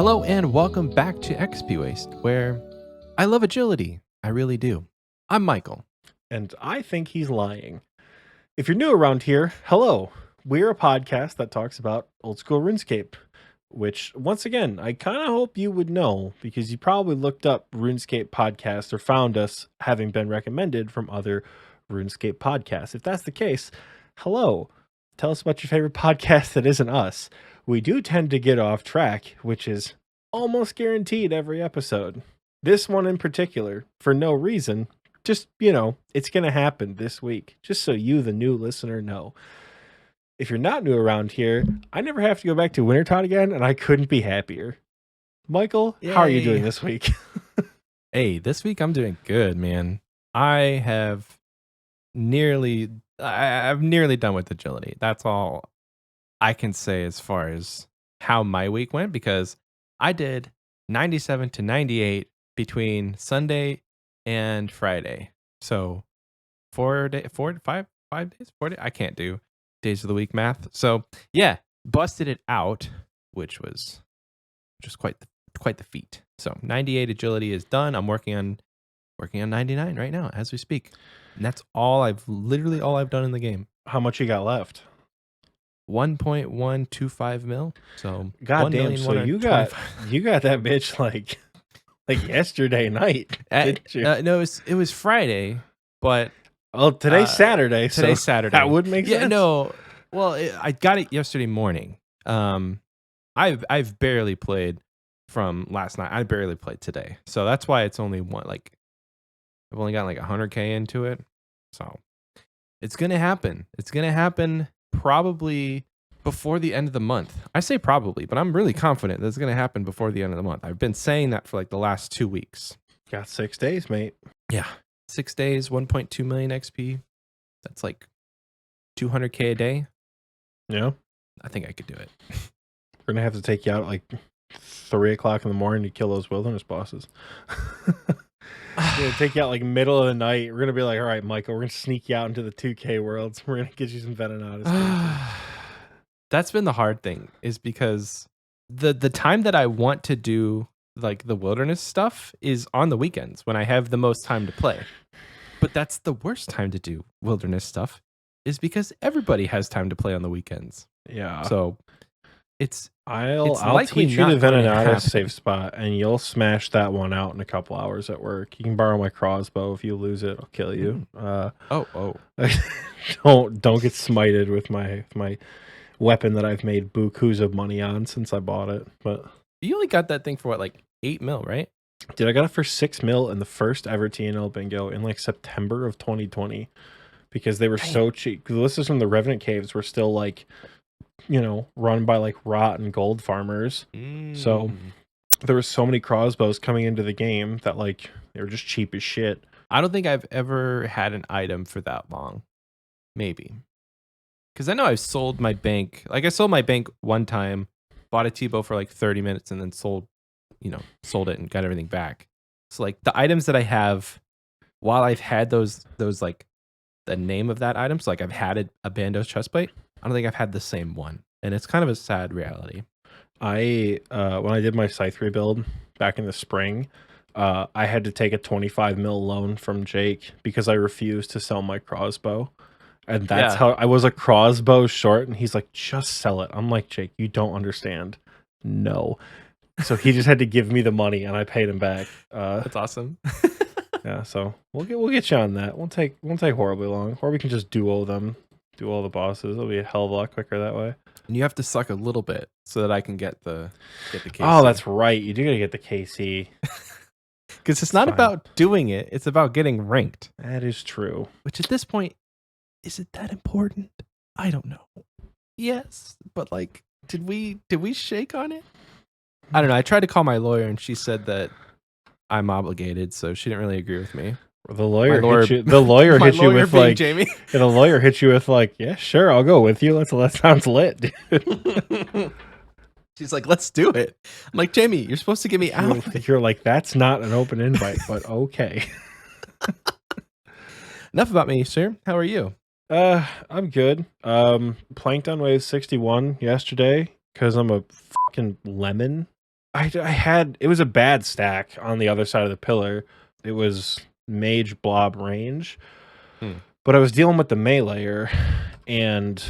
Hello and welcome back to XP Waste, where I love agility. I really do. I'm Michael. And I think he's lying. If you're new around here, hello. We're a podcast that talks about old school RuneScape, which, once again, I kind of hope you would know because you probably looked up RuneScape podcast or found us having been recommended from other RuneScape podcasts. If that's the case, hello. Tell us about your favorite podcast that isn't us. We do tend to get off track, which is almost guaranteed every episode. This one in particular, for no reason, just, it's going to happen this week, just so you, the new listener, know. If you're not new around here, I never have to go back to Wintertot again, and I couldn't be happier. Michael, Yay. How are you doing this week? Hey, this week I'm doing good, man. I've nearly done with agility. That's all I can say as far as how my week went, because I did 97 to 98 between Sunday and Friday. So 5 days, 4 days. I can't do days of the week math. So yeah, busted it out, which was just quite the feat. So 98 agility is done. I'm working on 99 right now as we speak. And that's literally all I've done in the game. How much you got left? 1.125 mil. So goddamn. So you got that bitch like yesterday night. No, it was Friday, but today's Saturday. Today's Saturday. That would make sense. No. Well, I got it yesterday morning. I've barely played from last night. I barely played today, so that's why it's only one. Like, I've only got like 100K into it, so it's gonna happen. It's gonna happen probably before the end of the month. I say probably, but I'm really confident that it's gonna happen before the end of the month. I've been saying that for like the last 2 weeks. Got 6 days, mate. Yeah, 6 days, 1.2 million XP. That's like 200K a day. Yeah, I think I could do it. We're gonna have to take you out at like 3 o'clock in the morning to kill those wilderness bosses. We're gonna take you out like middle of the night. We're gonna be like, all right, Michael, we're gonna sneak you out into the 2K worlds. We're gonna get you some Venenatis. That's been the hard thing, is because the time that I want to do like the wilderness stuff is on the weekends when I have the most time to play. But that's the worst time to do wilderness stuff, is because everybody has time to play on the weekends. Yeah. So I'll teach you the Venenatis safe spot, and you'll smash that one out in a couple hours at work. You can borrow my crossbow. If you lose it, I'll kill you. Don't get smited with my weapon that I've made bukus of money on since I bought it. But you only got that thing for what, like 8 mil, right? Dude, I got it for 6 mil in the first ever TNL bingo in like September of 2020 because they were so cheap. The listers from the Revenant Caves were still like, run by like rot and gold farmers. So there were so many crossbows coming into the game that like they were just cheap as shit. I don't think I've ever had an item for that long. Maybe. Because I know I've sold my bank. Like, I sold my bank one time, bought a T-bow for like 30 minutes, and then sold it and got everything back. So like the items that I have, while I've had those like the name of that item, so like I've had a Bandos chestplate, I don't think I've had the same one. And it's kind of a sad reality. When I did my Scythe rebuild back in the spring, I had to take a 25 mil loan from Jake because I refused to sell my crossbow. And that's how I was a crossbow short. And he's like, just sell it. I'm like, Jake, you don't understand. No. So he just had to give me the money and I paid him back. That's awesome. Yeah. So we'll get you on that. Won't take horribly long, or we can just duo them. Do all the bosses. It'll be a hell of a lot quicker that way. And you have to suck a little bit so that I can get the KC. Oh, that's right. You do gotta get the KC. Because it's not about doing it, it's about getting ranked. That is true. Which at this point, is it that important? I don't know. Yes, but like, did we shake on it? I don't know. I tried to call my lawyer and she said that I'm obligated, so she didn't really agree with me. The lawyer hit you. The lawyer hit you with like Jamie. The lawyer hit you with like, yeah, sure, I'll go with you. That sounds lit, dude. She's like, let's do it. I'm like, Jamie, you're supposed to get me out. You're like, that's not an open invite, but okay. Enough about me, sir. How are you? I'm good. Planked on wave 61 yesterday because I'm a fucking lemon. I had it was a bad stack on the other side of the pillar. It was mage blob range, but I was dealing with the meleeer, and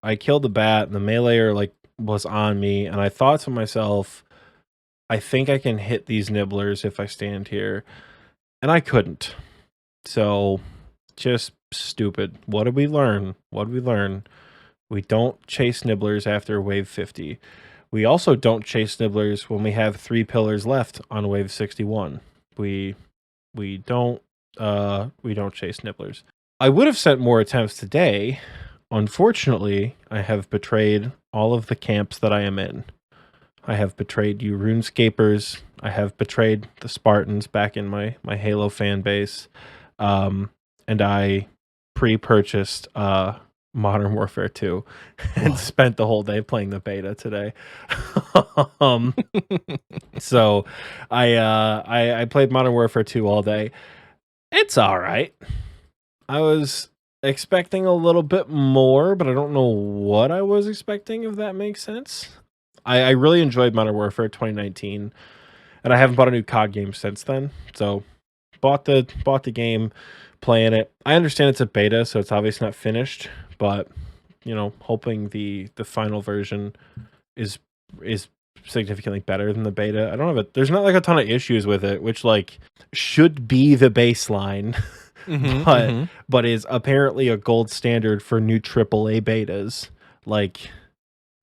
I killed the bat. And the meleeer like was on me, and I thought to myself, I think I can hit these nibblers if I stand here, and I couldn't. So just stupid. What did we learn? What did we learn? We don't chase nibblers after wave 50. We also don't chase nibblers when we have 3 pillars left on wave 61. We don't chase nibblers. I would have sent more attempts today. Unfortunately, I have betrayed all of the camps that I am in. I have betrayed you RuneScapers. I have betrayed the Spartans back in my Halo fan base. And I pre-purchased Modern Warfare 2 and spent the whole day playing the beta today. So I played Modern Warfare 2 all day. It's all right. I was expecting a little bit more, but I don't know what I was expecting, if that makes sense. I really enjoyed Modern Warfare 2019, and I haven't bought a new COD game since then. So bought the game, playing it. I understand it's a beta, so it's obviously not finished, but you know, hoping the final version is significantly better than the beta. I don't have there's not like a ton of issues with it, which like should be the baseline. But is apparently a gold standard for new AAA betas. Like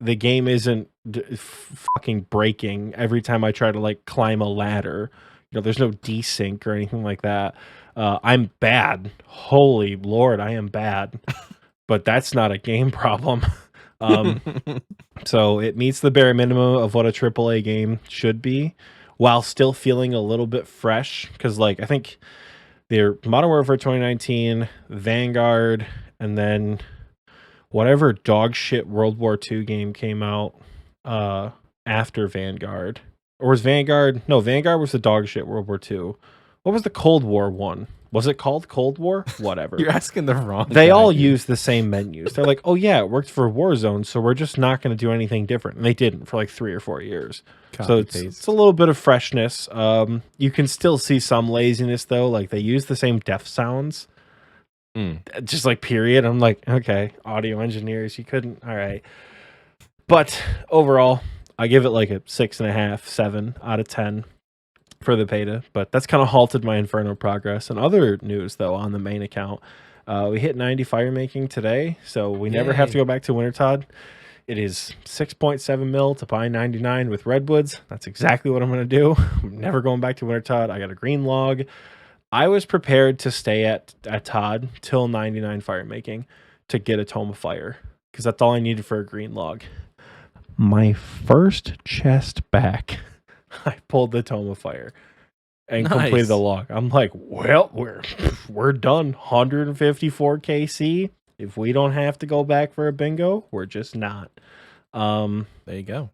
the game isn't fucking breaking every time I try to like climb a ladder. You know, there's no desync or anything like that. I'm bad. Holy Lord, I am bad. But that's not a game problem. So it meets the bare minimum of what a AAA game should be, while still feeling a little bit fresh. Because like I think they're Modern Warfare 2019, Vanguard, and then whatever dog shit World War II game came out after Vanguard. Or was Vanguard? No, Vanguard was the dog shit World War II. What was the Cold War one? Was it called Cold War? Whatever. You're asking the wrong They guy, all dude. use the same menus. They're like, oh yeah, it worked for Warzone, so we're just not going to do anything different. And they didn't for like 3 or 4 years. So it's a little bit of freshness. You can still see some laziness though. Like they use the same death sounds. Just like period. I'm like, okay, audio engineers, you couldn't. All right. But overall, I give it like a 6.5, 7 out of 10 for the beta. But that's kind of halted my Inferno progress. And other news though on the main account, we hit 90 fire making today, so we never have to go back to Wintertod. It is 6.7 mil to buy 99 with redwoods. That's exactly what I'm going to do. I'm never going back to Wintertod. I got a green log. I was prepared to stay at Todd till 99 fire making to get a Tome of Fire, because that's all I needed for a green log. My first chest back, I pulled the Tome of Fire and completed the log. I'm like, well, we're done. 154 KC. If we don't have to go back for a bingo, we're just not. There you go.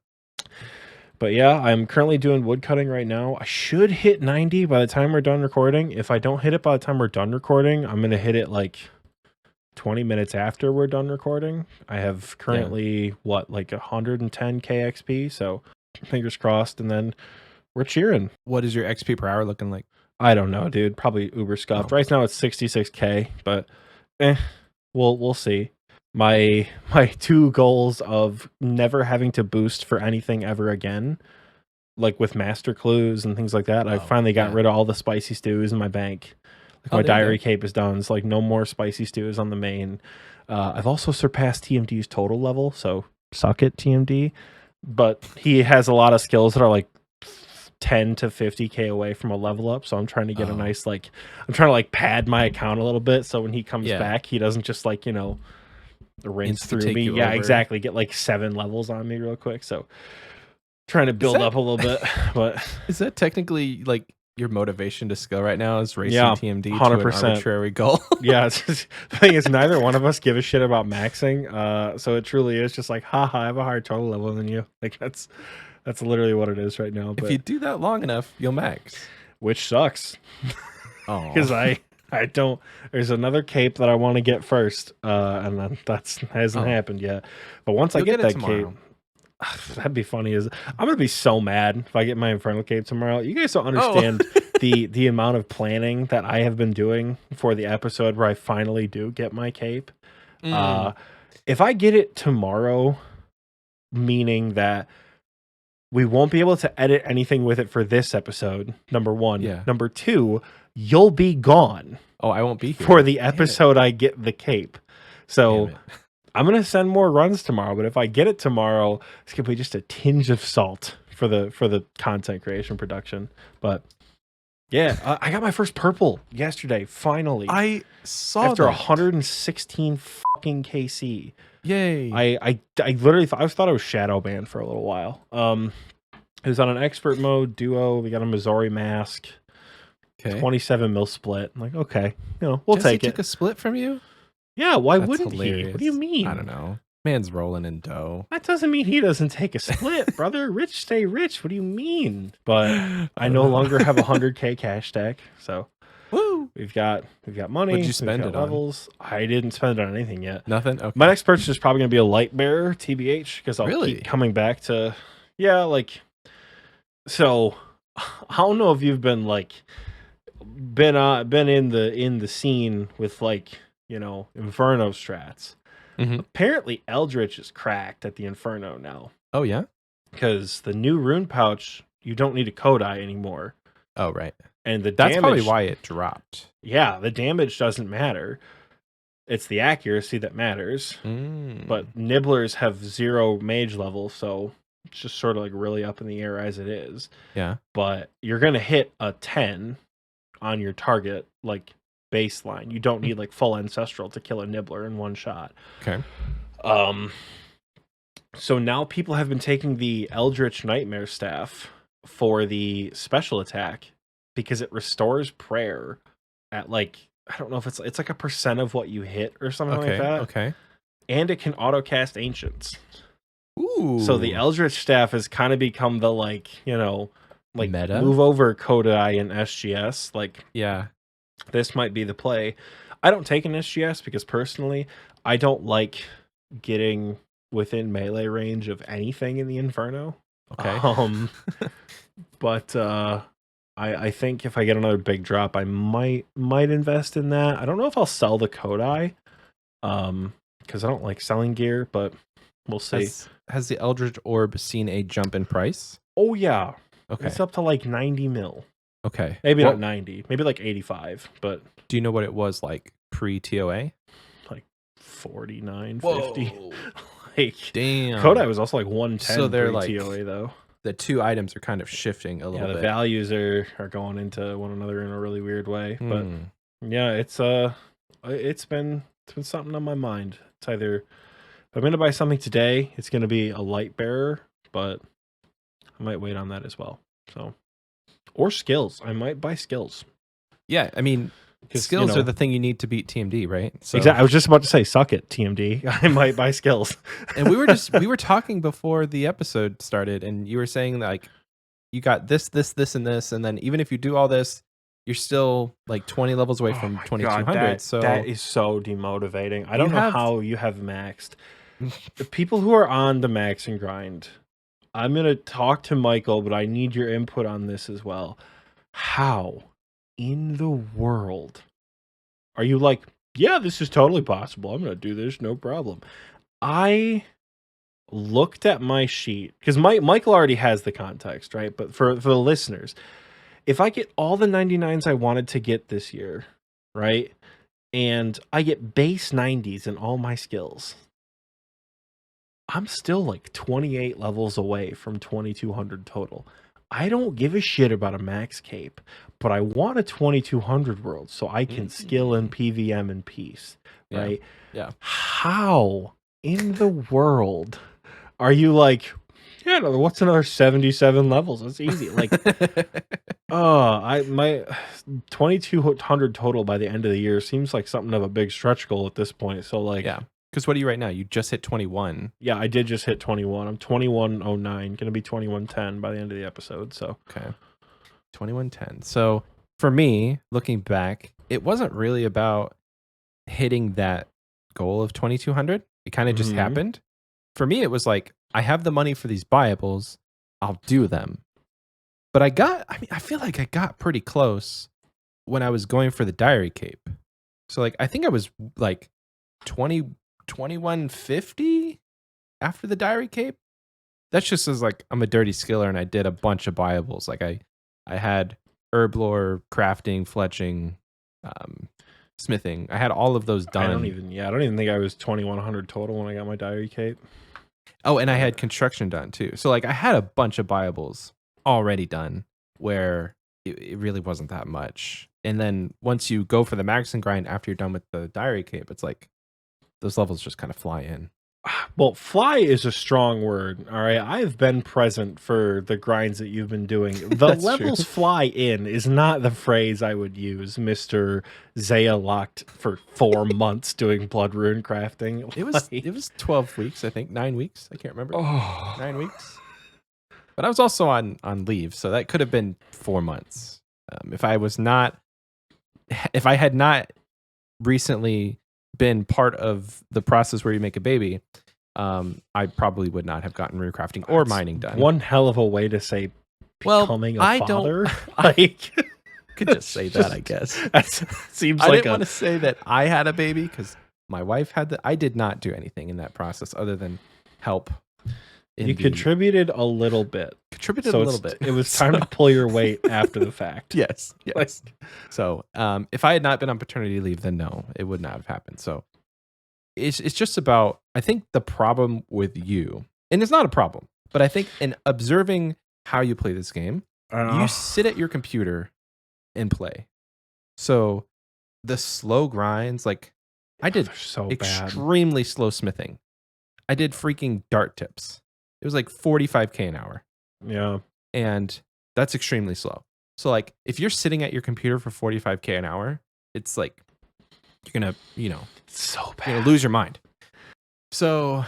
But yeah, I'm currently doing wood cutting right now. I should hit 90 by the time we're done recording. If I don't hit it by the time we're done recording, I'm going to hit it like 20 minutes after we're done recording. I have currently, like 110 KXP, so fingers crossed, and then we're cheering. What is your XP per hour looking like? I don't know, dude. Probably uber scuffed. Right now it's 66K, but we'll see. My 2 goals of never having to boost for anything ever again, like with master clues and things like that. I finally got rid of all the spicy stews in my bank. Like my diary cape is done. It's like no more spicy stews on the main. I've also surpassed TMD's total level, so suck it, TMD. But he has a lot of skills that are like 10 to 50k away from a level up, so I'm trying to get a nice I'm trying to like pad my account a little bit, so when he comes back, he doesn't just like, you know, rinse through me. Yeah, exactly. Get like 7 levels on me real quick. So trying to build up a little bit. But is that technically like your motivation to skill right now, is racing TMD 100%. to an arbitrary goal? Yeah, it's just, the thing is, neither one of us give a shit about maxing. So it truly is just like, haha, I have a higher total level than you. Like that's literally what it is right now. But if you do that long enough, you'll max. Which sucks. Because I don't. There's another cape that I want to get first, and then that hasn't happened yet. But once I get that cape, That'd be funny. I'm gonna be so mad if I get my Infernal cape tomorrow. You guys don't Oh. understand the amount of planning that I have been doing for the episode where I finally do get my cape. If I get it tomorrow, meaning that we won't be able to edit anything with it for this episode, number one. Yeah. Number two, you'll be gone. Oh, I won't be here for the episode I get the cape. So Damn it. I'm gonna send more runs tomorrow, but if I get it tomorrow, it's gonna be just a tinge of salt for the content creation production. But yeah, I got my first purple yesterday. Finally, I saw after that. 116 fucking KC. Yay! I literally thought I was shadow banned for a little while. It was on an expert mode duo. We got a Missouri mask. Okay. 27 mil split. I'm like, okay, we'll Jesse take it. took a split from you? Yeah, why That's wouldn't hilarious. he? What do you mean? I don't know. Man's rolling in dough. That doesn't mean he doesn't take a split, brother. Rich stay rich. What do you mean? But I no longer have 100k cash stack, so Woo! we've got money. What'd you spend we've got it on? levels. I didn't spend it on anything yet. Nothing? Okay. My next purchase is probably gonna be a light bearer, TBH, because I'll Really? keep coming back to So I don't know if you've been been in the scene with Inferno strats. Mhm. Apparently Eldritch is cracked at the Inferno now Oh, yeah? because the new rune pouch, you don't need a Kodai anymore, Oh, right. and the That's damage, probably why it dropped. yeah, the damage doesn't matter. It's the accuracy that matters. Mm. But nibblers have 0 mage level, so it's just sort of really up in the air as it is. Yeah. But you're gonna hit a 10 on your target baseline. You don't need full ancestral to kill a nibbler in one shot. Okay. So now people have been taking the Eldritch Nightmare Staff for the special attack because it restores prayer at I don't know if it's a percent of what you hit or something like that. Okay. And it can auto cast ancients. Ooh. So the Eldritch Staff has kind of become the Meta? move over Kodai and SGS. Yeah. This might be the play. I don't take an SGS because personally, I don't like getting within melee range of anything in the Inferno. Okay. But I think if I get another big drop, I might invest in that. I don't know if I'll sell the Kodai, because I don't like selling gear, but we'll see. Has the Eldritch Orb seen a jump in price? Oh yeah, Okay. it's up to 90 mil. Okay. Maybe not 90, maybe 85, but Do you know what it was pre-TOA? 49, 50. Damn. Kodai was also 110 So they're TOA though. The two items are kind of shifting a little The bit. values are going into one another in a really weird way. But Hmm. yeah, it's been something on my mind. It's either if I'm gonna buy something today, it's gonna be a light bearer, but I might wait on that as well. So, or skills. I might buy skills. Yeah, I mean, 'Cause, skills are the thing you need to beat TMD, right? So, Exactly. I was just about to say, suck it, TMD. I might buy skills. And we were talking before the episode started, and you were saying you got this, and this, and then even if you do all this, you're still 20 levels away from 2200. So that is so demotivating. I don't know have- how you have maxed. The people who are on the max and grind, I'm gonna talk to Michael, but I need your input on this as well. How in the world are you yeah, this is totally possible, I'm gonna do this, no problem? I looked at my sheet because Michael already has the context, right? But for the listeners, if I get all the 99s I wanted to get this year, right, and I get base 90s in all my skills, I'm still 28 levels away from 2200 total. I don't give a shit about a max cape, but I want a 2200 world so I can skill in PVM in peace, right? Yeah. How in the world are you yeah, no, what's another 77 levels? That's easy. My 2200 total by the end of the year seems like something of a big stretch goal at this point. So yeah. Because what are you right now? You just hit 21. Yeah, I did just hit 21. I'm 2109, going to be 2110 by the end of the episode. So Okay. 2110. So for me, looking back, it wasn't really about hitting that goal of 2200. It kind of just Mhm. happened. For me, it was I have the money for these buyables. I'll do them. But I feel like I got pretty close when I was going for the diary cape. So like, I think I was like 2150 after the diary cape. That's just as like, I'm a dirty skiller and I did a bunch of buyables. Like I had herb lore, crafting, fletching, smithing. I had all of those done. I don't even think I was 2100 total when I got my diary cape. Oh, and I had construction done too. So like I had a bunch of buyables already done where it really wasn't that much. And then once you go for the max and grind after you're done with the diary cape, it's like those levels just kind of fly in. Well, fly is a strong word. All right. I've been present for the grinds that you've been doing. The levels fly in is not the phrase I would use, Mr. Zaya locked for 4 months doing blood rune crafting. It was 12 weeks, I think. 9 weeks. I can't remember. 9 weeks. But I was also on leave, so that could have been 4 months. If I had not recently been part of the process where you make a baby, I probably would not have gotten rune crafting or mining done. One hell of a way to say becoming a father. I could just say that, I guess. Seems I like didn't want to say that I had a baby because my wife had I did not do anything in that process other than help. You contributed a little bit. It was time to pull your weight after the fact. Yes. So if I had not been on paternity leave, then no, it would not have happened. So it's just about, I think the problem with you, and it's not a problem, but I think in observing how you play this game, you sit at your computer and play. So the slow grinds, like I did extremely slow smithing. I did freaking dart tips. It was like 45k an hour. Yeah. And that's extremely slow. So like if you're sitting at your computer for 45k an hour, it's like you're going to, so bad. You're going to lose your mind. So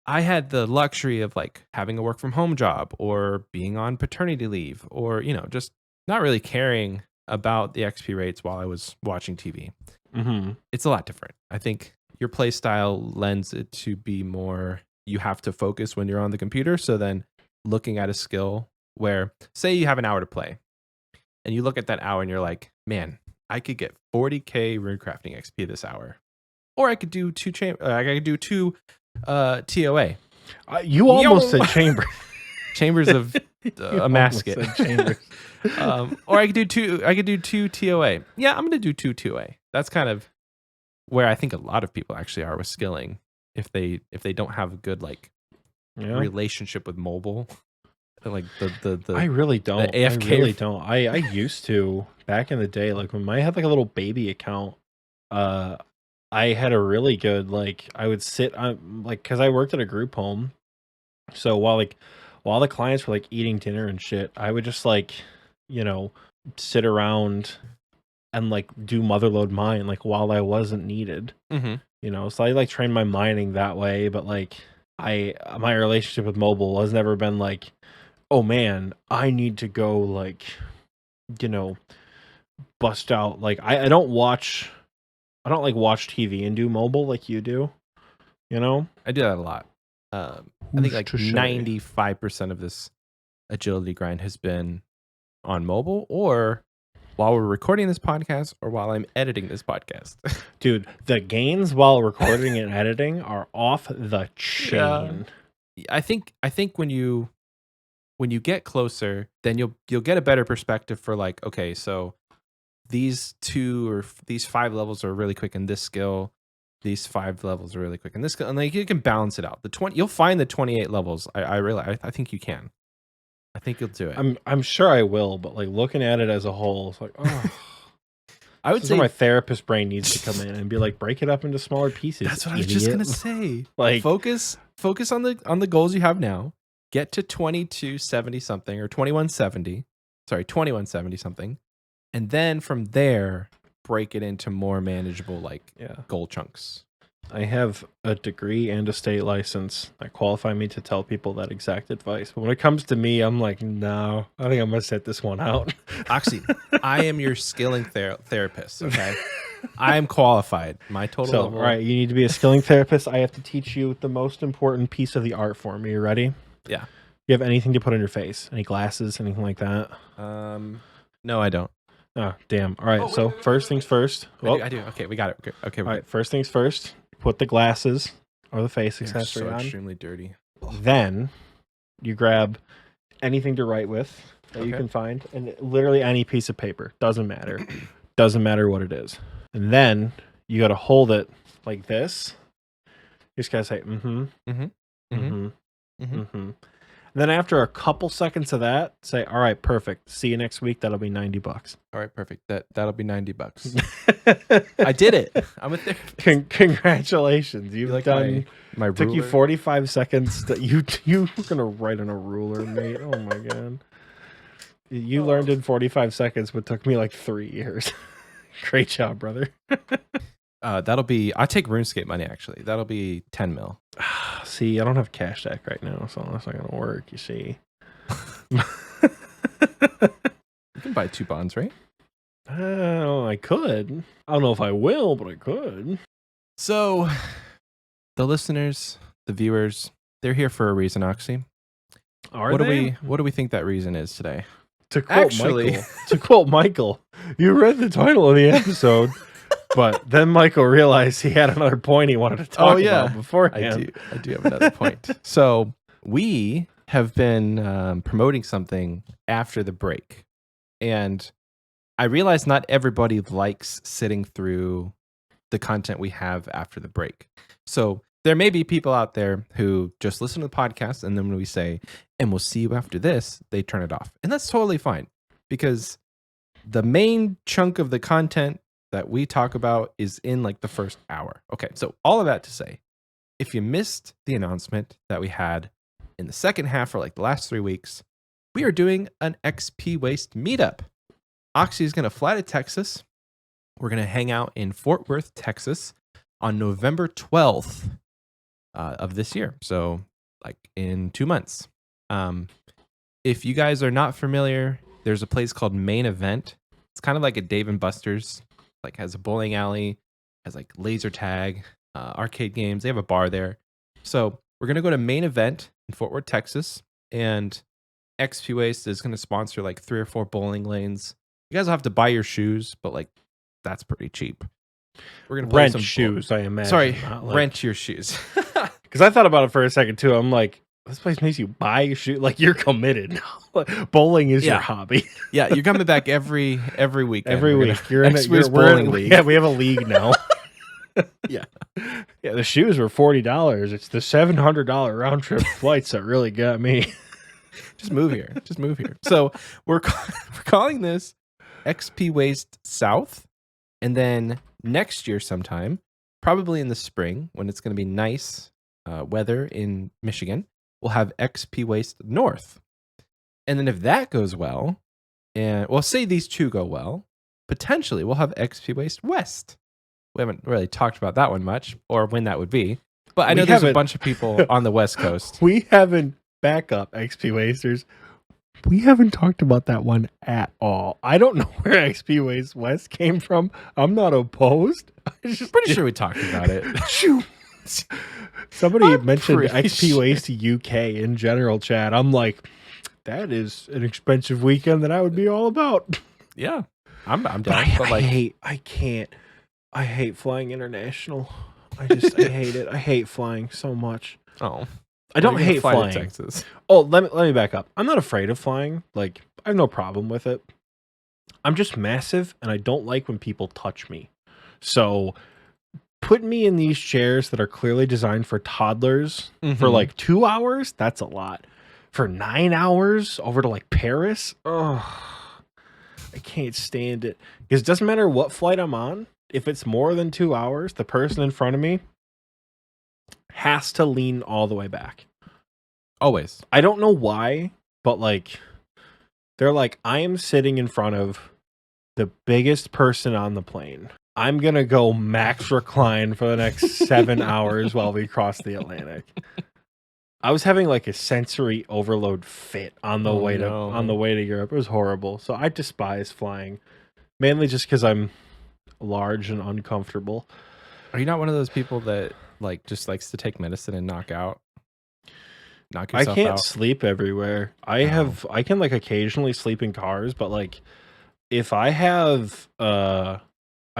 I had the luxury of like having a work from home job or being on paternity leave or, just not really caring about the XP rates while I was watching TV. Mm-hmm. It's a lot different. I think your play style lends it to be more, you have to focus when you're on the computer. So then looking at a skill where, say you have an hour to play and you look at that hour and you're like, man, I could get 40k rune crafting XP this hour. Or I could do two TOA. You almost said chamber. Chambers of a masket. Or I could do two TOA. Yeah, I'm gonna do two TOA. That's kind of where I think a lot of people actually are with skilling. If they don't have a good relationship with mobile, like the I really don't. The AFK. I really don't. I used to back in the day, like when I had like a little baby account. I had a really good I would sit on because I worked at a group home, so while the clients were like eating dinner and shit, I would just sit around and do motherload mine while I wasn't needed. Mm-hmm. So I trained my mining that way, but my relationship with mobile has never been oh man, I need to go bust out. I don't watch TV and do mobile like you do. I do that a lot. I think 95% of this agility grind has been on mobile or while we're recording this podcast or while I'm editing this podcast. Dude, the gains while recording and editing are off the chain. Yeah. I think when you get closer, then you'll get a better perspective for okay, so these 2 or these 5 levels are really quick in this skill. These 5 levels are really quick in this skill, and you can balance it out. You'll find the 28 levels. I think you can. I think you'll do it. I'm sure I will, but looking at it as a whole, it's I would say my therapist brain needs to come in and be break it up into smaller pieces. That's what I was just gonna say. Focus on the goals you have now. Get to 2270 something or 2170. Sorry, 2170 something. And then from there, break it into more manageable goal chunks. I have a degree and a state license that qualify me to tell people that exact advice. But when it comes to me, I'm no, I think I'm going to set this one out. Oxie, I am your skilling therapist, okay? I'm qualified. My total So, level. all right, you need to be a skilling therapist. I have to teach you the most important piece of the art form. Are you ready? Yeah. You have anything to put on your face? Any glasses? Anything like that? No, I don't. Oh, damn. All right, so first things first. I do. Okay, we got it. Okay. All right, first things first. Put the glasses or the face They're accessory so on. extremely dirty. Then you grab anything to write with that you can find, and literally any piece of paper. Doesn't matter. Doesn't matter what it is. And then you got to hold it like this. You just got to say, And then after a couple seconds of that, say, all right, perfect. See you next week. That'll be $90. All right, perfect. That'll be $90. I did it. I'm a therapist. Congratulations. You've like done my took you ruler? 45 seconds that you were gonna write on a ruler, mate. Oh my god. You learned in 45 seconds what took me like 3 years. Great job, brother. That'll be. I take RuneScape money actually. That'll be 10 mil. See, I don't have cash stack right now, so that's not gonna work. You see. You can buy 2 bonds, right? I could. I don't know if I will, but I could. So, the listeners, the viewers, they're here for a reason, Oxie. What do we think that reason is today? To quote Michael, you read the title of the episode, but then Michael realized he had another point he wanted to talk about beforehand. I do have another point. So we have been promoting something after the break, and I realize not everybody likes sitting through the content we have after the break. So there may be people out there who just listen to the podcast, and then when we say, and we'll see you after this, they turn it off. And that's totally fine, because the main chunk of the content that we talk about is in like the first hour. Okay, so all of that to say, if you missed the announcement that we had in the second half for like the last 3 weeks, we are doing an XP Waste meetup. Oxie is going to fly to Texas. We're going to hang out in Fort Worth, Texas on November 12th of this year. So like in 2 months. If you guys are not familiar, there's a place called Main Event. It's kind of like a Dave and Buster's, like has a bowling alley, has like laser tag, arcade games. They have a bar there. So we're going to go to Main Event in Fort Worth, Texas, and XP Waste is going to sponsor like 3 or 4 bowling lanes. You guys will have to buy your shoes, but like that's pretty cheap. We're going to rent some shoes, I imagine. Sorry, rent your shoes. Because I thought about it for a second too. I'm like, this place makes you buy your shoe. Like you're committed. Bowling is your hobby. Yeah, you're coming back every weekend. Every week. You're in a bowling league. Yeah, we have a league now. Yeah. Yeah, the shoes were $40. It's the $700 round trip flights that really got me. Just move here. So we're calling this XP Waste South. And then next year sometime, probably in the spring when it's going to be nice weather in Michigan, we'll have XP Waste North. And then if that goes well, and well, say these two go well, potentially we'll have XP Waste West. We haven't really talked about that one much, or when that would be. But I know there's a bunch of people on the West Coast. We haven't, back up, XP Wasters. We haven't talked about that one at all. I don't know where XP Waste West came from. I'm not opposed. I'm pretty sure we talked about it. Somebody mentioned XP Waste UK in general chat. I'm like, that is an expensive weekend that I would be all about. Yeah, I'm down. I hate flying international. I hate it. I hate flying so much. Oh, I don't hate flying. To Texas. Oh, let me back up. I'm not afraid of flying. Like, I have no problem with it. I'm just massive, and I don't like when people touch me. So, put me in these chairs that are clearly designed for toddlers for like 2 hours. That's a lot. For 9 hours over to like Paris. Oh, I can't stand it. Because it doesn't matter what flight I'm on. If it's more than 2 hours, the person in front of me has to lean all the way back. Always. I don't know why, but like, they're like, I am sitting in front of the biggest person on the plane. I'm going to go max recline for the next 7 hours while we cross the Atlantic. I was having like a sensory overload fit on the way to Europe. It was horrible. So I despise flying, mainly just because I'm large and uncomfortable. Are you not one of those people that like just likes to take medicine and knock I yourself can't out? sleep everywhere. I can like occasionally sleep in cars, but like if I have I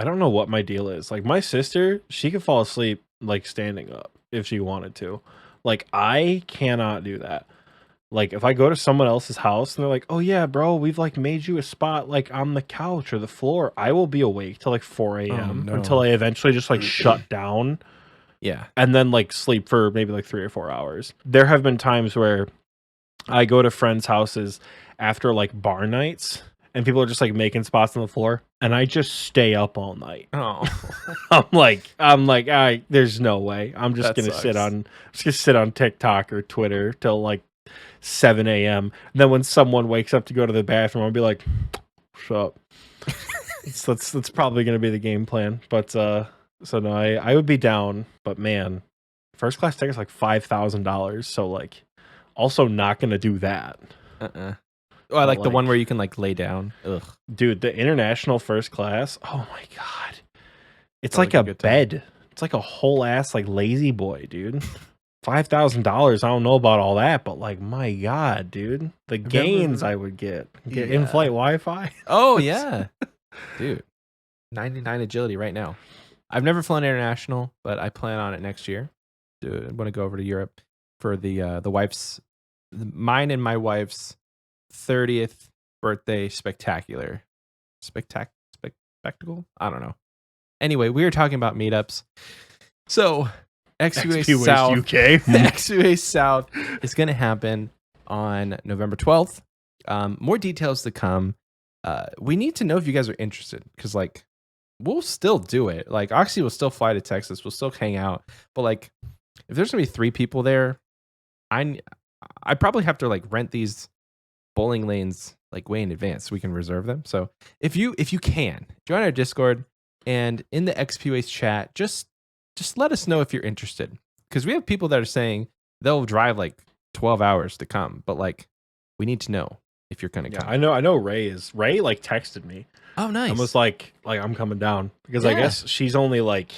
don't know what my deal is. Like my sister, she could fall asleep like standing up if she wanted to. Like I cannot do that. Like if I go to someone else's house and they're like, "Oh yeah, bro, we've like made you a spot like on the couch or the floor," I will be awake till like 4 a.m. no. until I eventually just like shut down Yeah. and then like sleep for maybe like 3 or 4 hours. There have been times where I go to friends' houses after like bar nights and people are just like making spots on the floor and I just stay up all night. Oh, There's no way. I'm just That gonna sucks. sit on TikTok or Twitter till like 7 a.m. And then when someone wakes up to go to the bathroom, I'll be like, shut up. That's probably gonna be the game plan. But so no, I would be down, but man, first class ticket's like $5,000. So like also not gonna do that. Oh, I like the like- one where you can like lay down. Ugh. Dude, the international first class, oh my god. It's Sounds like like a a good time. bed. It's like a whole ass like lazy boy, dude. $5,000. I don't know about all that, but like my god, dude. The gains never- I would get Yeah. in-flight Wi-Fi. Oh yeah, dude. 99 agility right now. I've never flown international, but I plan on it next year. Dude, I want to go over to Europe for mine and my wife's 30th birthday spectacular. Spectacle? I don't know. Anyway, we were talking about meetups. So XUA South UK. XUA South is going to happen on November 12th. More details to come. We need to know if you guys are interested because, like, we'll still do it. Like, Oxie will still fly to Texas. We'll still hang out. But, like, if there's going to be 3 people there, I probably have to, like, rent these bowling lanes, like, way in advance so we can reserve them. So if you can, join our Discord and in the XPUA's chat, just let us know if you're interested. Because we have people that are saying they'll drive like 12 hours to come, but like we need to know if you're gonna Yeah, come. I know Ray like texted me. Oh, nice. And was like I'm coming down because I Yeah. guess she's only like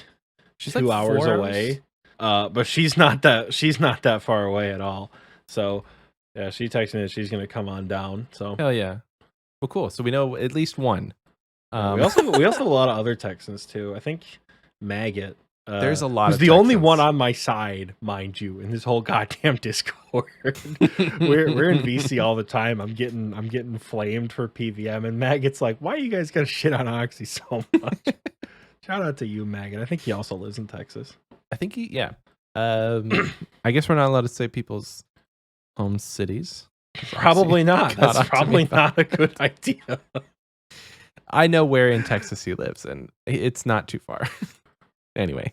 She's 2 like hours 4 away. But she's not that far away at all. So yeah, she texted me that she's gonna come on down. So Hell yeah. Well, cool. So we know at least one. we also have a lot of other Texans too. I think Maggot. There's a lot who's of the only Texans. one on my side, mind you, in this whole goddamn Discord. we're in VC all the time. I'm getting flamed for PVM, and Maggot's like, "Why are you guys gonna shit on Oxy so much?" Shout out to you, Maggot. I think he also lives in Texas. I think yeah. I guess we're not allowed to say people's home cities. Probably not. got That's onto me probably about not a good idea. I know where in Texas he lives, and it's not too far. Anyway,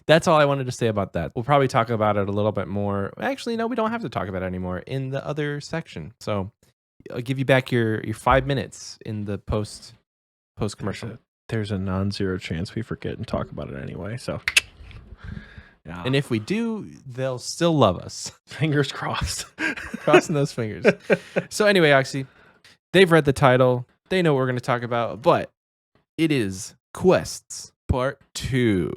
that's all I wanted to say about that. We'll probably talk about it a little bit more. Actually, no, we don't have to talk about it anymore in the other section. So I'll give you back your 5 minutes in the post commercial. There's a non-zero chance we forget and talk about it anyway. So, yeah. And if we do, they'll still love us. Fingers crossed. Crossing those fingers. So anyway, Oxy, they've read the title. They know what we're going to talk about, but it is Quests Part 2.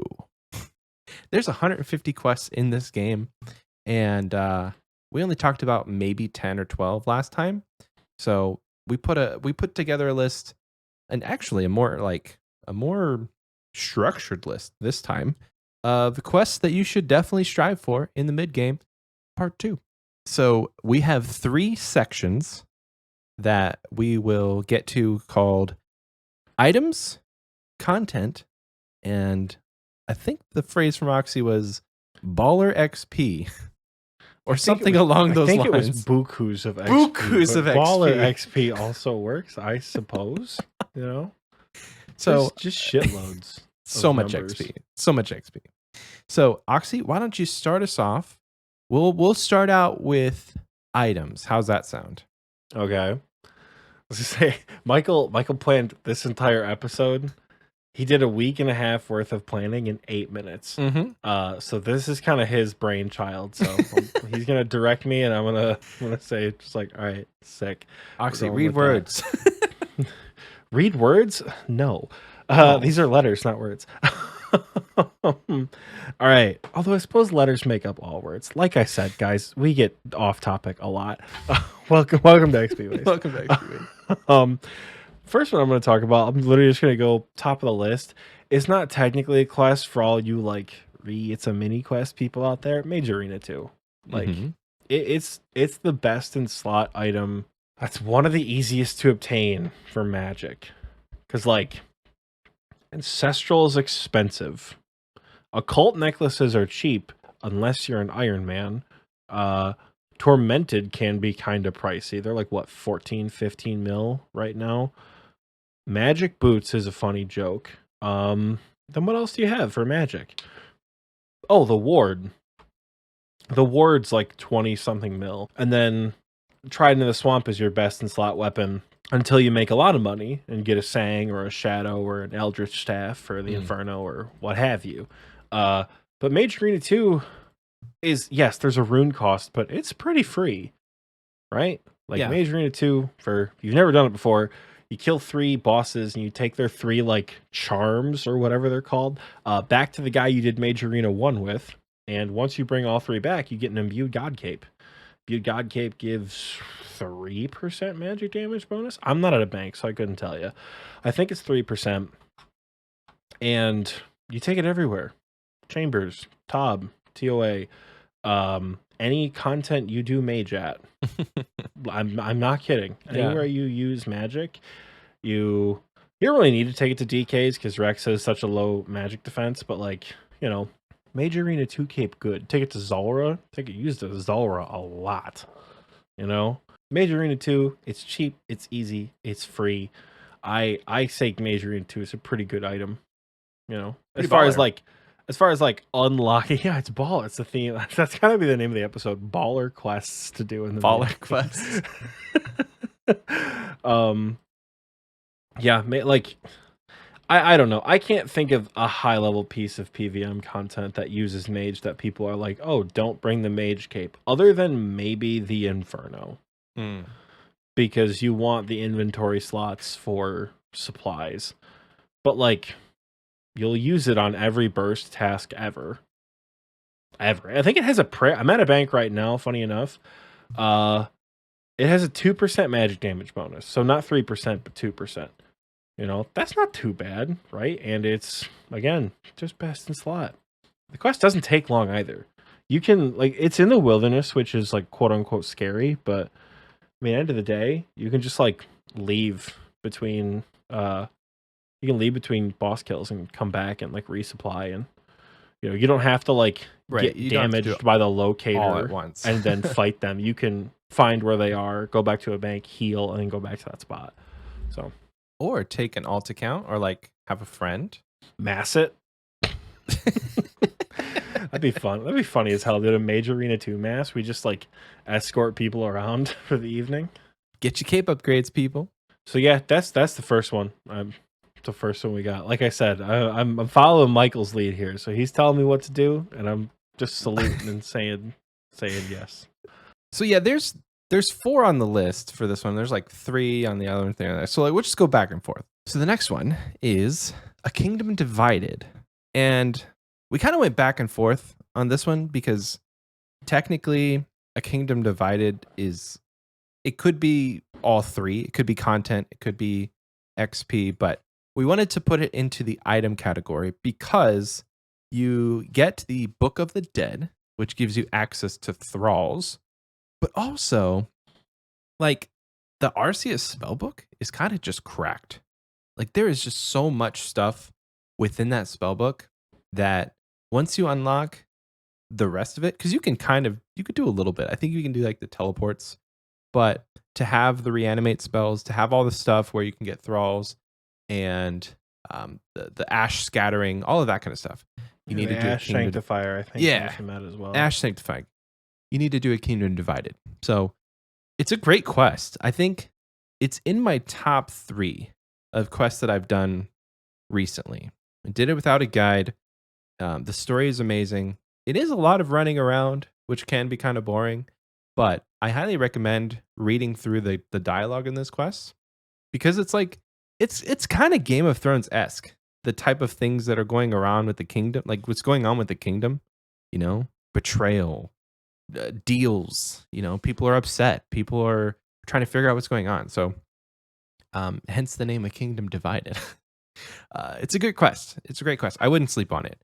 There's 150 quests in this game, and we only talked about maybe 10 or 12 last time. So we put together a list, and actually a more structured list this time of quests that you should definitely strive for in the mid game, Part 2. So we have 3 sections that we will get to called items, content, and I think the phrase from Oxy was baller XP or something along those lines. I think it was Bukus of XP. Bukus but of Baller XP. XP also works, I suppose. You know, So just shitloads. so of much numbers. XP. So much XP. So Oxy, why don't you start us off? We'll start out with items. How's that sound? Okay. Let's just say Michael planned this entire episode. He did a week and a half worth of planning in 8 minutes. Mm-hmm. So this is kind of his brainchild. So he's gonna direct me, and I'm gonna say just like, all right, sick. Oxy, Going read with words. Read words? No. Oh. These are letters, not words. All right. Although I suppose letters make up all words. Like I said, guys, we get off topic a lot. Welcome to XP Waste. Welcome to XP Waste. First one I'm going to talk about, I'm literally just going to go top of the list. It's not technically a quest for all you like it's a mini quest people out there. Mage Arena 2. Like it's the best in slot item. That's one of the easiest to obtain for Magic. Cuz like Ancestral is expensive. Occult necklaces are cheap unless you're an Iron Man. Tormented can be kind of pricey. They're like what, 14, 15 mil right now. Magic boots is a funny joke. Then what else do you have for Magic? Oh, the ward. The ward's like 20 something mil. And then Trident of the Swamp is your best in slot weapon until you make a lot of money and get a Sang or a Shadow or an Eldritch Staff for the Inferno or what have you. But Mage Arena 2 is, yes, there's a rune cost, but it's pretty free, right? Like Mage Arena 2, for if you've never done it before, you kill 3 bosses and you take their 3 like charms or whatever they're called back to the guy you did Mage Arena 1 with. And once you bring all 3 back, you get an Imbued God Cape. Imbued God Cape gives 3% magic damage bonus. I'm not at a bank, so I couldn't tell you. I think it's 3%. And you take it everywhere. Chambers, Tob, TOA, any content you do mage at. I'm not kidding. Anywhere you use magic, you don't really need to take it to DKs because Rex has such a low magic defense, but like, you know, Mage Arena 2 Cape good. Take it to Zulrah. Use the Zulrah a lot. You know? Mage Arena 2, it's cheap, it's easy, it's free. I say Mage Arena 2 is a pretty good item. You know? As far as like unlocking, yeah, it's baller. It's the theme. That's gotta be the name of the episode. Baller quests to do in the baller quests. Yeah, like I don't know. I can't think of a high level piece of PVM content that uses mage that people are like, oh, don't bring the mage cape, other than maybe the Inferno, because you want the inventory slots for supplies, but like, you'll use it on every burst task ever. I think it has a prayer. I'm at a bank right now, funny enough. It has a 2% magic damage bonus. So not 3%, but 2%. You know, that's not too bad, right? And it's, again, just best in slot. The quest doesn't take long either. You can, like, it's in the wilderness, which is, like, quote-unquote scary, but, I mean, end of the day, you can just, like, leave between boss kills and come back and like resupply, and you know, you don't have to like get damaged by the locator all at once and then fight them. You can find where they are, go back to a bank, heal, and then go back to that spot. So, or take an alt account, or like have a friend mass it. That'd be fun. That'd be funny as hell. Did a Mage Arena 2 mass? We just like escort people around for the evening. Get your cape upgrades, people. So yeah, that's the first one. The first one we got. Like I said, I'm following Michael's lead here, so he's telling me what to do, and I'm just saluting and saying yes. So yeah, there's 4 on the list for this one. There's like 3 on the other one thing. So like, we'll just go back and forth. So the next one is A Kingdom Divided, and we kind of went back and forth on this one because technically A Kingdom Divided it could be all 3. It could be content, it could be XP, but we wanted to put it into the item category because you get the Book of the Dead, which gives you access to thralls, but also, like, the Arceus spellbook is kind of just cracked. Like, there is just so much stuff within that spellbook that once you unlock the rest of it, because you could do a little bit. I think you can do like the teleports, but to have the reanimate spells, to have all the stuff where you can get thralls and the ash scattering, all of that kind of stuff, you need to do Ash Sanctifier. I think that as well. Ash Sanctifying. You need to do a Kingdom Divided. So it's a great quest. I think it's in my top 3 of quests that I've done recently. I did it without a guide. The story is amazing. It is a lot of running around, which can be kind of boring, but I highly recommend reading through the dialogue in this quest, because it's like it's kind of Game of Thrones-esque. the type of things that are going around with the kingdom, like what's going on with the kingdom, betrayal, deals, people are upset. People are trying to figure out what's going on. So, hence the name of Kingdom Divided. It's a good quest. It's a great quest. I wouldn't sleep on it.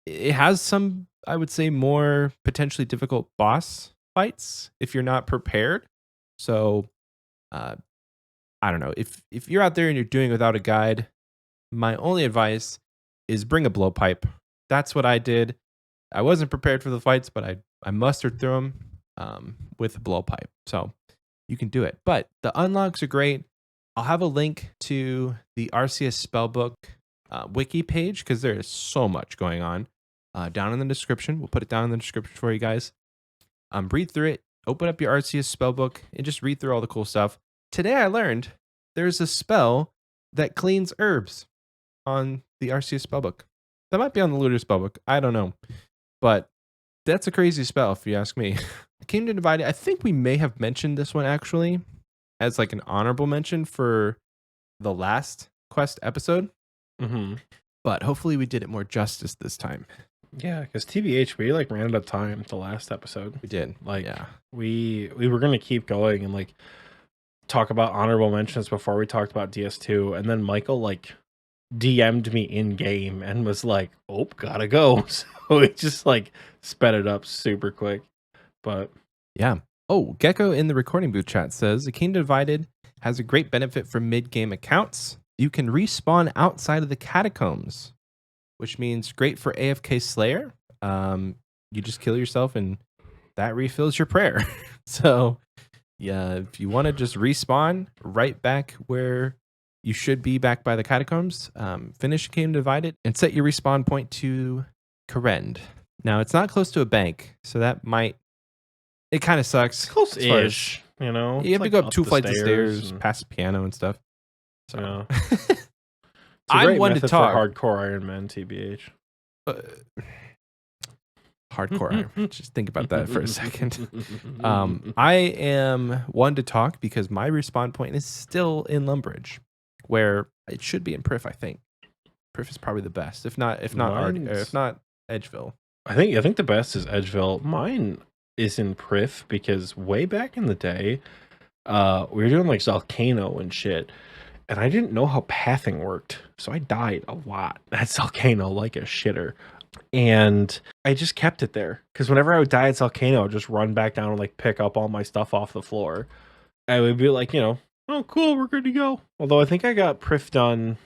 It has some, I would say, more potentially difficult boss fights if you're not prepared. So, I don't know. If you're out there and you're doing without a guide, my only advice is bring a blowpipe. That's what I did. I wasn't prepared for the fights, but I mustered through them with a blowpipe. So you can do it. But the unlocks are great. I'll have a link to the RCS Spellbook wiki page because there is so much going on down in the description. We'll put it down in the description for you guys. Read through it. Open up your RCS Spellbook and just read through all the cool stuff. Today I learned there's a spell that cleans herbs on the RCS Spellbook. That might be on the Looter Spellbook. I don't know. But that's a crazy spell if you ask me. Kingdom Divided, I think we may have mentioned this one actually as like an honorable mention for the last quest episode. Mm-hmm. But hopefully we did it more justice this time. Yeah, because TBH, we like ran out of time the last episode. We did. Like, yeah. we were going to keep going and like talk about honorable mentions before we talked about DS2. And then Michael like DM'd me in game and was like, oh, gotta go. So it just like sped it up super quick. But yeah. Oh, Gecko in the recording booth chat says the Kingdom Divided has a great benefit for mid-game accounts. You can respawn outside of the catacombs, which means great for AFK Slayer. You just kill yourself and that refills your prayer. So yeah, if you want to just respawn right back where you should be back by the catacombs, finish Kingdom Divided and set your respawn point to Karend. Now it's not close to a bank, so that might, it kind of sucks. Close-ish, you know? You have to go up 2 flights of stairs, past the piano and stuff. So yeah. I'm one to talk. For hardcore Iron Man, TBH. Hardcore. Just think about that for a second. I am one to talk because my respawn point is still in Lumbridge, where it should be in Priff. I think Priff is probably the best, if not Edgeville. I think the best is Edgeville. Mine is in Priff because way back in the day, we were doing like Volcano and shit. And I didn't know how pathing worked. So I died a lot at Volcano like a shitter. And I just kept it there. Because whenever I would die at Volcano, I'd just run back down and like pick up all my stuff off the floor. I would be like, oh, cool, we're good to go. Although I think I got Priff done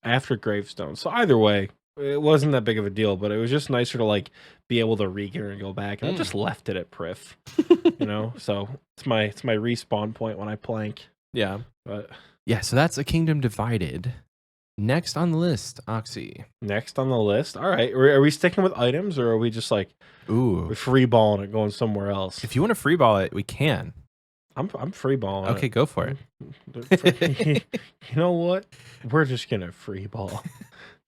after Gravestone. So either way, it wasn't that big of a deal. But it was just nicer to like be able to re-gear and go back. And I just left it at Priff. So it's my respawn point when I plank. Yeah. But yeah, so that's a Kingdom Divided. Next on the list, Oxie. Next on the list. All right. Are we sticking with items or are we just like free balling it going somewhere else? If you want to free ball it, we can. I'm free balling Okay, go for it. You know what? We're just gonna free ball.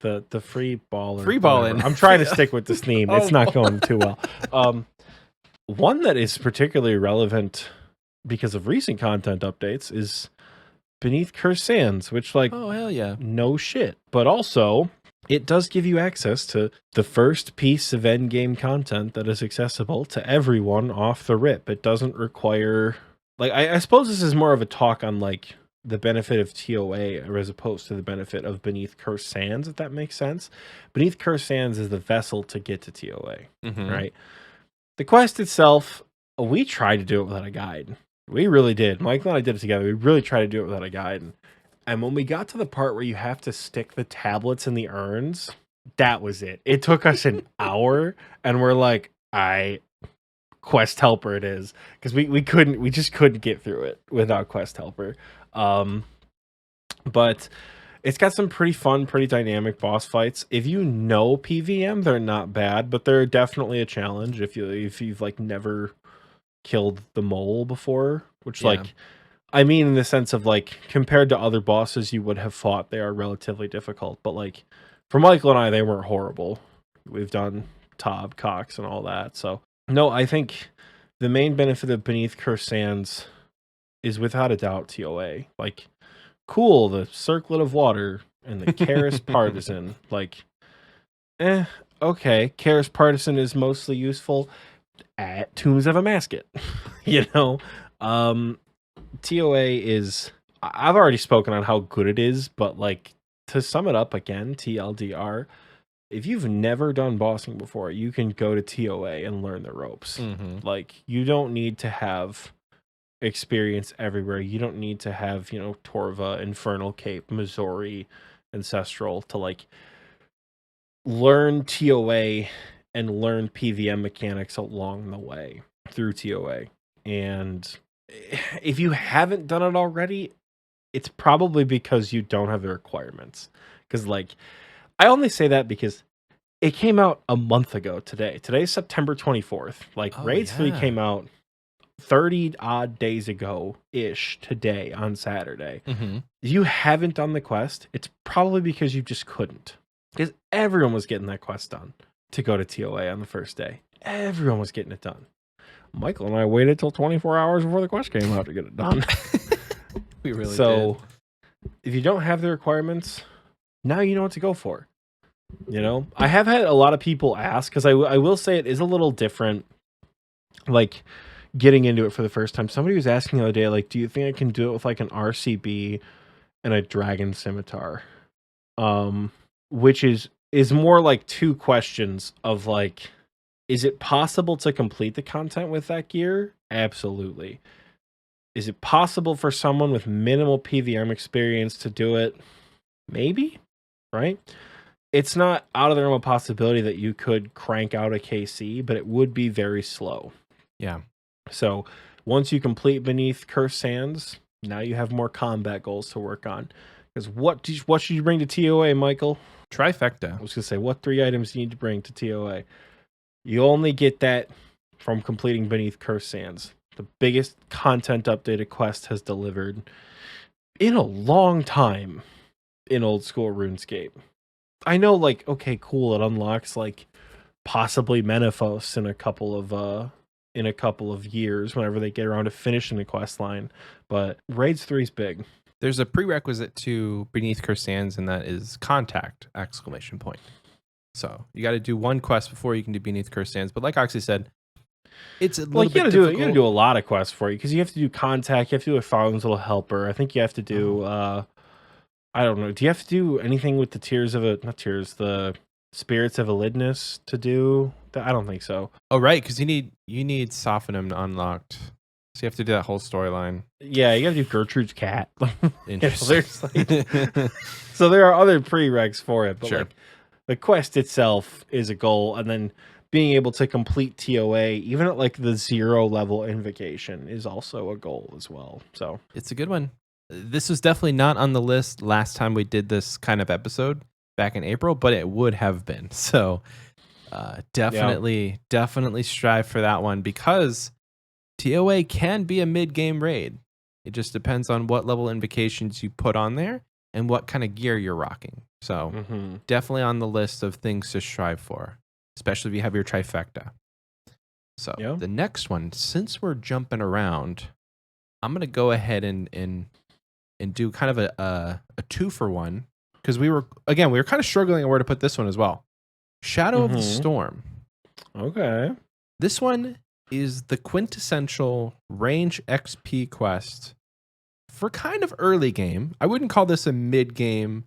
The free baller. Free balling. I'm trying to stick with this theme. It's not going too well. One that is particularly relevant because of recent content updates is Beneath Cursed Sands, which like, oh hell yeah, no shit. But also, it does give you access to the first piece of endgame content that is accessible to everyone off the rip. It doesn't require, like, I suppose this is more of a talk on like the benefit of TOA as opposed to the benefit of Beneath Cursed Sands, if that makes sense. Beneath Cursed Sands is the vessel to get to TOA, right? The quest itself, we tried to do it without a guide. We really did. Michael and I did it together. We really tried to do it without a guide. And when we got to the part where you have to stick the tablets in the urns, that was it. It took us an hour, and we're like, Quest Helper it is. Because we just couldn't get through it without Quest Helper. But it's got some pretty fun, pretty dynamic boss fights. If you know PVM, they're not bad, but they're definitely a challenge if you've like never killed the mole before, which like, I mean in the sense of like compared to other bosses you would have fought, they are relatively difficult, but like for Michael and I, they weren't horrible. We've done Tob, Cox, and all that. So no, I think the main benefit of Beneath Cursed Sands is without a doubt TOA. Like, cool, the circlet of water, and the Karis Partisan. Like, okay, Karis Partisan is mostly useful at Tombs of a Masket. You know, TOA is. I've already spoken on how good it is, but like to sum it up again, TLDR. If you've never done bossing before, you can go to TOA and learn the ropes. Like, you don't need to have experience everywhere. You don't need to have, Torva, Infernal Cape, Missouri, Ancestral to like learn TOA and learn PVM mechanics along the way through TOA. And if you haven't done it already, it's probably because you don't have the requirements. Because, like, I only say that because it came out a month ago today. Today's September 24th. Like, Raids 3 came out 30 odd days ago-ish today on Saturday. If you haven't done the quest, it's probably because you just couldn't. Because everyone was getting that quest done to go to TOA on the first day. Everyone was getting it done. Michael and I waited till 24 hours before the quest came out to get it done. We really did. If you don't have the requirements, now you know what to go for. I have had a lot of people ask, because I will say it is a little different, like, getting into it for the first time. Somebody was asking the other day, like, do you think I can do it with, like, an RCB and a Dragon Scimitar? Which is more like two questions of, like, is it possible to complete the content with that gear? Absolutely. Is it possible for someone with minimal PVM experience to do it? Maybe, right? It's not out of the realm of possibility that you could crank out a KC, but it would be very slow. Yeah. So once you complete Beneath Cursed Sands, now you have more combat goals to work on. Because what should you bring to TOA, Michael? Trifecta. I was going to say, what 3 items do you need to bring to TOA? You only get that from completing Beneath Cursed Sands. The biggest content updated quest has delivered in a long time in old school RuneScape. I know, like, okay, cool, it unlocks, like, possibly Menaphos in a couple of years whenever they get around to finishing the quest line, but Raids 3 is big. There's a prerequisite to Beneath Cursed Sands, and that is contact! So you got to do one quest before you can do Beneath Cursed Sands. But like Oxie said, it's a little bit difficult. You got to do a lot of quests for you, because you have to do contact. You have to do a Farland's Little Helper. I think you have to do. I don't know. Do you have to do anything with the Spirits of Elidness to do? I don't think so. Oh, right, because you need Sophanum unlocked. So you have to do that whole storyline. Yeah, you got to do Gertrude's cat. Interesting. So there are other prereqs for it, but sure. Like, the quest itself is a goal, and then being able to complete TOA, even at like the 0 level invocation, is also a goal as well. So it's a good one. This was definitely not on the list last time we did this kind of episode back in April, but it would have been. So definitely strive for that one, because TOA can be a mid-game raid. It just depends on what level invocations you put on there and what kind of gear you're rocking. So definitely on the list of things to strive for, especially if you have your trifecta. So the next one, since we're jumping around, I'm going to go ahead and do kind of a 2-for-1, because we were kind of struggling on where to put this one as well. Shadow of the Storm. Okay. This one is the quintessential range XP quest for kind of early game. I wouldn't call this a mid-game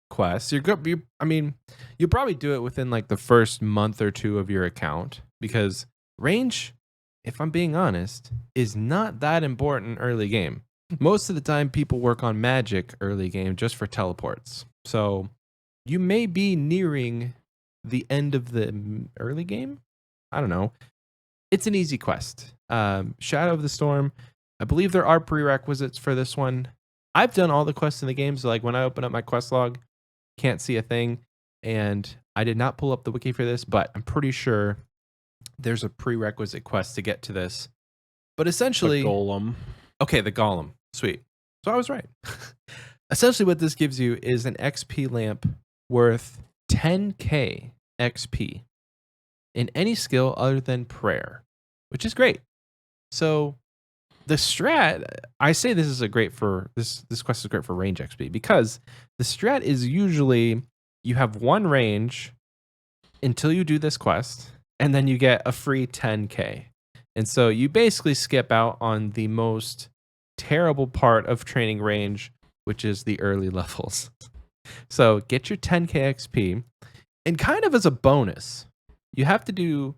quest. You'll probably do it within like the first month or 2 of your account, because range, if I'm being honest, is not that important early game. Most of the time, people work on magic early game just for teleports. So you may be nearing the end of the early game. I don't know. It's an easy quest. Shadow of the Storm. I believe there are prerequisites for this one. I've done all the quests in the game, so like when I open up my quest log, can't see a thing. And I did not pull up the wiki for this, but I'm pretty sure there's a prerequisite quest to get to this. But essentially... The Golem. Okay, the Golem. Sweet. So I was right. Essentially what this gives you is an XP lamp worth 10k XP in any skill other than prayer, which is great. So the strat, I say this is a great for this quest is great for range XP because the strat is usually you have one range until you do this quest, and then you get a free 10k. And so you basically skip out on the most terrible part of training range, which is the early levels. So get your 10k XP, and kind of as a bonus, you have to do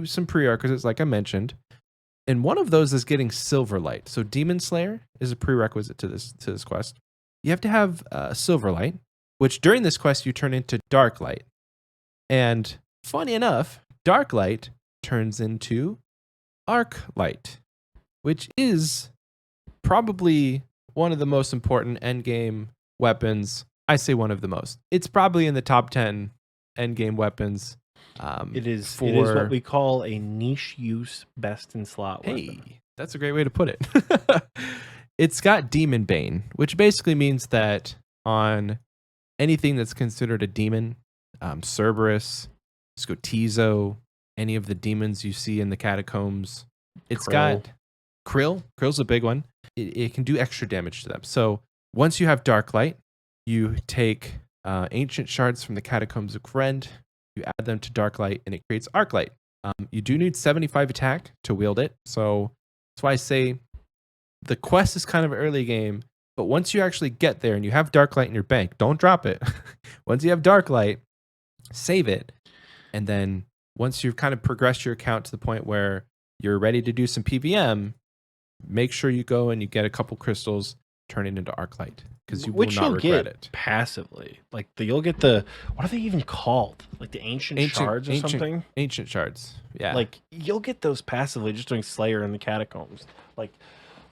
some prerequisites, like I mentioned. And one of those is getting Silverlight. So Demon Slayer is a prerequisite to this quest. You have to have Silverlight, which during this quest you turn into Darklight. And funny enough, Darklight turns into Arclight, which is probably one of the most important endgame weapons. I say one of the most. It's probably in the top 10 endgame weapons. It is what we call a niche use best in slot weapon. Hey, that's a great way to put it. It's got Demon Bane, which basically means that on anything that's considered a demon, Cerberus, Scotizo, any of the demons you see in the catacombs, it's got Krill. Krill's a big one. It can do extra damage to them. So once you have Darklight, you take ancient shards from the catacombs of Krend, you add them to Darklight, and it creates Arclight. You do need 75 attack to wield it. So that's why I say the quest is kind of early game, but once you actually get there and you have Darklight in your bank, don't drop it. Once you have Darklight, save it. And then once you've kind of progressed your account to the point where you're ready to do some PVM, make sure you go and you get a couple crystals, turn it into Arclight, because you will not regret it. Passively. Like you'll get the, what are they even called? Like the ancient shards or something? Ancient shards. Yeah. Like you'll get those passively just doing Slayer in the catacombs. Like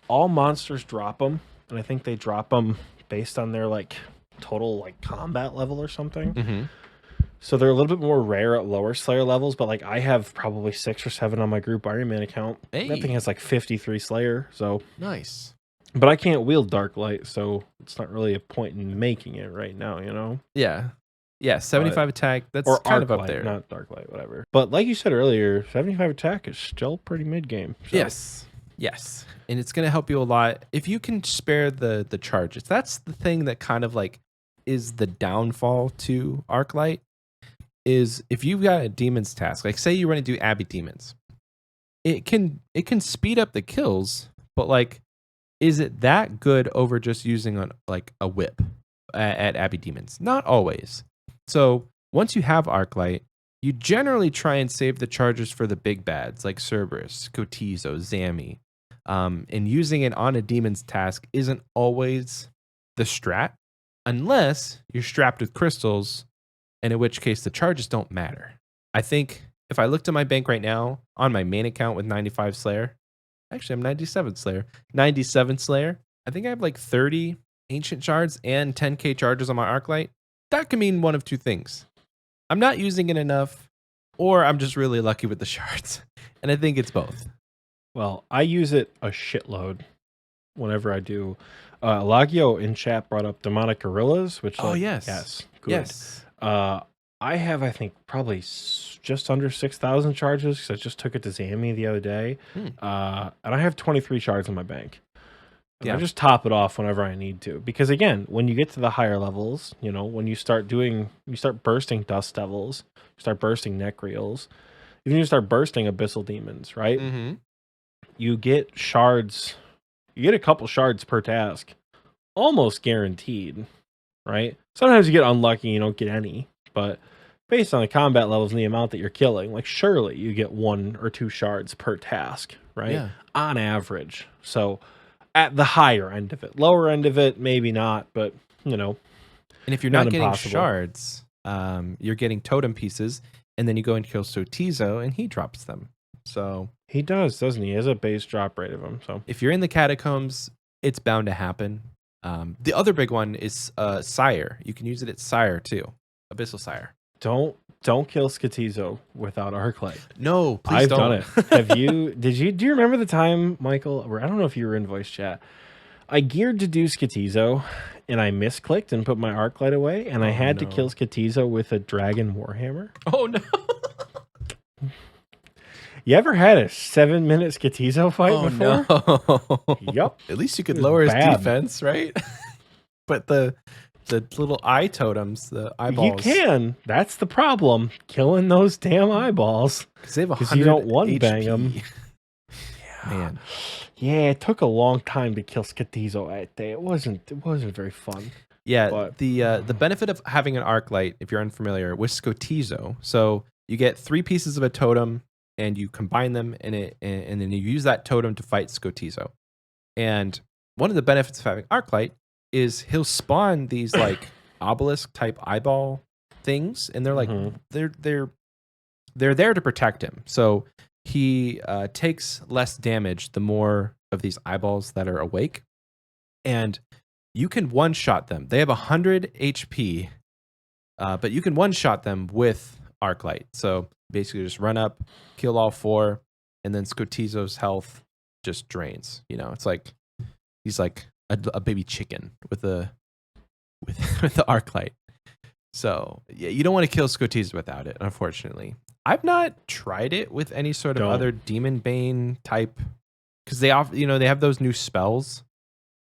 all monsters drop them, and I think they drop them based on their like total like combat level or something. Mm-hmm. So they're a little bit more rare at lower Slayer levels, but like I have probably 6 or 7 on my group Iron Man account. Hey. That thing has like 53 Slayer, so nice. But I can't wield Darklight, so it's not really a point in making it right now, you know? Yeah. Yeah, 75 attack, that's or kind Arclight, of up there. Not Darklight, whatever. But like you said earlier, 75 attack is still pretty mid-game. So. Yes. And it's going to help you a lot. If you can spare the charges, that's the thing that kind of like is the downfall to Arclight, is if you've got a demon's task, like say you want to do Abbey Demons, it can speed up the kills, but like, is it that good over just using like a whip at Abbey Demons? Not always. So once you have Arclight, you generally try and save the charges for the big bads like Cerberus, Cotizo, Zami. And using it on a demon's task isn't always the strat, unless you're strapped with crystals, and in which case the charges don't matter. I think if I looked at my bank right now on my main account with 95 Slayer, actually I'm 97 Slayer. 97 Slayer. I think I have like 30 ancient shards and 10k charges on my Arclight. That can mean one of two things. I'm not using it enough, or I'm just really lucky with the shards. And I think it's both. Well, I use it a shitload whenever I do. Lagio in chat brought up demonic gorillas, which yes, good. Yes. I have, I think, probably just under 6,000 charges because I just took it to Zami the other day. And I have 23 shards in my bank. And I just top it off whenever I need to. Because again, when you get to the higher levels, you know, when you start bursting Dust Devils, you start bursting Necreals, even you start bursting Abyssal Demons, right? Mm-hmm. You get shards, you get a couple shards per task, almost guaranteed, right? Sometimes you get unlucky, you don't get any, but based on the combat levels and the amount that you're killing, like surely you get 1 or 2 shards per task, right? Yeah. On average. So at the higher end of it, lower end of it, maybe not, but you know. And if you're not getting shards, you're getting totem pieces, and then you go and kill Sotizo, and he drops them. So he does, doesn't he? He has a base drop rate of them. So if you're in the catacombs, it's bound to happen. The other big one is Sire. You can use it at Sire too, Abyssal Sire. Don't kill Scotizo without Arclight. No, please don't. I've done it. Have you? Do you remember the time, Michael? Where I don't know if you were in voice chat. I geared to do Scotizo, and I misclicked and put my Arclight away, and I had to kill Scotizo with a Dragon Warhammer. Oh no! You ever had a 7-minute Skatizo fight before? No. Yup. At least you could It was lower his bad. defense, right? But the little eye totems, the eyeballs. You can. That's the problem. Killing those damn eyeballs. Because they have 100 you don't one HP. bang them. Man. Yeah, it took a long time to kill Skatizo that day. It wasn't very fun. Yeah, But- the benefit of having an Arclight, if you're unfamiliar, with Skotizo, so you get 3 pieces of a totem and you combine them and then you use that totem to fight Skotizo. And one of the benefits of having Arclight is he'll spawn these like obelisk type eyeball things, and they're like they're there to protect him. So he takes less damage the more of these eyeballs that are awake, and you can one-shot them. They have 100 HP, but you can one-shot them with Arclight. So basically just run up, kill all 4, and then Skotizo's health just drains. You know, it's like he's like a baby chicken with the Arclight. So yeah, you don't want to kill Skotizo without it, unfortunately. I've not tried it with any sort of other Demon Bane type, because they have those new spells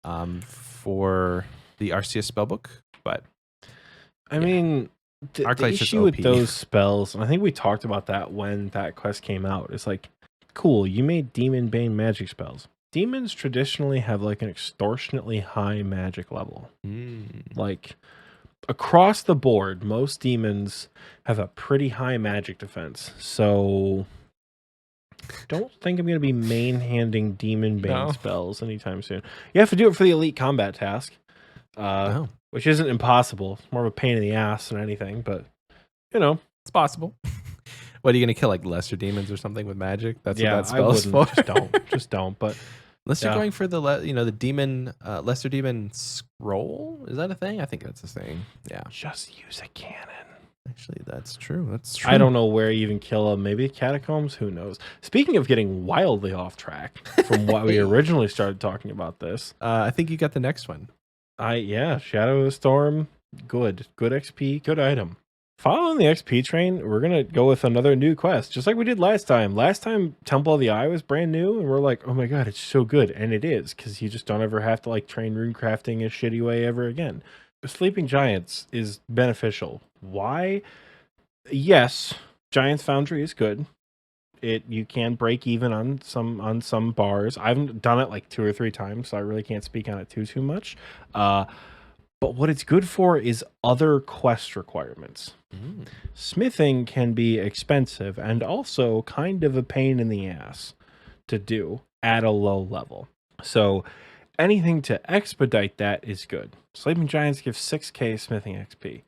for the Arceus spellbook, but I mean, the Arclight's just issue with OP. those spells, and I think we talked about that when that quest came out, it's like, cool, you made Demon Bane magic spells. Demons traditionally have like an extortionately high magic level. Like across the board, most demons have a pretty high magic defense. So don't think I'm going to be main-handing Demon Bane spells anytime soon. You have to do it for the elite combat task, which isn't impossible. It's more of a pain in the ass than anything, but you know, it's possible. What, are you going to kill like lesser demons or something with magic? That's what that I spell is wouldn't. for. Just don't. But unless you're going for the demon, lesser demon scroll. Is that a thing? I think that's a thing. Yeah. Just use a cannon. Actually, that's true. That's true. I don't know where you even kill them. Maybe catacombs. Who knows? Speaking of getting wildly off track from what we originally started talking about this, I think you got the next one. Shadow of the Storm. Good XP. Good item. Following the XP train, we're gonna go with another new quest, just like we did last time. Last time, Temple of the Eye was brand new, and we're like, oh my god, it's so good, and it is, because you just don't ever have to like train rune crafting a shitty way ever again. Sleeping Giants is beneficial. Why? Yes, Giants Foundry is good. You can break even on some bars. I've done it like 2 or 3 times, so I really can't speak on it too much. But what it's good for is other quest requirements. Smithing can be expensive and also kind of a pain in the ass to do at a low level. So anything to expedite that is good. Sleeping Giants gives 6k smithing XP,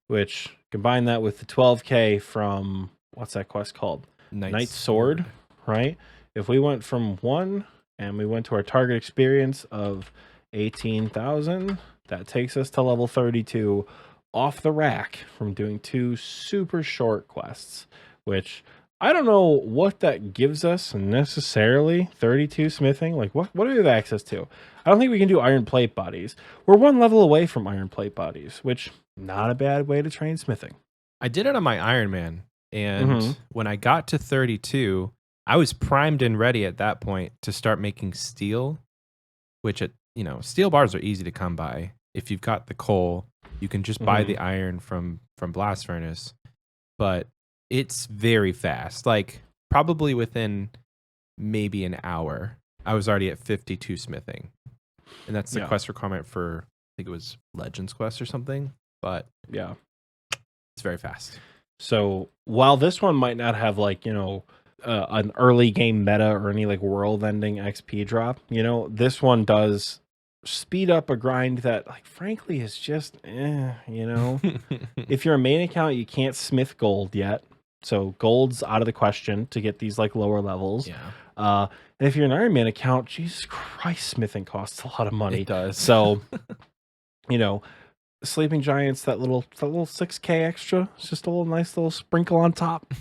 which combine that with the 12k from, what's that quest called? Knight's Sword, right? If we went from 1 and we went to our target experience of 18,000, that takes us to level 32 off the rack from doing 2 super short quests, which I don't know what that gives us necessarily. 32 smithing, like what do we have access to? I don't think we can do iron plate bodies. We're 1 level away from iron plate bodies, which not a bad way to train smithing. I did it on my Iron Man, and when I got to 32, I was primed and ready at that point to start making steel, which steel bars are easy to come by. If you've got the coal, you can just buy the iron from Blast Furnace, but it's very fast. Like probably within maybe an hour, I was already at 52 smithing, and that's the quest requirement for, I think it was Legends Quest or something. But yeah, it's very fast. So while this one might not have like an early game meta or any like world ending XP drop, this one does speed up a grind that like frankly is just if you're a main account, you can't smith gold yet, so gold's out of the question to get these like lower levels. And if you're an Iron Man account, Jesus Christ, smithing costs a lot of money. It does. So Sleeping Giants, that little 6k extra, it's just a nice little sprinkle on top,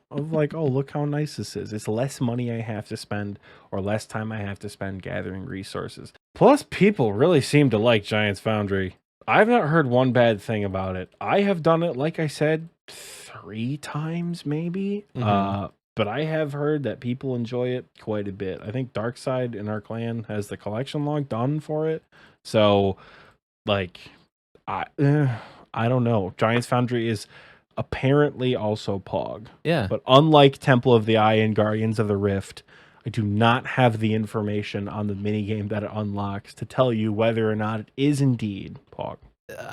of like, oh, look how nice this is. It's less money I have to spend or less time I have to spend gathering resources. Plus, people really seem to like Giants Foundry. I've not heard one bad thing about it. I have done it, like I said, 3 times maybe. but I have heard that people enjoy it quite a bit. I think Darkside in our clan has the collection log done for it. So, like, I don't know. Giants Foundry is apparently also Pog. Yeah. But unlike Temple of the Eye and Guardians of the Rift, I do not have the information on the minigame that it unlocks to tell you whether or not it is indeed Pog.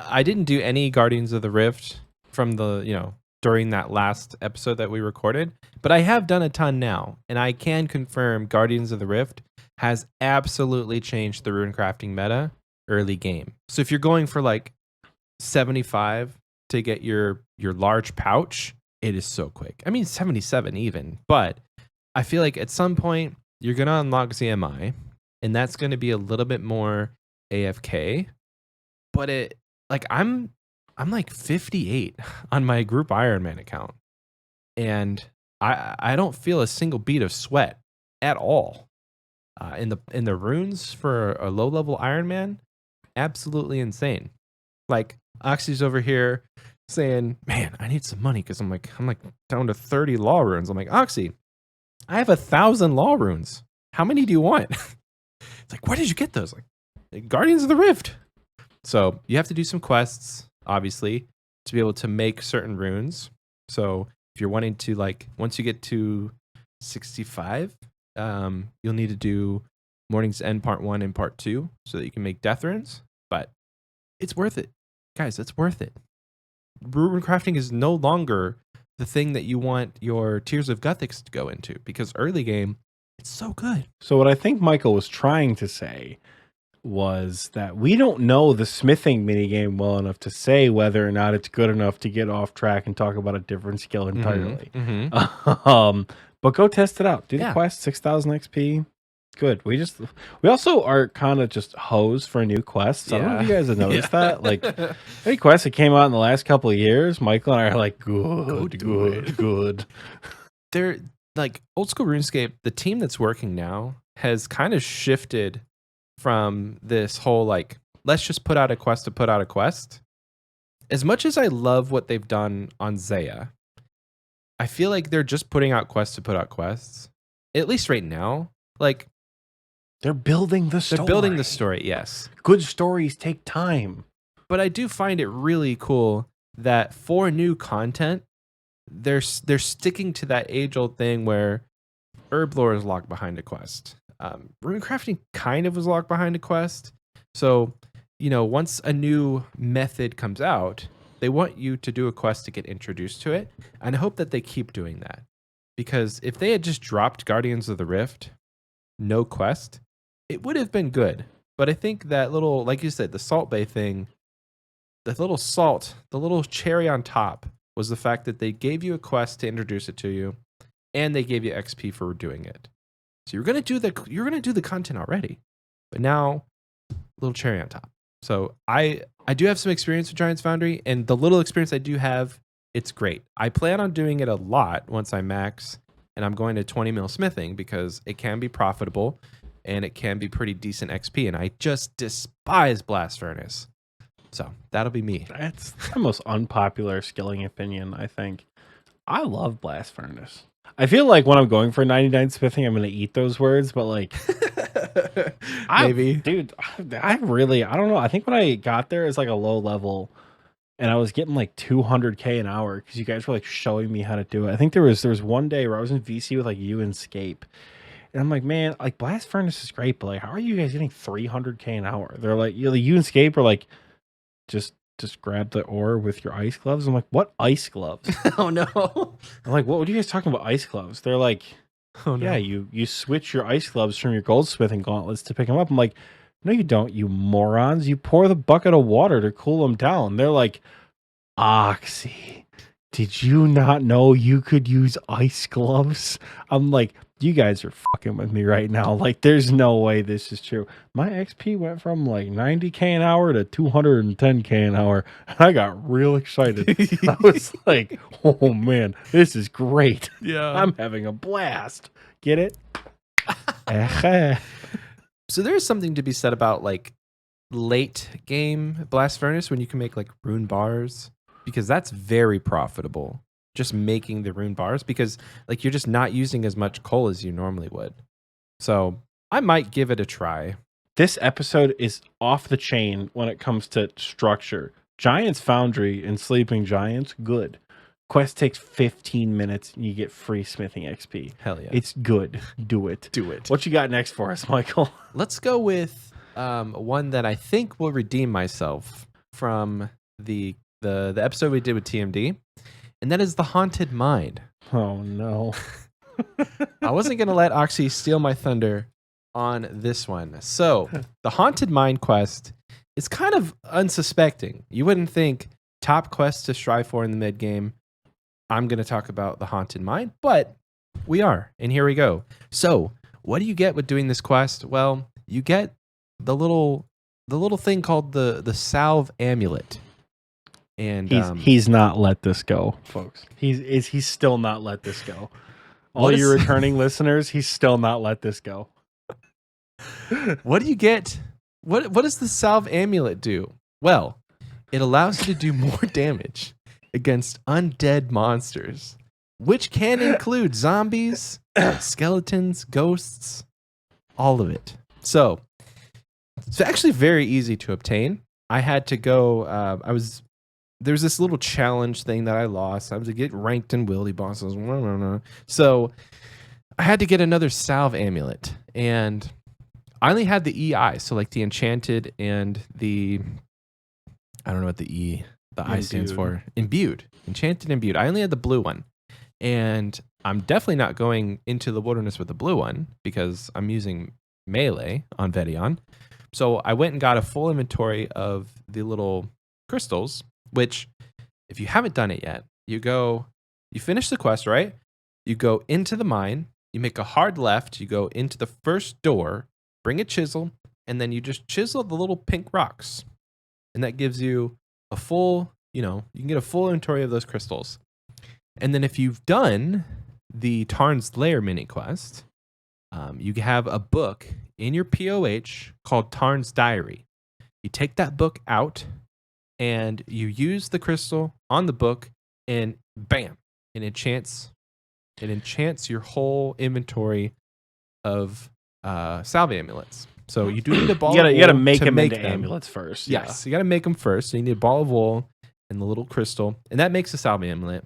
I didn't do any Guardians of the Rift from the, during that last episode that we recorded, but I have done a ton now, and I can confirm Guardians of the Rift has absolutely changed the rune crafting meta early game. So if you're going for like 75 to get your large pouch, it is so quick. I mean 77 even, but I feel like at some point you're going to unlock ZMI, and that's going to be a little bit more AFK, but I'm like 58 on my group Ironman account, and I don't feel a single bead of sweat at all. In the runes for a low level Ironman, absolutely insane. Like Oxie's over here saying, "Man, I need some money because I'm like down to 30 law runes." I'm like, Oxie, I have 1,000 law runes. How many do you want? It's like, where did you get those? Like Guardians of the Rift. So you have to do some quests, obviously, to be able to make certain runes. So if you're wanting to, like, once you get to 65, you'll need to do Morning's End Part 1 and Part 2 so that you can make death runes. But it's worth it. Guys, it's worth it. Rune crafting is no longer the thing that you want your Tears of Guthix to go into, because early game, it's so good. So what I think Michael was trying to say was that we don't know the smithing minigame well enough to say whether or not it's good enough to get off track and talk about a different skill entirely. But go test it out. Do the quest, 6,000 XP. Good. We also are kind of just hoes for new quests. I don't know if you guys have noticed that. Like, any quests that came out in the last couple of years, Michael and I are like, good. They're like Old School RuneScape. The team that's working now has kind of shifted from this whole like, let's just put out a quest to put out a quest. As much as I love what they've done on Zaya, I feel like they're just putting out quests to put out quests. At least right now, like, they're building the story. They're building the story, yes. Good stories take time. But I do find it really cool that for new content, they're sticking to that age-old thing where herb lore is locked behind a quest. Rune crafting kind of was locked behind a quest. So, once a new method comes out, they want you to do a quest to get introduced to it. And I hope that they keep doing that. Because if they had just dropped Guardians of the Rift, no quest, it would have been good. But I think that little, like you said, the Salt Bay thing, the little cherry on top was the fact that they gave you a quest to introduce it to you, and they gave you XP for doing it. So you're gonna do the content already, but now little cherry on top. So I do have some experience with Giants Foundry, and the little experience I do have, it's great. I plan on doing it a lot once I max, and I'm going to 20 mil smithing because it can be profitable and it can be pretty decent XP, and I just despise Blast Furnace. So that'll be me. That's the most unpopular skilling opinion, I think. I love Blast Furnace. I feel like when I'm going for 99 smithing, I'm going to eat those words, but like, maybe. Dude, I don't know. I think when I got there, it's like a low level, and I was getting like 200K an hour because you guys were like showing me how to do it. I think there was one day where I was in VC with like you and Scape, and I'm like, man, like Blast Furnace is great, but like, how are you guys getting 300K an hour? They're like, you and Scape are like, just grab the ore with your ice gloves. I'm like, what ice gloves? Oh no. I'm like, what are you guys talking about ice gloves? They're like, oh no. Yeah, you switch your ice gloves from your goldsmithing gauntlets to pick them up. I'm like, no, you don't, you morons. You pour the bucket of water to cool them down. They're like, Oxie, did you not know you could use ice gloves? I'm like, you guys are fucking with me right now. Like, there's no way this is true. My XP went from like 90K an hour to 210K an hour. And I got real excited. I was like, oh man, this is great. Yeah. I'm having a blast. Get it? So there's something to be said about like late game Blast Furnace when you can make like rune bars, because that's very profitable. just making the rune bars because like you're just not using as much coal as you normally would. So I might give it a try. This episode is off the chain when it comes to structure. Giants Foundry and Sleeping Giants, good. Quest takes 15 minutes and you get free smithing XP. Hell yeah. It's good. Do it. Do it. What you got next for us, Michael? Let's go with one that I think will redeem myself from the episode we did with TMD, and that is the Haunted Mine. Oh, no. I wasn't going to let Oxie steal my thunder on this one. So the Haunted Mine quest is kind of unsuspecting. You wouldn't think top quest to strive for in the mid game. I'm going to talk about the Haunted Mine, but we are, and here we go. So what do you get with doing this quest? Well, you get the little thing called the Salve Amulet. And he's not let this go, folks. He's still not let this go. All your returning listeners, he's still not let this go. What do you get? What does the Salve Amulet do? Well, it allows you to do more damage against undead monsters, which can include zombies, skeletons, ghosts, all of it. So it's actually very easy to obtain. I had to go. There's this little challenge thing that I lost. I was to get ranked in Wildy bosses. So I had to get another Salve Amulet, and I only had the EI, so like the enchanted and the, I don't know what the I stands for. Imbued. Enchanted Imbued. I only had the blue one. And I'm definitely not going into the wilderness with the blue one because I'm using melee on Vedion. So I went and got a full inventory of the little crystals, which if you haven't done it yet, you finish the quest, right? You go into the mine, you make a hard left, you go into the first door, bring a chisel, and then you just chisel the little pink rocks. And that gives you a full, you can get a full inventory of those crystals. And then if you've done the Tarn's Lair mini quest, you have a book in your POH called Tarn's Diary. You take that book out and you use the crystal on the book, and bam, it enchants your whole inventory of salve amulets. So you do need a ball. You gotta make them into amulets first. Yes, you gotta make them first. So you need a ball of wool and the little crystal, and that makes a salve amulet.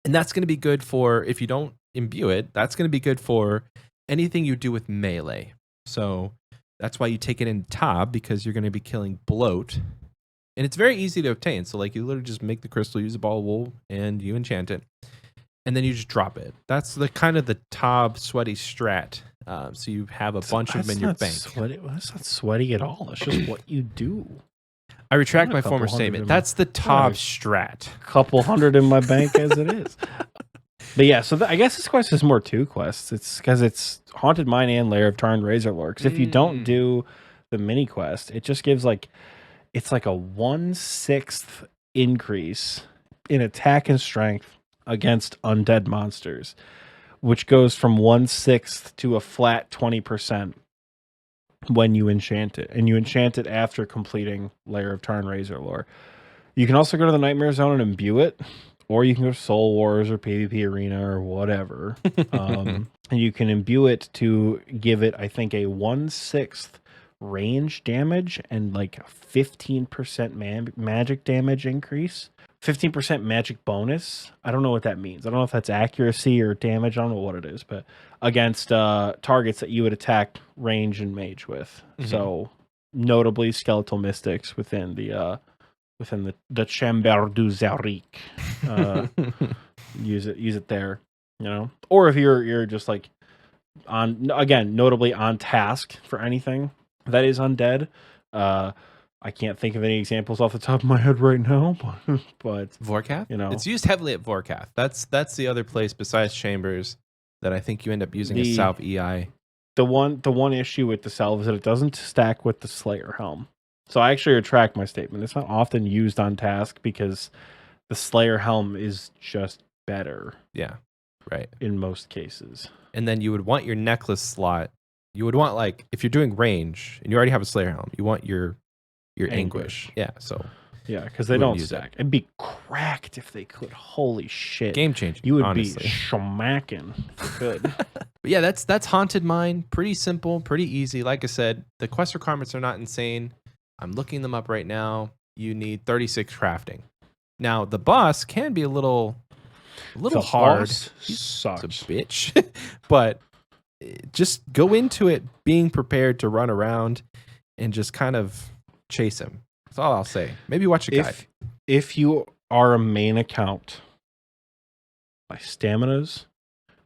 And that's going to be good for, if you don't imbue it, that's going to be good for anything you do with melee. So that's why you take it in Tab, because you're going to be killing bloat. And it's very easy to obtain. So like you literally just make the crystal, use a ball of wool, and you enchant it. And then you just drop it. That's the kind of the Tab sweaty strat. So you have a bunch of them in your bank. That's not sweaty at all. It's just what you do. I retract my former statement. That's the Tab strat. Couple hundred in my bank as it is. But yeah, so I guess this quest is more two quests. It's because it's Haunted Mine and Lair of Tarn Razorlore. Because if you don't do the mini quest, it just gives it's like a 1/6 increase in attack and strength against undead monsters, which goes from 1/6 to a flat 20% when you enchant it. And you enchant it after completing Lair of Tarn Razorlore. You can also go to the Nightmare Zone and imbue it, or you can go to Soul Wars or PvP Arena or whatever. And you can imbue it to give it, I think, a 1/6 range damage and like 15% magic damage increase. 15% magic bonus. I don't know what that means. I don't know if that's accuracy or damage. I don't know what it is, but against targets that you would attack range and mage with. Mm-hmm. So notably skeletal mystics within the Chamber du Zarik. Use it there, Or if you're just like notably on task for anything that is undead. I can't think of any examples off the top of my head right now, but Vorkath, it's used heavily at Vorkath. That's the other place besides Chambers that I think you end up using a Salve EI. The one issue with the Salve is that it doesn't stack with the Slayer Helm. So I actually retract my statement. It's not often used on task because the Slayer Helm is just better. Yeah, right. In most cases. And then you would want your necklace slot. You would want, like, if you're doing range and you already have a Slayer Helm, you want your Anguish. Yeah, so Yeah, because they Wouldn't don't use it. stack. It'd be cracked if they could. Holy shit. Game changing. You would honestly. be schmacking if you could. But yeah, that's Haunted Mine. Pretty simple, pretty easy. Like I said, the quest requirements are not insane. I'm looking them up right now. You need 36 crafting. Now the boss can be a little hard. He's Sucks. a bitch, but just go into it being prepared to run around and just kind of chase him. That's all I'll say. Maybe watch a guide. If you are a main account, buy staminas,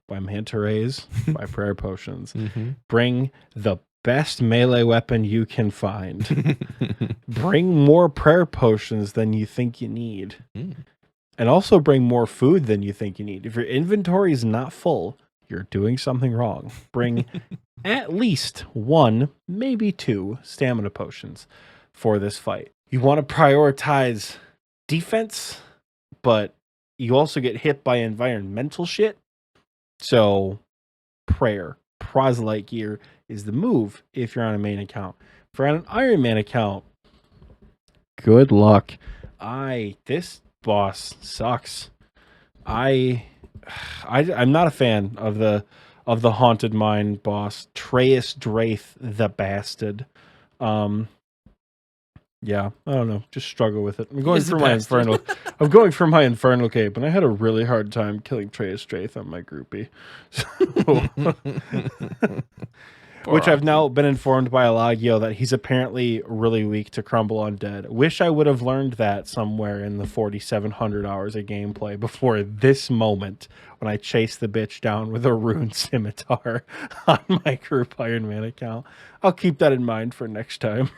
buy manta rays, buy prayer potions. Bring the best melee weapon you can find. Bring more prayer potions than you think you need. And also bring more food than you think you need. If your inventory is not full, you're doing something wrong. Bring at least 1, maybe 2 stamina potions for this fight. You want to prioritize defense, but you also get hit by environmental shit. So prayer, proselyte gear is the move if you're on a main account. For an Iron Man account, good luck. This boss sucks. I'm not a fan of the Haunted Mine boss, Treus Draith the Bastard. Yeah, I don't know. Just struggle with it. I'm going for my Infernal. I'm going for my Infernal cape, and I had a really hard time killing Treus Draith on my groupie. Which I've now been informed by Alagio that he's apparently really weak to crumble undead. Wish I would have learned that somewhere in the 4,700 hours of gameplay before this moment when I chased the bitch down with a rune scimitar on my group Iron Man account. I'll keep that in mind for next time.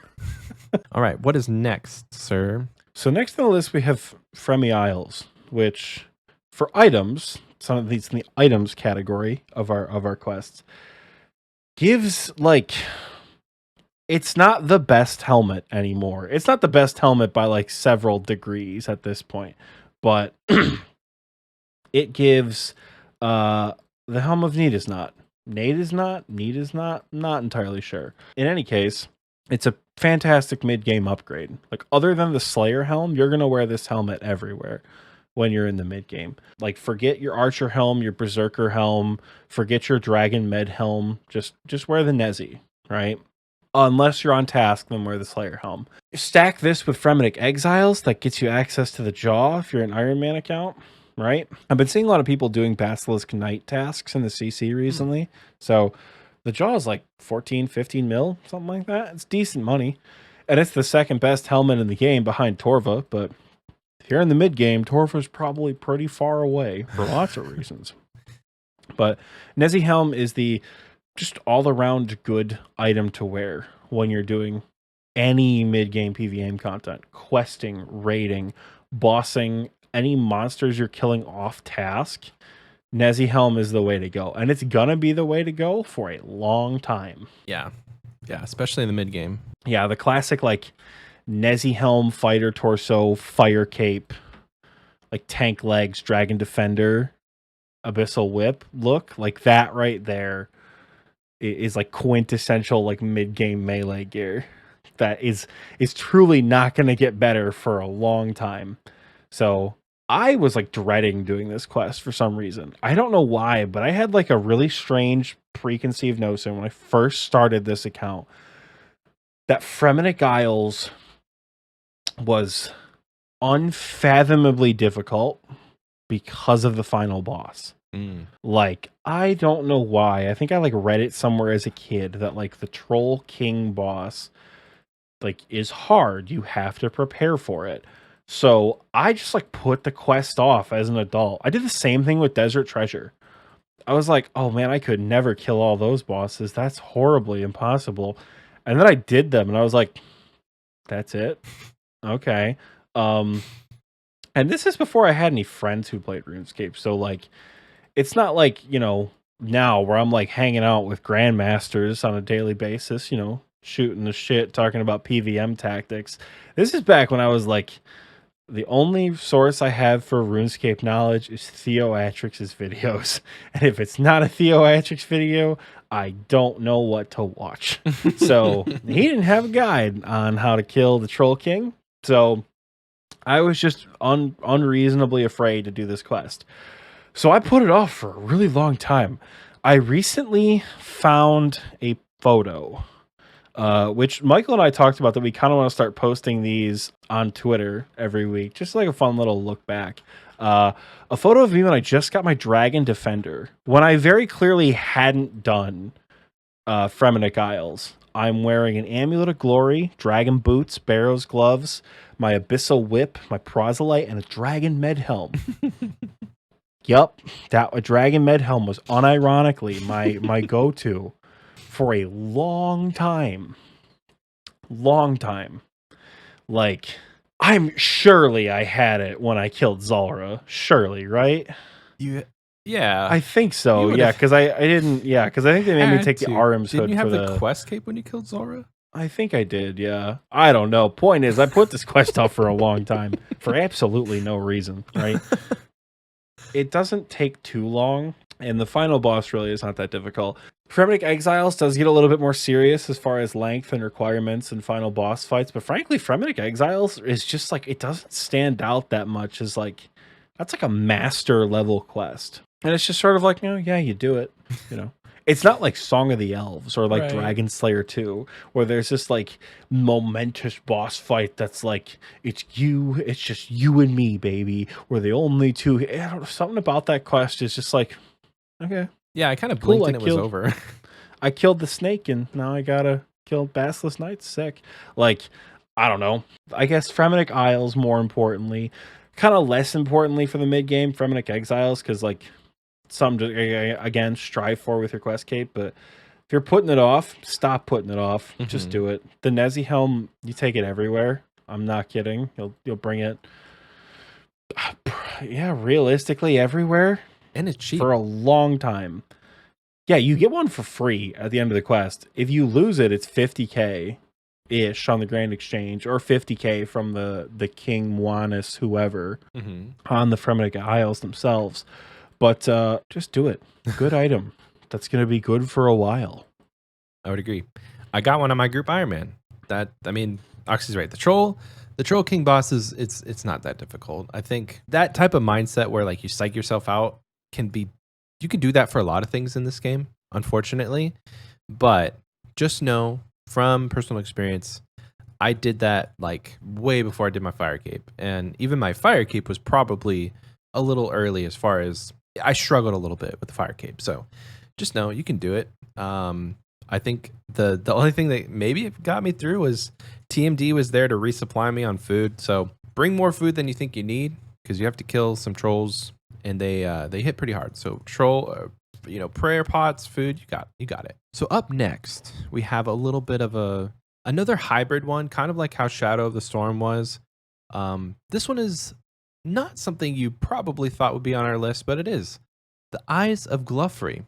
All right, what is next, sir? So next on the list we have Fremennik Isles, which for items, some of these in the items category of our quests, gives it's not the best helmet anymore. It's not the best helmet by like several degrees at this point, but it gives the Helm of Need is not. Need is not, not entirely sure. In any case, it's a fantastic mid-game upgrade. Like other than the Slayer helm, you're going to wear this helmet everywhere when you're in the mid-game. Like forget your Archer helm, your Berserker helm, forget your Dragon Med helm, just wear the Nezi, right? Unless you're on task, then wear the Slayer helm. Stack this with Fremennik Exiles, that gets you access to the Jaw if you're an Iron Man account, right? I've been seeing a lot of people doing Basilisk Knight tasks in the CC recently, so the Jaw is like 14, 15 mil, something like that. It's decent money. And it's the second best helmet in the game behind Torva, but if you're in the mid game, Torva's probably pretty far away for lots of reasons. But Nezi Helm is the just all-around good item to wear when you're doing any mid-game PvM content. Questing, raiding, bossing, any monsters you're killing off task. Nezi Helm is the way to go. And it's gonna be the way to go for a long time. Yeah, especially in the mid game. Yeah, the classic like Nezi Helm, Fighter Torso, Fire Cape, like Tank Legs, Dragon Defender, Abyssal Whip look, like that right there is like quintessential like mid-game melee gear that is truly not going to get better for a long time. So I was like dreading doing this quest for some reason. I don't know why, but I had like a really strange preconceived notion when I first started this account that Fremennik Isles was unfathomably difficult because of the final boss. Like, I don't know why. I think I like read it somewhere as a kid that like the Troll King boss like is hard. You have to prepare for it. So I just like put the quest off as an adult. I did the same thing with Desert Treasure. I was like, oh man, I could never kill all those bosses. That's horribly impossible. And then I did them and I was like, that's it. Okay. And this is before I had any friends who played RuneScape. So like, it's not like, you know, now where I'm like hanging out with grandmasters on a daily basis, you know, shooting the shit, talking about PvM tactics. This is back when I was like, the only source I have for RuneScape knowledge is Theoatrix's videos. And if it's not a Theoatrix video, I don't know what to watch. So he didn't have a guide on how to kill the Troll King. So I was just unreasonably afraid to do this quest. So I put it off for a really long time. I recently found a photo, which Michael and I talked about, that we kind of want to start posting these on Twitter every week, just like a fun little look back. A photo of me when I just got my Dragon Defender, when I very clearly hadn't done Fremennik Isles. I'm wearing an Amulet of Glory, Dragon Boots, Barrow's Gloves, my Abyssal Whip, my Proselyte, and a Dragon Med Helm. Yup, that a Dragon Med Helm was unironically my go-to for a long time. Like, I had it when I killed Zulrah. Surely, right? Yeah. I think so. Yeah, because I didn't. Yeah, because I think they made me take the Arim's hood. Didn't you have the quest cape when you killed Zulrah? I think I did. Yeah, I don't know. Point is, I put this quest off for a long time for absolutely no reason. Right? It doesn't take too long, and the final boss really is not that difficult. Fremennik Exiles does get a little bit more serious as far as length and requirements and final boss fights, but frankly, Fremennik Exiles is just like, it doesn't stand out that much as like, that's like a master level quest. And it's just sort of like, you do it, It's not like Song of the Elves or like Dragon Slayer 2, where there's this like momentous boss fight that's like, it's just you and me, baby. We're the only two. Something about that quest is just like, okay. Yeah, I kind of blinked and it was over. I killed the snake and now I gotta kill Basilisk Knights. Sick. Like, I don't know. I guess Fremennik Isles, more importantly. Kind of less importantly for the mid-game, Fremennik Exiles, because like, some again strive for with your quest cape, but if you're putting it off, stop putting it off. Just do it. The Nezi helm, you take it everywhere. I'm not kidding. You'll bring it, realistically everywhere, and it's cheap for a long time. Yeah, you get one for free at the end of the quest. If you lose it, it's 50k ish on the Grand Exchange, or 50k from the King Juanis whoever on the Fremennik Isles themselves. But just do it. Good item. That's going to be good for a while. I would agree. I got one on my group Iron Man. Oxie's right. The Troll King boss it's not that difficult. I think that type of mindset where like you psych yourself out you can do that for a lot of things in this game, unfortunately. But just know from personal experience, I did that like way before I did my Fire Cape. And even my Fire Cape was probably a little early as far as I struggled a little bit with the Fire Cape. So just know you can do it. I think the only thing that maybe got me through was TMD was there to resupply me on food. So bring more food than you think you need, because you have to kill some trolls and they hit pretty hard. So troll, prayer pots, food, you got it. So up next, we have a little bit of another hybrid one, kind of like how Shadow of the Storm was. This one is not something you probably thought would be on our list, but it is. The Eyes of Glouphrie.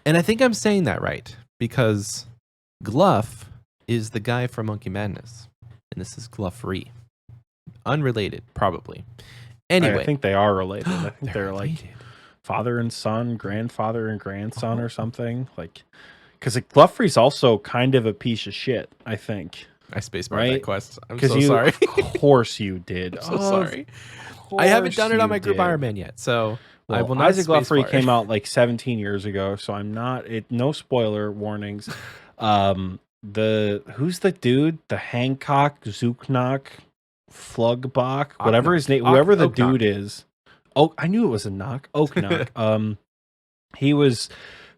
And I think I'm saying that right, because Gluff is the guy from Monkey Madness, and this is Glouphrie. Unrelated, probably. Anyway. I think they are related. I think they're like father and son, grandfather and grandson or something. Like, because Glouphrie's also kind of a piece of shit, I think. I spacebarred that quest. I'm so sorry. Of course you did. I'm so sorry. I haven't done it on my group Iron Man yet, so I will not. Isaac Glouphrie came out like 17 years ago, so I'm not. No spoiler warnings. Who's the dude? The Hancock Zooknock Flugbach, whatever his name, whoever the dude is. Oh, I knew it was a knock. Oaknock. He was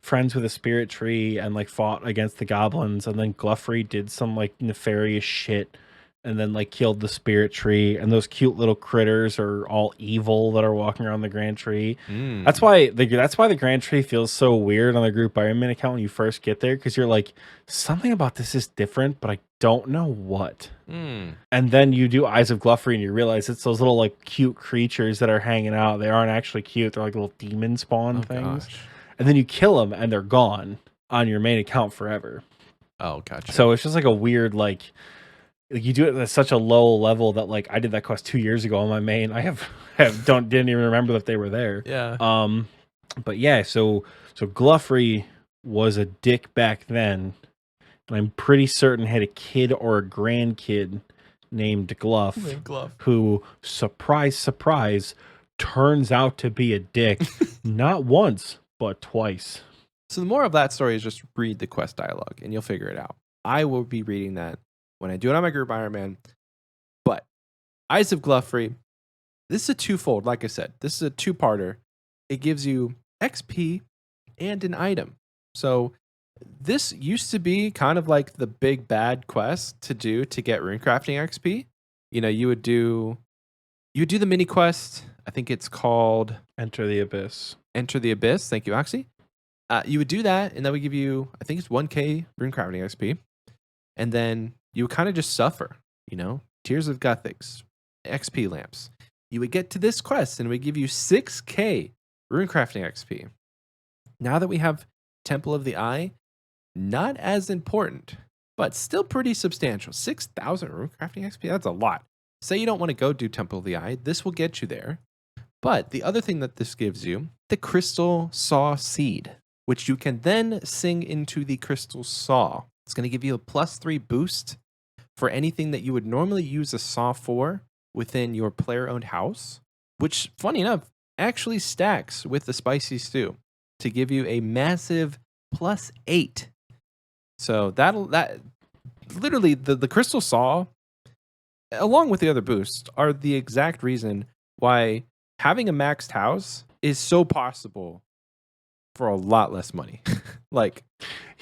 friends with a spirit tree and like fought against the goblins, and then Glouphrie did some like nefarious shit and then like killed the spirit tree, and those cute little critters are all evil that are walking around the Grand Tree. That's why the Grand Tree feels so weird on the group Iron Man account when you first get there, because you're like, something about this is different, but I don't know what. And then you do Eyes of Glouphrie and you realize it's those little like cute creatures that are hanging out. They aren't actually cute. They're like little demon spawn things. Gosh. And then you kill them and they're gone on your main account forever. Oh, gotcha. So it's just like a weird like you do it at such a low level that like I did that quest 2 years ago on my main. I didn't even remember that they were there. Yeah. But yeah, so Glouphrie was a dick back then, and I'm pretty certain had a kid or a grandkid named Gluff, who, surprise, surprise, turns out to be a dick not once, but twice. So the moral of that story is just read the quest dialogue and you'll figure it out. I will be reading that when I do it on my group Iron Man. But Eyes of Glouphrie, this is a twofold. Like I said, this is a two-parter. It gives you XP and an item. So this used to be kind of like the big bad quest to do to get runecrafting XP. You know, you would do the mini quest. I think it's called Enter the Abyss. Enter the Abyss. Thank you, Oxie. You would do that, and that would give you, I think it's 1k runecrafting XP. And then you would kind of just suffer, you know, Tears of Gothics, XP lamps. You would get to this quest, and it would give you 6k runecrafting XP. Now that we have Temple of the Eye, not as important, but still pretty substantial. 6,000 runecrafting XP, that's a lot. Say you don't want to go do Temple of the Eye, this will get you there. But the other thing that this gives you, the Crystal Saw Seed, which you can then sing into the Crystal Saw. It's going to give you a +3 boost for anything that you would normally use a saw for within your player-owned house, which, funny enough, actually stacks with the Spicy Stew to give you a massive +8. So that literally the Crystal Saw, along with the other boosts, are the exact reason why having a maxed house is so possible for a lot less money. Like,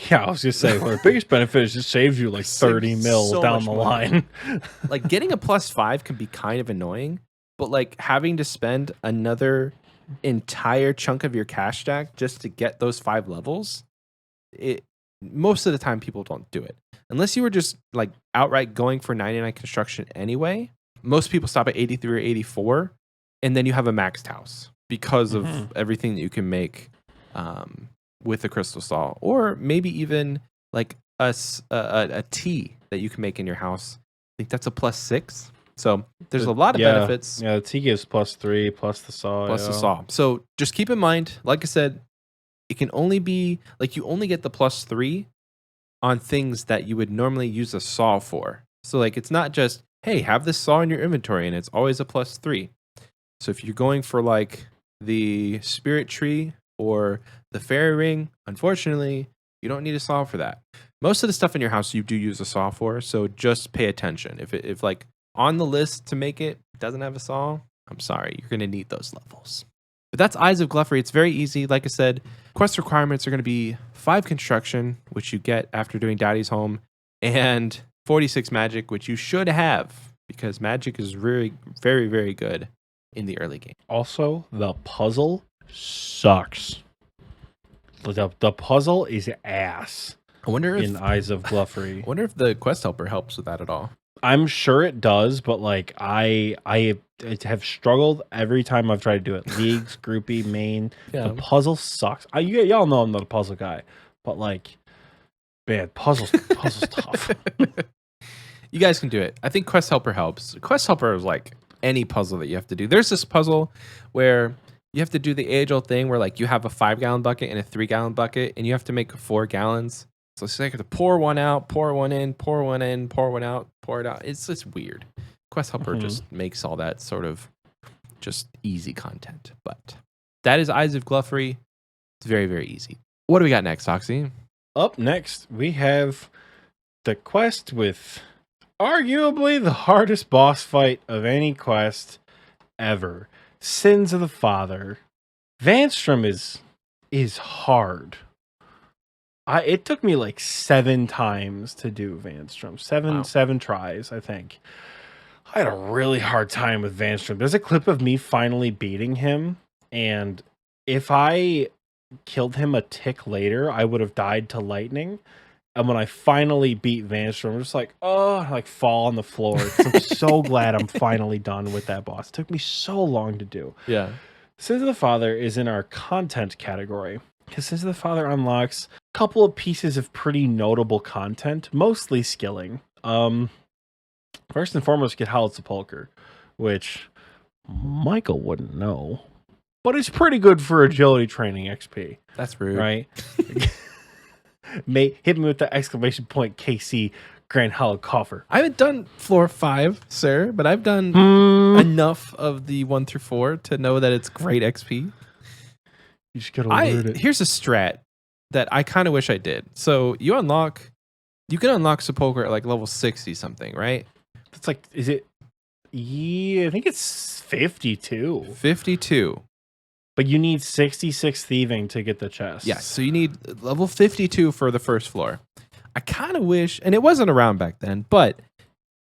yeah, I was just saying, well, the biggest benefit is it saves you like 30 mil so down the much line. Like, getting a +5 can be kind of annoying, but like having to spend another entire chunk of your cash stack just to get those 5 levels, most of the time people don't do it. Unless you were just like outright going for 99 construction anyway. Most people stop at 83 or 84, and then you have a maxed house because of everything that you can make with the Crystal Saw, or maybe even like a tea that you can make in your house. I think that's a +6. So there's a lot of benefits. Yeah, the tea gives +3 plus the saw. Plus the saw. So just keep in mind, like I said, it can only be like you only get the +3 on things that you would normally use a saw for. So like it's not just, hey, have this saw in your inventory and it's always a +3. So if you're going for like the Spirit Tree or the Fairy Ring, unfortunately, you don't need a saw for that. Most of the stuff in your house you do use a saw for, so just pay attention. If like on the list to make it doesn't have a saw, I'm sorry, you're going to need those levels. But that's Eyes of Glouphrie. It's very easy. Like I said, quest requirements are going to be 5 construction, which you get after doing Daddy's Home, and 46 magic, which you should have because magic is really very, very good in the early game. Also, the puzzle sucks. The puzzle is ass. I wonder if in Eyes of Glouphrie. I wonder if the quest helper helps with that at all. I'm sure it does, but like I have struggled every time I've tried to do it. Leagues, groupie, main. Yeah. The puzzle sucks. Y'all know I'm not a puzzle guy, but like, man, puzzle's tough. You guys can do it. I think quest helper helps. Quest helper is like any puzzle that you have to do. There's this puzzle where you have to do the age-old thing where like you have a 5-gallon bucket and a 3-gallon bucket, and you have to make 4 gallons. So it's like you have to pour one out, pour one in, pour one in, pour one out, pour it out. It's just weird. Quest helper just makes all that sort of just easy content. But that is Eyes of Glouphrie. It's very, very easy. What do we got next, Oxie? Up next, we have the quest with arguably the hardest boss fight of any quest ever. Sins of the Father. Vanstrom is hard. It took me like 7 times to do Vanstrom. Seven tries, I think. I had a really hard time with Vanstrom. There's a clip of me finally beating him, and if I killed him a tick later, I would have died to lightning. And when I finally beat Vanstrom, I'm just like, oh, I like fall on the floor. I'm so glad I'm finally done with that boss. It took me so long to do. Yeah. Sins of the Father is in our content category. Because Sins of the Father unlocks a couple of pieces of pretty notable content, mostly skilling. First and foremost, get Howl's Sepulchre, which Michael wouldn't know, but it's pretty good for agility training XP. That's rude. Right? Hit me with the exclamation point KC Grand Hallowed Coffer. I haven't done floor 5, sir, but I've done enough of the 1 through 4 to know that it's great XP. You just gotta learn it. Here's a strat that I kind of wish I did. So you can unlock Sepulchre at like level 60 something, right? It's like, is it? Yeah, I think it's 52. 52. But you need 66 thieving to get the chest. Yes, so you need level 52 for the first floor. I kind of wish, and it wasn't around back then, but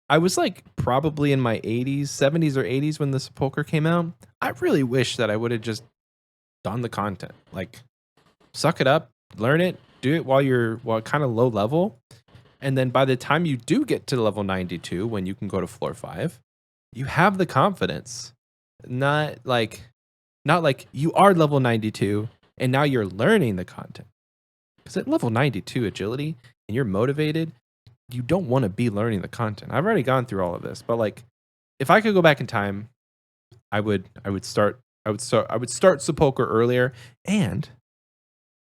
I was like probably in my 70s or 80s when the Sepulchre came out. I really wish that I would have just done the content. Like, suck it up, learn it, do it while kind of low level. And then by the time you do get to level 92, when you can go to floor 5, you have the confidence. Not like you are level 92 and now you're learning the content. Because at level 92 agility and you're motivated, you don't want to be learning the content. I've already gone through all of this, but like if I could go back in time, I would start Sepulchre earlier, and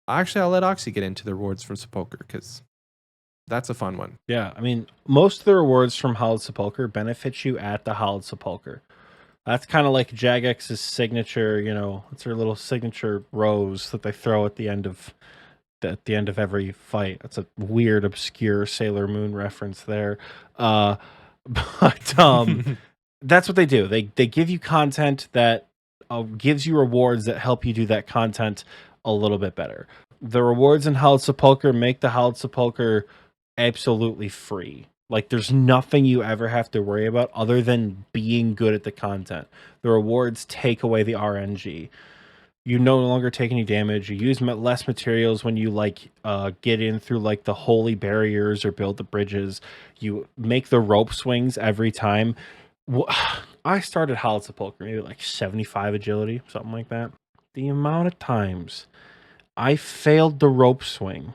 actually I'll let Oxie get into the rewards from Sepulchre because that's a fun one. Yeah, I mean, most of the rewards from Hallowed Sepulchre benefit you at the Hallowed Sepulchre. That's kind of like Jagex's signature, it's her little signature rose that they throw at the end of every fight. That's a weird, obscure Sailor Moon reference there. But that's what they do. They give you content that gives you rewards that help you do that content a little bit better. The rewards in Hallowed Sepulchre make the Hallowed Sepulchre absolutely free. Like, there's nothing you ever have to worry about other than being good at the content. The rewards take away the RNG. You no longer take any damage. You use less materials when you get in through like the holy barriers or build the bridges. You make the rope swings every time. I started Hallowed Sepulchre maybe like 75 agility, something like that. The amount of times I failed the rope swing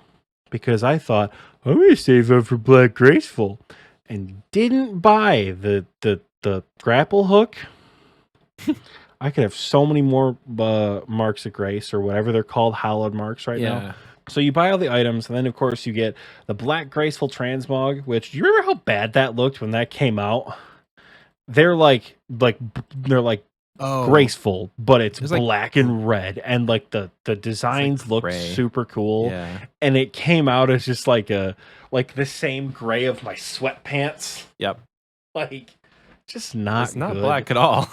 because I thought, I'm going to save up for Black Graceful, and didn't buy the grapple hook. I could have so many more marks of grace or whatever they're called, hallowed marks now. So you buy all the items, and then of course you get the Black Graceful Transmog, which, do you remember how bad that looked when that came out? They're like graceful, but it's black and red, and like the designs look super cool. Yeah. And it came out as just like the same gray of my sweatpants. Yep. Like, just not it's not good. Black at all.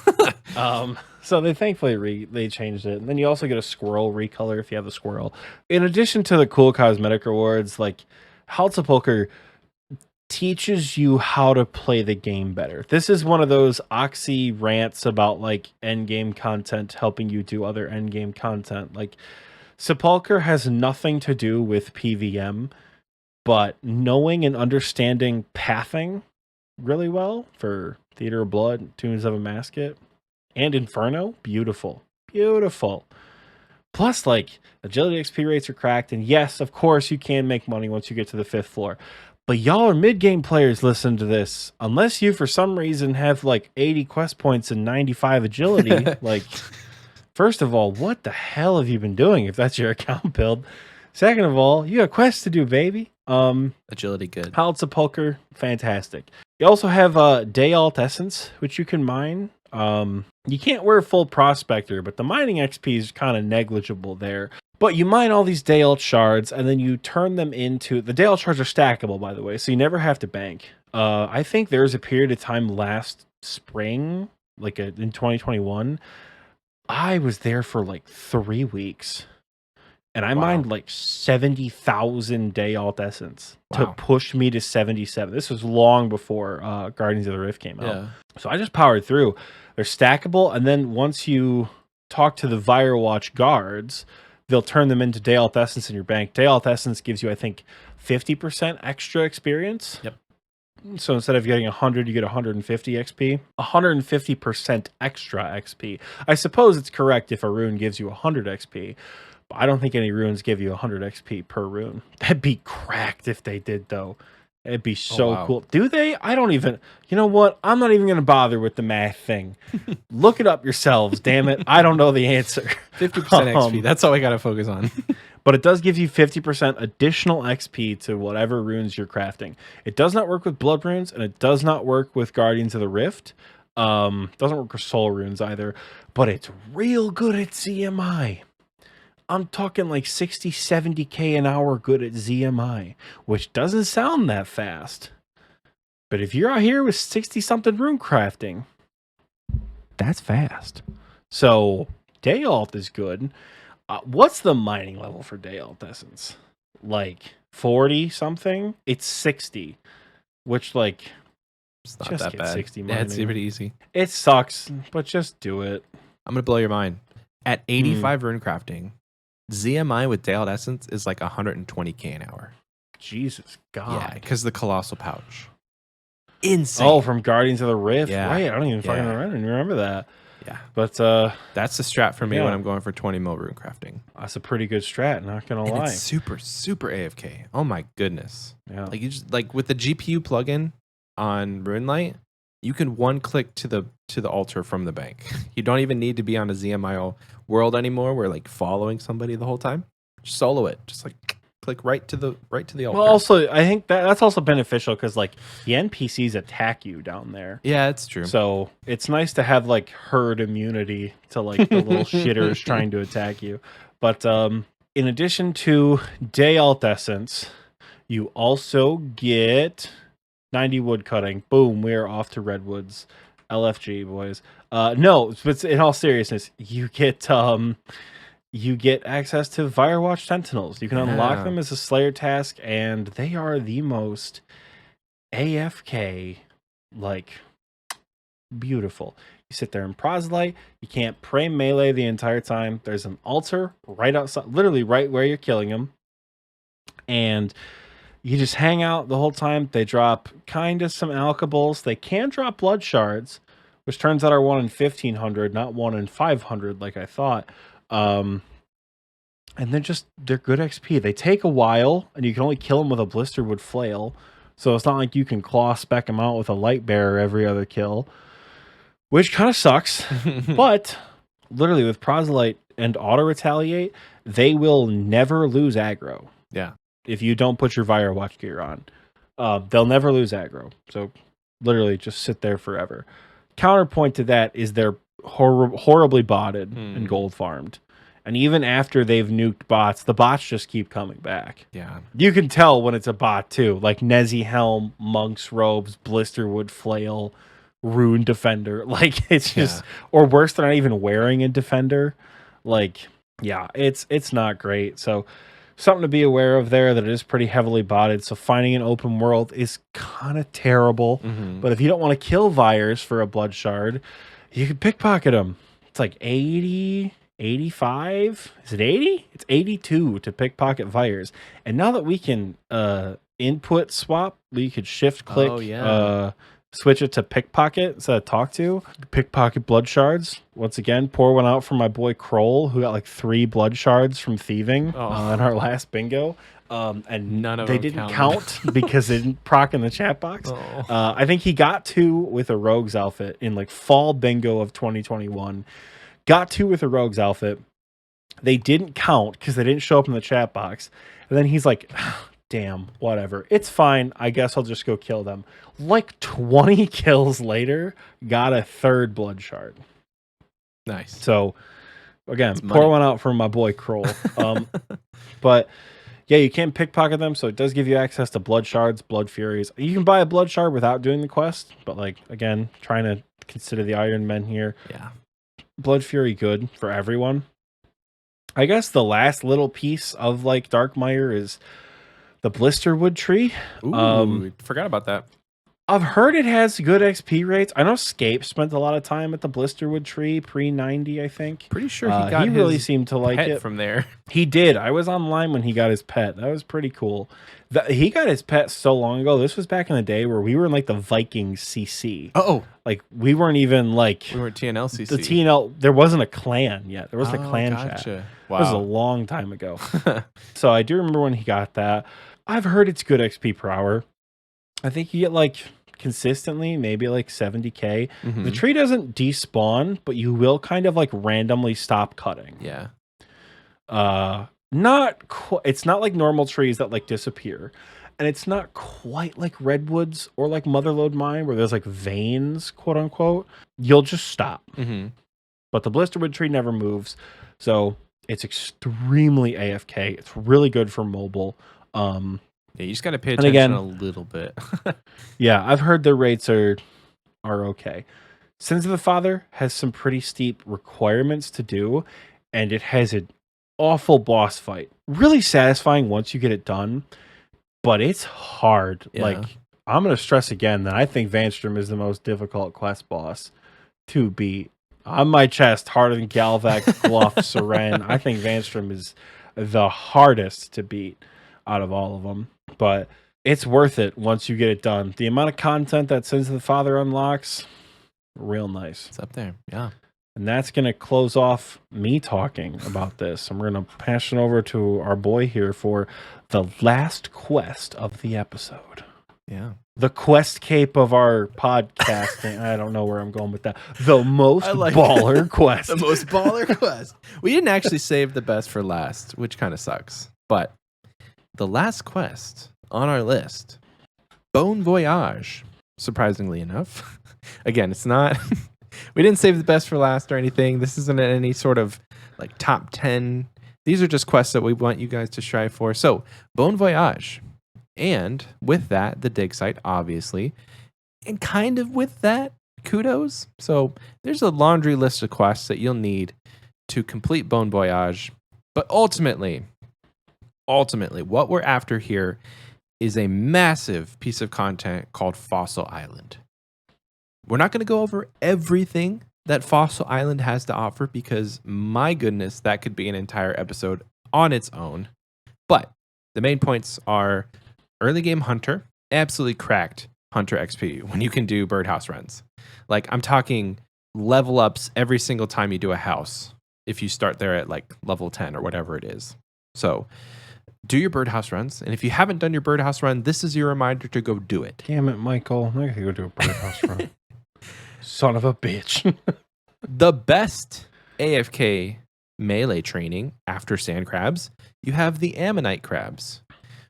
So they thankfully they changed it. And then you also get a squirrel recolor if you have the squirrel. In addition to the cool cosmetic rewards, like Hallowed Sepulchre teaches you how to play the game better. This is one of those Oxie rants about like end game content helping you do other end game content. Like, Sepulchre has nothing to do with PVM, but knowing and understanding pathing really well for Theater of Blood, Tunes of a Masket, and Inferno, beautiful. Plus, like, agility XP rates are cracked, and yes, of course, you can make money once you get to the 5th floor. But y'all are mid-game players listening to this. Unless you, for some reason, have like 80 quest points and 95 agility, like, first of all, what the hell have you been doing if that's your account build? Second of all, you got quests to do, baby. Agility good. Hallowed Sepulchre, fantastic. You also have Day Alt Essence, which you can mine. You can't wear full Prospector, but the mining XP is kind of negligible there. But you mine all these Day Alt shards, and then you turn them into... The Day Alt shards are stackable, by the way, so you never have to bank. I think there was a period of time last spring, like in 2021, I was there for like 3 weeks. And I mined like 70,000 Day Alt Essence to push me to 77. This was long before Guardians of the Rift came out. Yeah. So I just powered through. They're stackable, and then once you talk to the Firewatch guards, they'll turn them into Day Alt Essence in your bank. Day Alt Essence gives you, I think, 50% extra experience. Yep. So instead of getting 100, you get 150 XP. 150% extra XP. I suppose it's correct if a rune gives you 100 XP. But I don't think any runes give you 100 XP per rune. That'd be cracked if they did, though. It'd be so cool. Do they? I don't even... You know what? I'm not even going to bother with the math thing. Look it up yourselves, damn it. I don't know the answer. 50% XP. That's all I got to focus on. but it does give you 50% additional XP to whatever runes you're crafting. It does not work with blood runes, and it does not work with Guardians of the Rift. Doesn't work with soul runes either, but it's real good at ZMI. I'm talking like 60, 70k an hour good at ZMI, which doesn't sound that fast. But if you're out here with 60 something rune crafting, that's fast. So Day Alt is good. What's the mining level for Day Alt Essence? Like 40 something? It's 60, which like It's not just that get bad. 60 Yeah, it's mining. pretty easy. It sucks, but just do it. I'm gonna blow your mind. At 85 rune crafting, ZMI with Day Alt Essence is like 120k an hour. Jesus God. Yeah, because the colossal pouch. Insane. Oh, from Guardians of the Rift. Yeah. Right. I don't even fucking Yeah. remember that. Yeah. But That's the strat for me Yeah. when I'm going for 20 mil rune crafting. that's a pretty good strat, not gonna And lie. it's super, super AFK. Oh my goodness. Yeah. Like you just like with the GPU plugin on RuneLight, you can one click to the altar from the bank. You don't even need to be on a ZMI world anymore where like following somebody the whole time. Just solo it. Just like click right to the altar. Well, also, I think that's also beneficial because like the NPCs attack you down there. Yeah, it's true. So it's nice to have like herd immunity to like the little shitters trying to attack you. But in addition to Day Alt Essence, you also get 90 wood cutting. Boom, we are off to Redwoods. LFG, boys. No, but in all seriousness, you get access to Firewatch Sentinels. You can unlock Yeah. them as a Slayer task, and they are the most AFK, like, beautiful. You sit there in Proselyte. You can't pray melee the entire time. There's an altar right outside, literally right where you're killing them. And you just hang out the whole time. They drop kind of some alkables. They can drop blood shards, which turns out are 1 in 1500, not 1 in 500 like I thought. And they're good XP. They take a while, and you can only kill them with a blisterwood flail. So it's not like you can claw spec them out with a light bearer every other kill, which kind of sucks. But literally with Proselyte and auto retaliate, they will never lose aggro. Yeah. If you don't put your Firewatch gear on, they'll never lose aggro. So literally just sit there forever. Counterpoint to that is they're horribly botted and gold farmed. And even after they've nuked bots, the bots just keep coming back. Yeah. You can tell when it's a bot too, like Nezi Helm, Monk's Robes, Blisterwood Flail, Rune Defender. Like it's just, or worse, they're not even wearing a defender. Like, yeah, it's not great. So something to be aware of there, that it is pretty heavily botted. So finding an open world is kind of terrible. But if you don't want to kill Vires for a blood shard, you can pickpocket them. It's like 80, 85. Is it 80? It's 82 to pickpocket Vires. And now that we can input swap, we could shift click, switch it to pickpocket instead of talk to. Pickpocket blood shards. Once again, pour one out for my boy Kroll, who got like 3 blood shards from thieving on our last bingo. And none of they them didn't count because they didn't proc in the chat box. I think he got 2 with a rogue's outfit in like fall bingo of 2021. Got 2 with a rogue's outfit. They didn't count because they didn't show up in the chat box. And then he's like, damn, whatever. It's fine. I guess I'll just go kill them. Like 20 kills later, got a 3rd blood shard. Nice. So, again, It's pour money. one out for my boy Kroll. But, yeah, you can't pickpocket them, so it does give you access to blood shards, blood furies. You can buy a blood shard without doing the quest, but, like, again, trying to consider the Iron Men here. Yeah. Blood Fury good for everyone. I guess the last little piece of like Darkmire is the Blisterwood tree. Ooh, forgot about that. I've heard it has good XP rates. I know Scape spent a lot of time at the Blisterwood tree pre-90, I think. Pretty sure he got he really his seemed to like pet it from there. He did. I was online when he got his pet. That was pretty cool. He got his pet so long ago. This was back in the day where we were in like the Vikings CC. Oh, Like we weren't even like we weren't TNLCC. the TNL. There wasn't a clan yet. There wasn't a clan chat. Wow. It was a long time ago. So I do remember when he got that. I've heard it's good XP per hour. I think you get like consistently maybe like 70k. The tree doesn't despawn, but you will kind of like randomly stop cutting. Yeah. It's not like normal trees that like disappear, and it's not quite like redwoods or like Motherlode Mine where there's like veins, quote unquote. You'll just stop. Mm-hmm. But the blisterwood tree never moves, so it's extremely AFK. It's really good for mobile. Yeah, you just got to pay And attention again- a little bit. Yeah, I've heard the rates are okay. Sins of the Father has some pretty steep requirements to do, and it has an awful boss fight. Really satisfying once you get it done, but it's hard. Yeah. Like, I'm going to stress again that I think Vanstrom is the most difficult quest boss to beat. On my chest, harder than Galvac, Gluff, Seren. I think Vanstrom is the hardest to beat out of all of them, but it's worth it once you get it done. The amount of content that Sins of the Father unlocks, real nice. It's up there. Yeah. And that's going to close off me talking about this. And we're going to pass it over to our boy here for the last quest of the episode. Yeah. The quest cape of our podcasting. I don't know where I'm going with that. The most like baller quest. The most baller quest. We didn't actually save the best for last, which kind of sucks. But the last quest on our list, Bone Voyage, surprisingly enough. Again, it's not... We didn't save the best for last or anything. This isn't any sort of like top 10. These are just quests that we want you guys to strive for. So, Bone Voyage. And with that, the dig site, obviously. And kind of with that, kudos. So, there's a laundry list of quests that you'll need to complete Bone Voyage. But ultimately, what we're after here is a massive piece of content called Fossil Island. We're not going to go over everything that Fossil Island has to offer because, my goodness, that could be an entire episode on its own. But the main points are early game Hunter, absolutely cracked Hunter XP when you can do birdhouse runs. Like, I'm talking level ups every single time you do a house if you start there at like level 10 or whatever it is. So do your birdhouse runs. And if you haven't done your birdhouse run, this is your reminder to go do it. Damn it, Michael. I gotta go do a birdhouse run. Son of a bitch. The best AFK melee training after sand crabs, you have the ammonite crabs,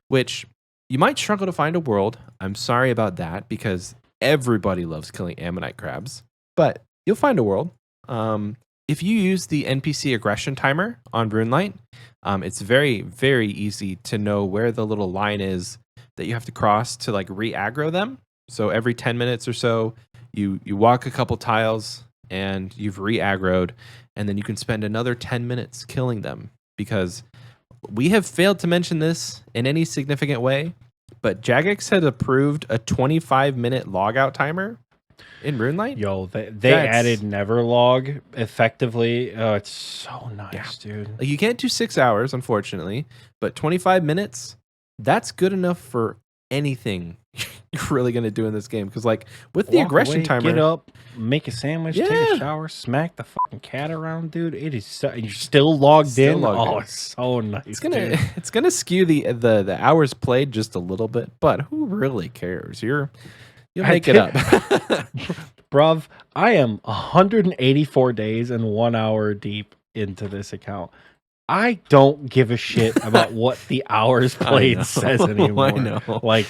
which you might struggle to find a world. I'm sorry about that because everybody loves killing ammonite crabs, but you'll find a world. If you use the NPC aggression timer on Runelight, it's very, very easy to know where the little line is that you have to cross to like re-aggro them. So every 10 minutes or so, you walk a couple tiles and you've re-aggroed, and then you can spend another 10 minutes killing them, because we have failed to mention this in any significant way, but Jagex had approved a 25-minute logout timer in Runelight. Yo, they added Neverlog effectively. Oh, it's so nice, dude. Like, you can't do 6 hours, unfortunately, but 25 minutes, that's good enough for anything you're really going to do in this game. Because, like, with the aggression timer, get up, make a sandwich, take a shower, smack the fucking cat around, dude. It is so, you're still logged in. It's so nice. It's gonna skew the hours played just a little bit, but who really cares? You'll make it up. Bruv, I am 184 days and 1 hour deep into this account. I don't give a shit about what the hours played says anymore. I know. Like,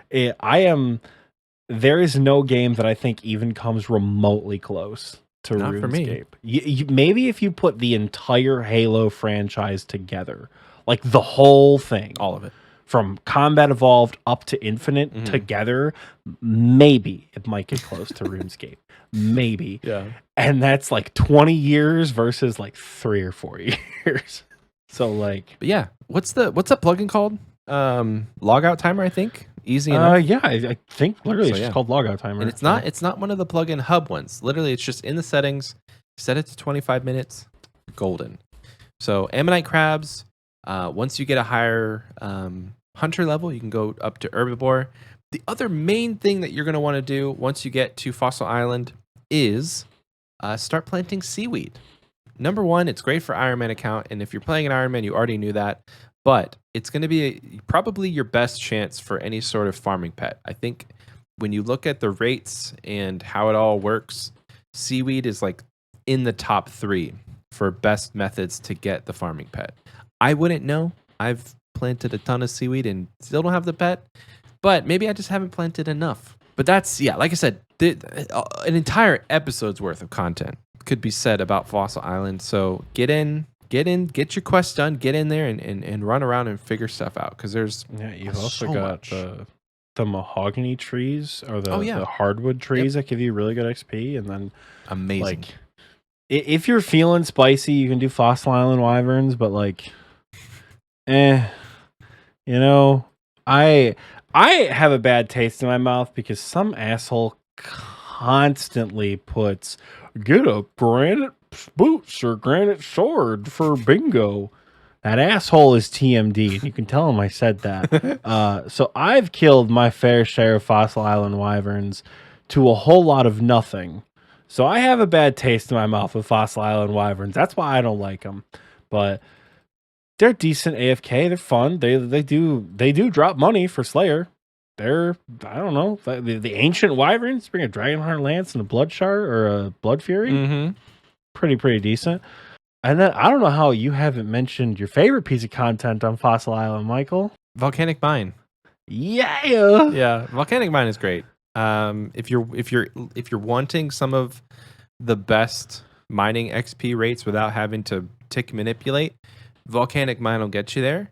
there is no game that I think even comes remotely close to Not RuneScape. for me. Maybe if you put the entire Halo franchise together, like the whole thing, All of it. from Combat Evolved up to Infinite together, maybe it might get close to RuneScape. Maybe. Yeah. And that's like 20 years versus like 3 or 4 years. So like, But yeah, what's that plugin called? Logout timer, I think. Easy enough. yeah, I think literally So, it's yeah. just called Logout Timer. And it's not one of the plugin hub ones. Literally, it's just in the settings. Set it to 25 minutes. Golden. So ammonite crabs. Once you get a higher hunter level, you can go up to herbivore. The other main thing that you're going to want to do once you get to Fossil Island is start planting seaweed. Number one, it's great for Iron Man account, and if you're playing an Iron Man, you already knew that. But it's going to be probably your best chance for any sort of farming pet. I think when you look at the rates and how it all works, seaweed is like in the top 3 for best methods to get the farming pet. I wouldn't know. I've planted a ton of seaweed and still don't have the pet, but maybe I just haven't planted enough. But that's, yeah, like I said, an entire episode's worth of content could be said about Fossil Island. So get your quest done, get in there and run around and figure stuff out. Because there's you've also so got much. the mahogany trees or the yeah. hardwood trees that give you really good XP, and then Amazing. like if you're feeling spicy, you can do Fossil Island wyverns, but like, you know, I have a bad taste in my mouth because some asshole constantly puts get a granite boots or granite sword for bingo. That asshole is TMD. You can tell him I said that. So I've killed my fair share of Fossil Island wyverns to a whole lot of nothing. So I have a bad taste in my mouth with Fossil Island wyverns. That's why I don't like them. But they're decent AFK. They're fun. They do drop money for Slayer. They're, I don't know, the ancient wyverns bring a Dragonheart Lance and a Blood Shard or a Blood Fury. Mm-hmm. Pretty decent. And then I don't know how you haven't mentioned your favorite piece of content on Fossil Island, Michael. Volcanic Mine. Yeah, Volcanic Mine is great. If you're wanting some of the best mining XP rates without having to tick manipulate, Volcanic Mine will get you there.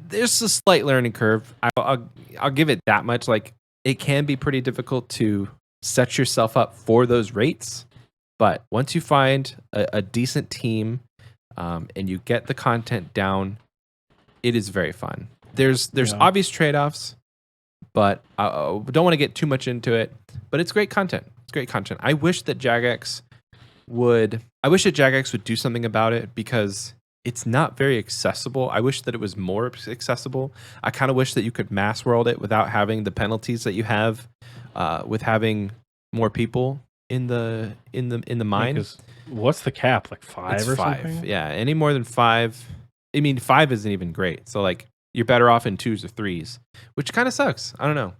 There's a slight learning curve. I'll give it that much. Like, it can be pretty difficult to set yourself up for those rates, but once you find a decent team and you get the content down, it is very fun. There's obvious trade-offs, but I don't want to get too much into it. But it's great content. I wish that Jagex would do something about it because it's not very accessible. I wish that it was more accessible. I kind of wish that you could mass world it without having the penalties that you have with having more people in the mine. Because what's the cap? Like 5 or 5. something? Yeah, any more than 5. I mean, 5 isn't even great. So like you're better off in 2s or 3s, which kind of sucks. I don't know.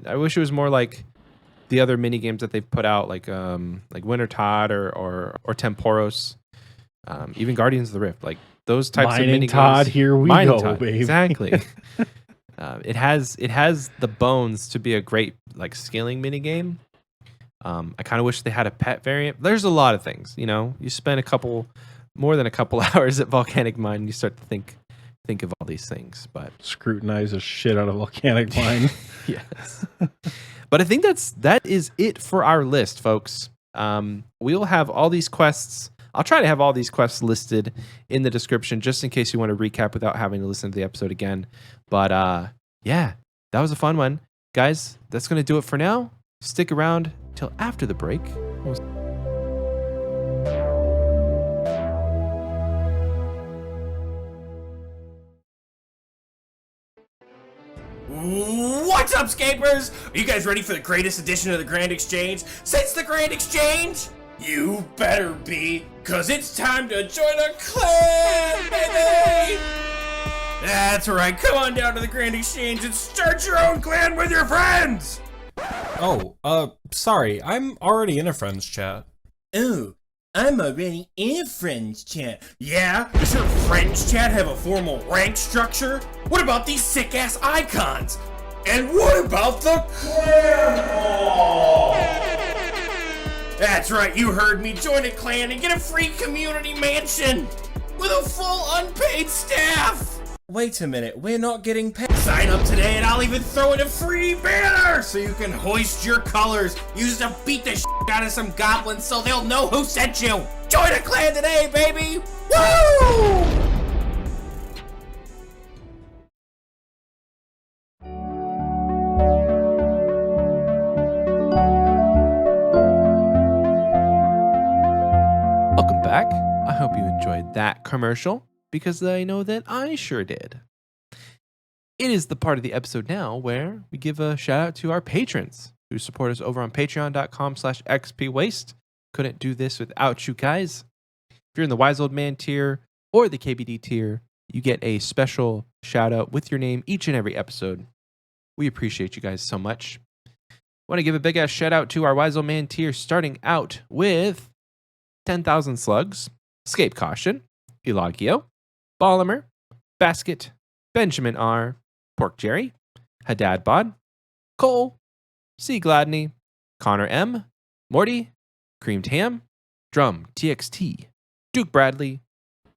I wish it was more like the other mini games that they've put out, like Winter Todd or Temporos, even Guardians of the Rift, like those types Mining of mini Todd, games. here we Mining go, Todd, baby. exactly. It has the bones to be a great like scaling mini game. I kind of wish they had a pet variant. There's a lot of things, you spend more than a couple hours at Volcanic Mine and you start to think of all these things, but Scrutinize the shit out of Volcanic Mine. yes. But I think that is it for our list, folks. We'll have all these quests. I'll try to have all these quests listed in the description just in case you want to recap without having to listen to the episode again. But yeah, that was a fun one. Guys, that's going to do it for now. Stick around till after the break. What's up, Scapers? Are you guys ready for the greatest edition of the Grand Exchange since the Grand Exchange? You better be, cause it's time to join a clan, baby! That's right, come on down to the Grand Exchange and start your own clan with your friends! Sorry, I'm already in a friend's chat. Oh, I'm already in a friends chat. Yeah? Does your friends chat have a formal rank structure? What about these sick-ass icons? And what about the clan hall? That's right, you heard me. Join a clan and get a free community mansion with a full unpaid staff. Wait a minute, we're not getting paid. Sign up today and I'll even throw in a free banner so you can hoist your colors. Use it to beat the shit out of some goblins so they'll know who sent you. Join a clan today, baby! Woo! Welcome back. I hope you enjoyed that commercial because I know that I sure did. It is the part of the episode now where we give a shout out to our patrons who support us over on patreon.com/xpwaste. Couldn't do this without you guys. If you're in the Wise Old Man tier or the KBD tier, you get a special shout out with your name each and every episode. We appreciate you guys so much. I want to give a big ass shout out to our Wise Old Man tier, starting out with 10,000 Slugs, Escape Caution, Elagio, Bollimer, Basket, Benjamin R, Pork Jerry, Haddad Bod, Cole, C. Gladney, Connor M, Morty, Creamed Ham, Drum TXT, Duke Bradley,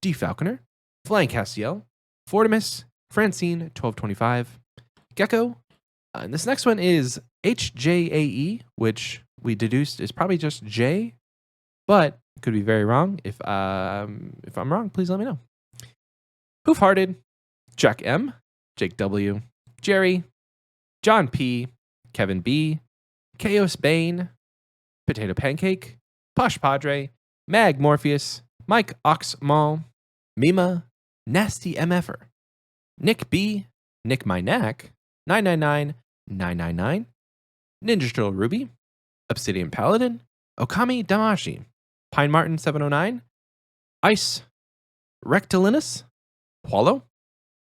D. Falconer, Flying Castiel, Fortimus, Francine 1225, Gecko, and this next one is HJAE, which we deduced is probably just J, but could be very wrong. If I'm wrong, please let me know. Hoofhearted, Jack M, Jake W, Jerry, John P, Kevin B, Chaos Bane, Potato Pancake, Posh Padre, Mag Morpheus, Mike Oxmall, Mima, Nasty MFer, Nick B, Nick My Knack, 999999, Ninja Turtle Ruby, Obsidian Paladin, Okami Damashi, Pine Martin 709, Ice, Rectilinus, Wallow,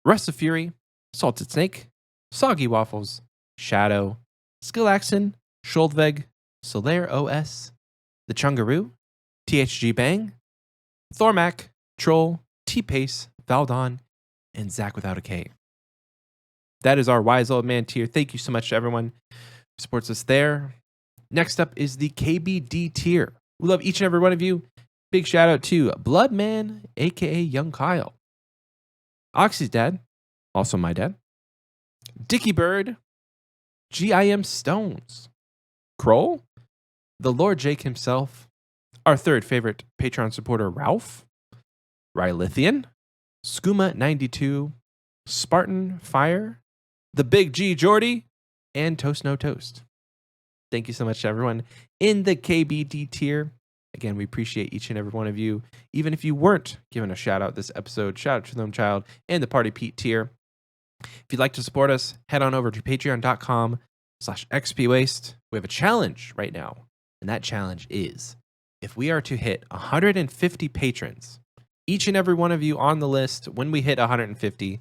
Rust of Fury, Salted Snake, Soggy Waffles, Shadow, Skillaxon, Schuldveg, Solaire OS, The Chungaroo, THG Bang, Thormac, Troll, T-Pace, Valdon, and Zach without a K. That is our Wise Old Man tier. Thank you so much to everyone who supports us there. Next up is the KBD tier. We love each and every one of you. Big shout out to Bloodman, aka Young Kyle, Oxie's dad, also my dad, Dickie Bird, GIM Stones, Kroll, the Lord Jake himself, our third favorite Patreon supporter, Ralph, Rylithian, Skooma92, Spartan Fire, the Big G Jordy, and Toast No Toast. Thank you so much to everyone in the KBD tier. Again, we appreciate each and every one of you. Even if you weren't given a shout out this episode, shout out to Gnome Child and the Party Pete tier. If you'd like to support us, head on over to patreon.com/xpwaste. We have a challenge right now. And that challenge is, if we are to hit 150 patrons, each and every one of you on the list, when we hit 150,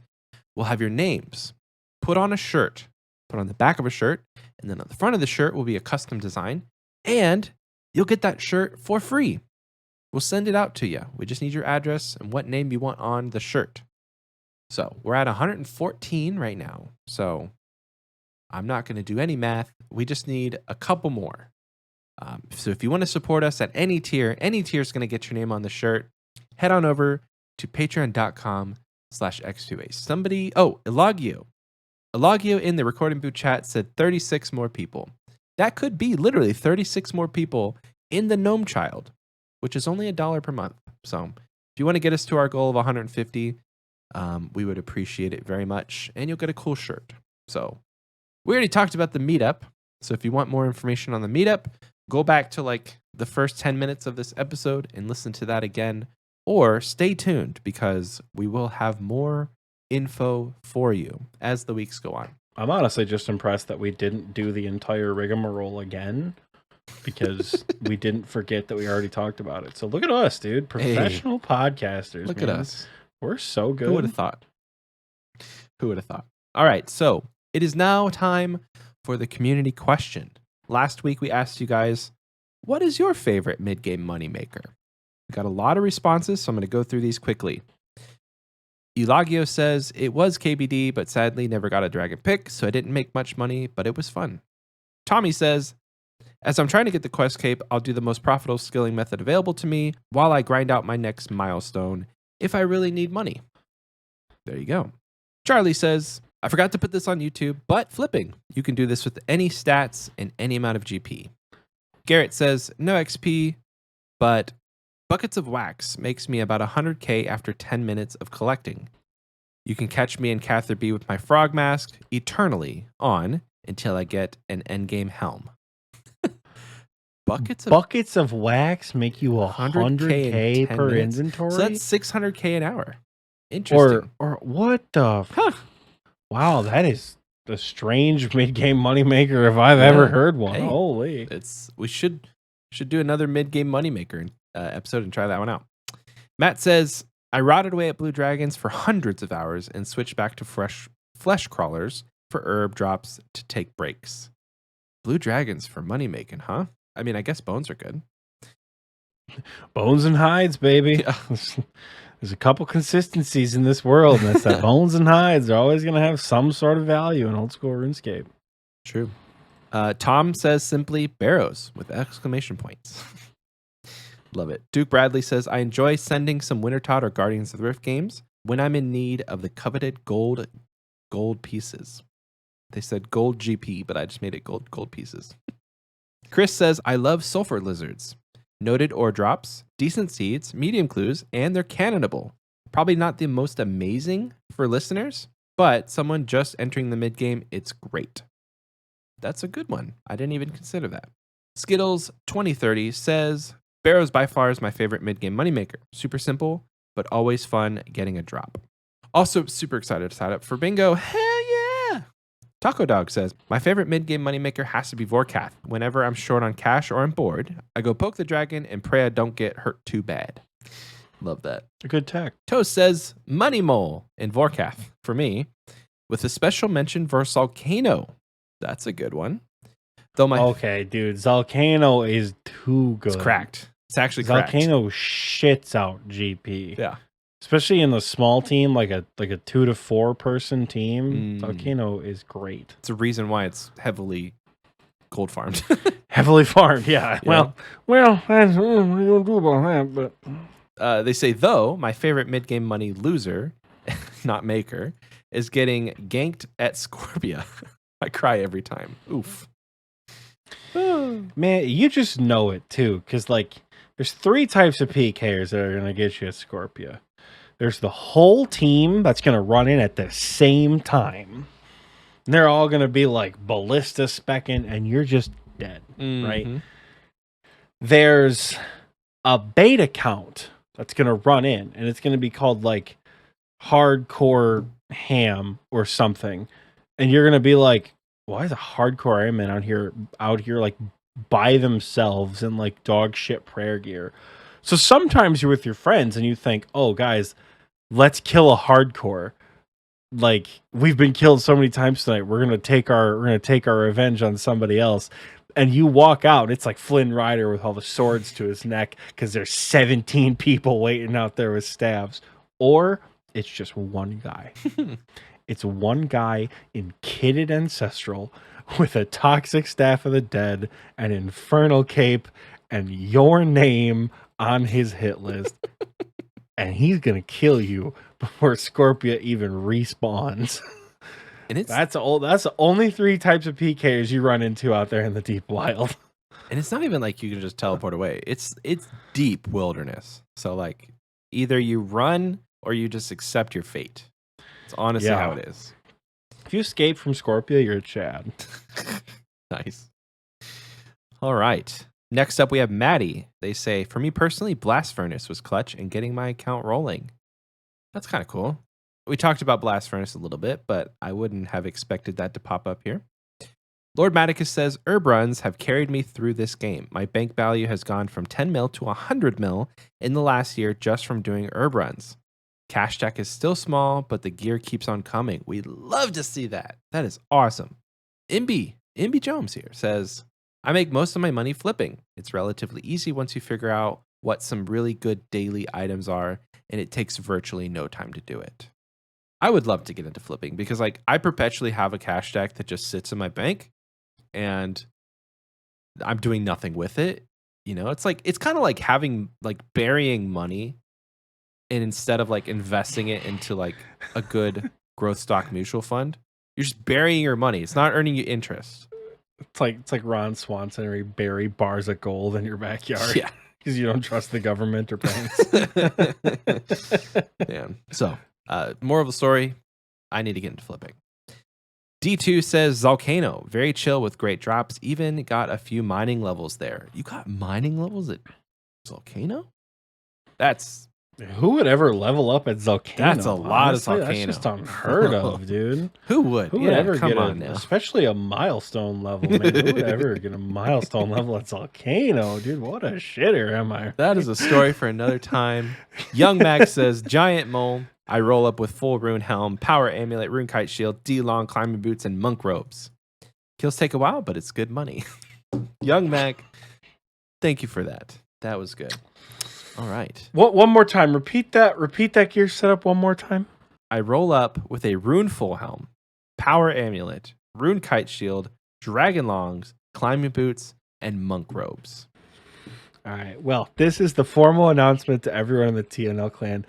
will have your names put on a shirt, put on the back of a shirt, and then on the front of the shirt will be a custom design, and you'll get that shirt for free. We'll send it out to you. We just need your address and what name you want on the shirt. So we're at 114 right now. So I'm not going to do any math. We just need a couple more. So if you want to support us at any tier is going to get your name on the shirt. Head on over to patreon.com/x2a. Somebody, Elogio in the recording booth chat said 36 more people. That could be literally 36 more people in the Gnome Child, which is only $1 per month. So if you want to get us to our goal of 150, we would appreciate it very much. And you'll get a cool shirt. So we already talked about the meetup. So if you want more information on the meetup, go back to like the first 10 minutes of this episode and listen to that again. Or stay tuned because we will have more info for you as the weeks go on. I'm honestly just impressed that we didn't do the entire rigmarole again because we didn't forget that we already talked about it. So look at us, dude. Professional podcasters. Look man. at us. We're so good. Who would have thought? Who would have thought? All right. So it is now time for the community question. Last week we asked you guys, what is your favorite mid-game moneymaker? We got a lot of responses, so I'm going to go through these quickly. Elagio says, it was KBD, but sadly never got a dragon pick, so I didn't make much money, but it was fun. Tommy says, as I'm trying to get the quest cape, I'll do the most profitable skilling method available to me while I grind out my next milestone if I really need money. There you go. Charlie says, I forgot to put this on YouTube, but flipping. You can do this with any stats and any amount of GP. Garrett says, no XP, but buckets of wax makes me about 100k after 10 minutes of collecting. You can catch me in Cather B with my frog mask eternally on until I get an endgame helm. Buckets of wax make you 100k per minutes. inventory? So that's 600k an hour. Interesting. Or what the... Wow, that is a strange mid-game moneymaker if I've ever heard one. Hey, Holy. We should do another mid-game moneymaker episode and try that one out. Matt says, I rotted away at Blue Dragons for hundreds of hours and switched back to flesh crawlers for herb drops to take breaks. Blue Dragons for money making, huh? I mean, I guess bones are good. Bones and hides, baby. Yeah. There's a couple consistencies in this world, and that's that bones and hides are always going to have some sort of value in old school RuneScape. True. Tom says simply Barrows with exclamation points. Love it. Duke Bradley says, I enjoy sending some Wintertot or Guardians of the Rift games when I'm in need of the coveted gold pieces. They said gold GP, but I just made it gold pieces. Chris says, I love sulfur lizards. Noted ore drops, decent seeds, medium clues, and they're cannonable. Probably not the most amazing for listeners, but someone just entering the mid-game, it's great. That's a good one. I didn't even consider that. Skittles 2030 says, Barrows by far is my favorite mid-game moneymaker. Super simple, but always fun getting a drop. Also super excited to sign up for bingo. Hell yeah! Taco Dog says, my favorite mid-game moneymaker has to be Vorkath. Whenever I'm short on cash or I'm bored, I go poke the dragon and pray I don't get hurt too bad. Love that. A good tech. Toast says, Money Mole in Vorkath for me, with a special mention for Volcano. That's a good one. Though okay, dude, Volcano is too good. It's cracked. It's actually cracked. Volcano shits out GP. Yeah. Especially in the small team, like a 2 to 4 person team. Volcano is great. It's a reason why it's heavily gold farmed. Heavily farmed, yeah. Well, that's what you don't do about that, but they say, though, my favorite mid-game money loser, not maker, is getting ganked at Scorpia. I cry every time. Oof. Man, you just know it too, because like there's 3 types of PKers that are gonna get you at Scorpia. There's the whole team that's gonna run in at the same time. And they're all gonna be like ballista specking, and you're just dead, right? There's a beta count that's gonna run in, and it's gonna be called like hardcore ham or something. And you're gonna be like, why is a hardcore airman out here like by themselves in like dog shit prayer gear? So sometimes you're with your friends and you think, oh guys, let's kill a hardcore. Like we've been killed so many times tonight. We're gonna take our revenge on somebody else. And you walk out, it's like Flynn Rider with all the swords to his neck because there's 17 people waiting out there with staves. Or it's just one guy. It's one guy in kitted ancestral with a toxic staff of the dead, an infernal cape, and your name on his hit list. And he's going to kill you before Scorpia even respawns. And that's the only 3 types of PKs you run into out there in the deep wild. And it's not even like you can just teleport away. It's deep wilderness. So like either you run or you just accept your fate. It's honestly how it is. If you escape from Scorpia, you're a Chad. Nice. All right. Next up, we have Maddie. They say, for me personally, Blast Furnace was clutch in getting my account rolling. That's kind of cool. We talked about Blast Furnace a little bit, but I wouldn't have expected that to pop up here. Lord Maticus says, herb runs have carried me through this game. My bank value has gone from 10 mil to 100 mil in the last year just from doing herb runs. Cash stack is still small, but the gear keeps on coming. We love to see that. That is awesome. Imby Jones here says, I make most of my money flipping. It's relatively easy once you figure out what some really good daily items are, and it takes virtually no time to do it. I would love to get into flipping because like I perpetually have a cash stack that just sits in my bank and I'm doing nothing with it. You know, it's kind of like having like burying money. And instead of like investing it into like a good growth stock mutual fund, you're just burying your money. It's not earning you interest. It's like Ron Swanson where you bury bars of gold in your backyard. Yeah. Because you don't trust the government or banks. Yeah. So, moral of the story, I need to get into flipping. D2 says Volcano, very chill with great drops. Even got a few mining levels there. You got mining levels at Volcano? Who would ever level up at Volcano? That's a lot of Volcano. That's just unheard of, dude. Who would? Who would ever get especially a milestone level, man? Who would ever get a milestone level at Volcano, dude? What a shitter am I? That is a story for another time. Young Max says, Giant Mole. I roll up with full rune helm, power amulet, rune kite shield, D-long climbing boots, and monk robes. Kills take a while, but it's good money. Young Mac, thank you for that. That was good. All right. What? One more time. Repeat that gear setup one more time. I roll up with a rune full helm, power amulet, rune kite shield, dragon longs, climbing boots, and monk robes. All right. Well, this is the formal announcement to everyone in the TNL clan.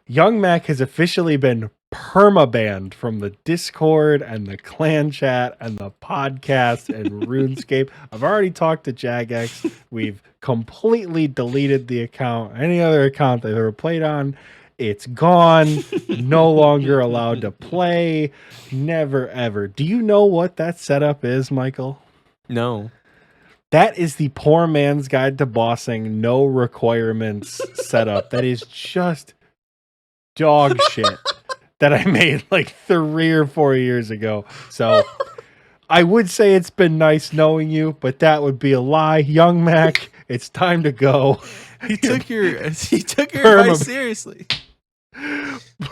Young Mac has officially been perma-banned from the Discord and the clan chat and the podcast and RuneScape. I've already talked to Jagex. We've completely deleted the account. Any other account they've ever played on, it's gone. No longer allowed to play. Never, ever. Do you know what that setup is, Michael? No. That is the poor man's guide to bossing, no requirements setup. That is just dog shit that I made like 3 or 4 years ago. So I would say it's been nice knowing you, but that would be a lie. Young Mac, it's time to go. He took your advice seriously.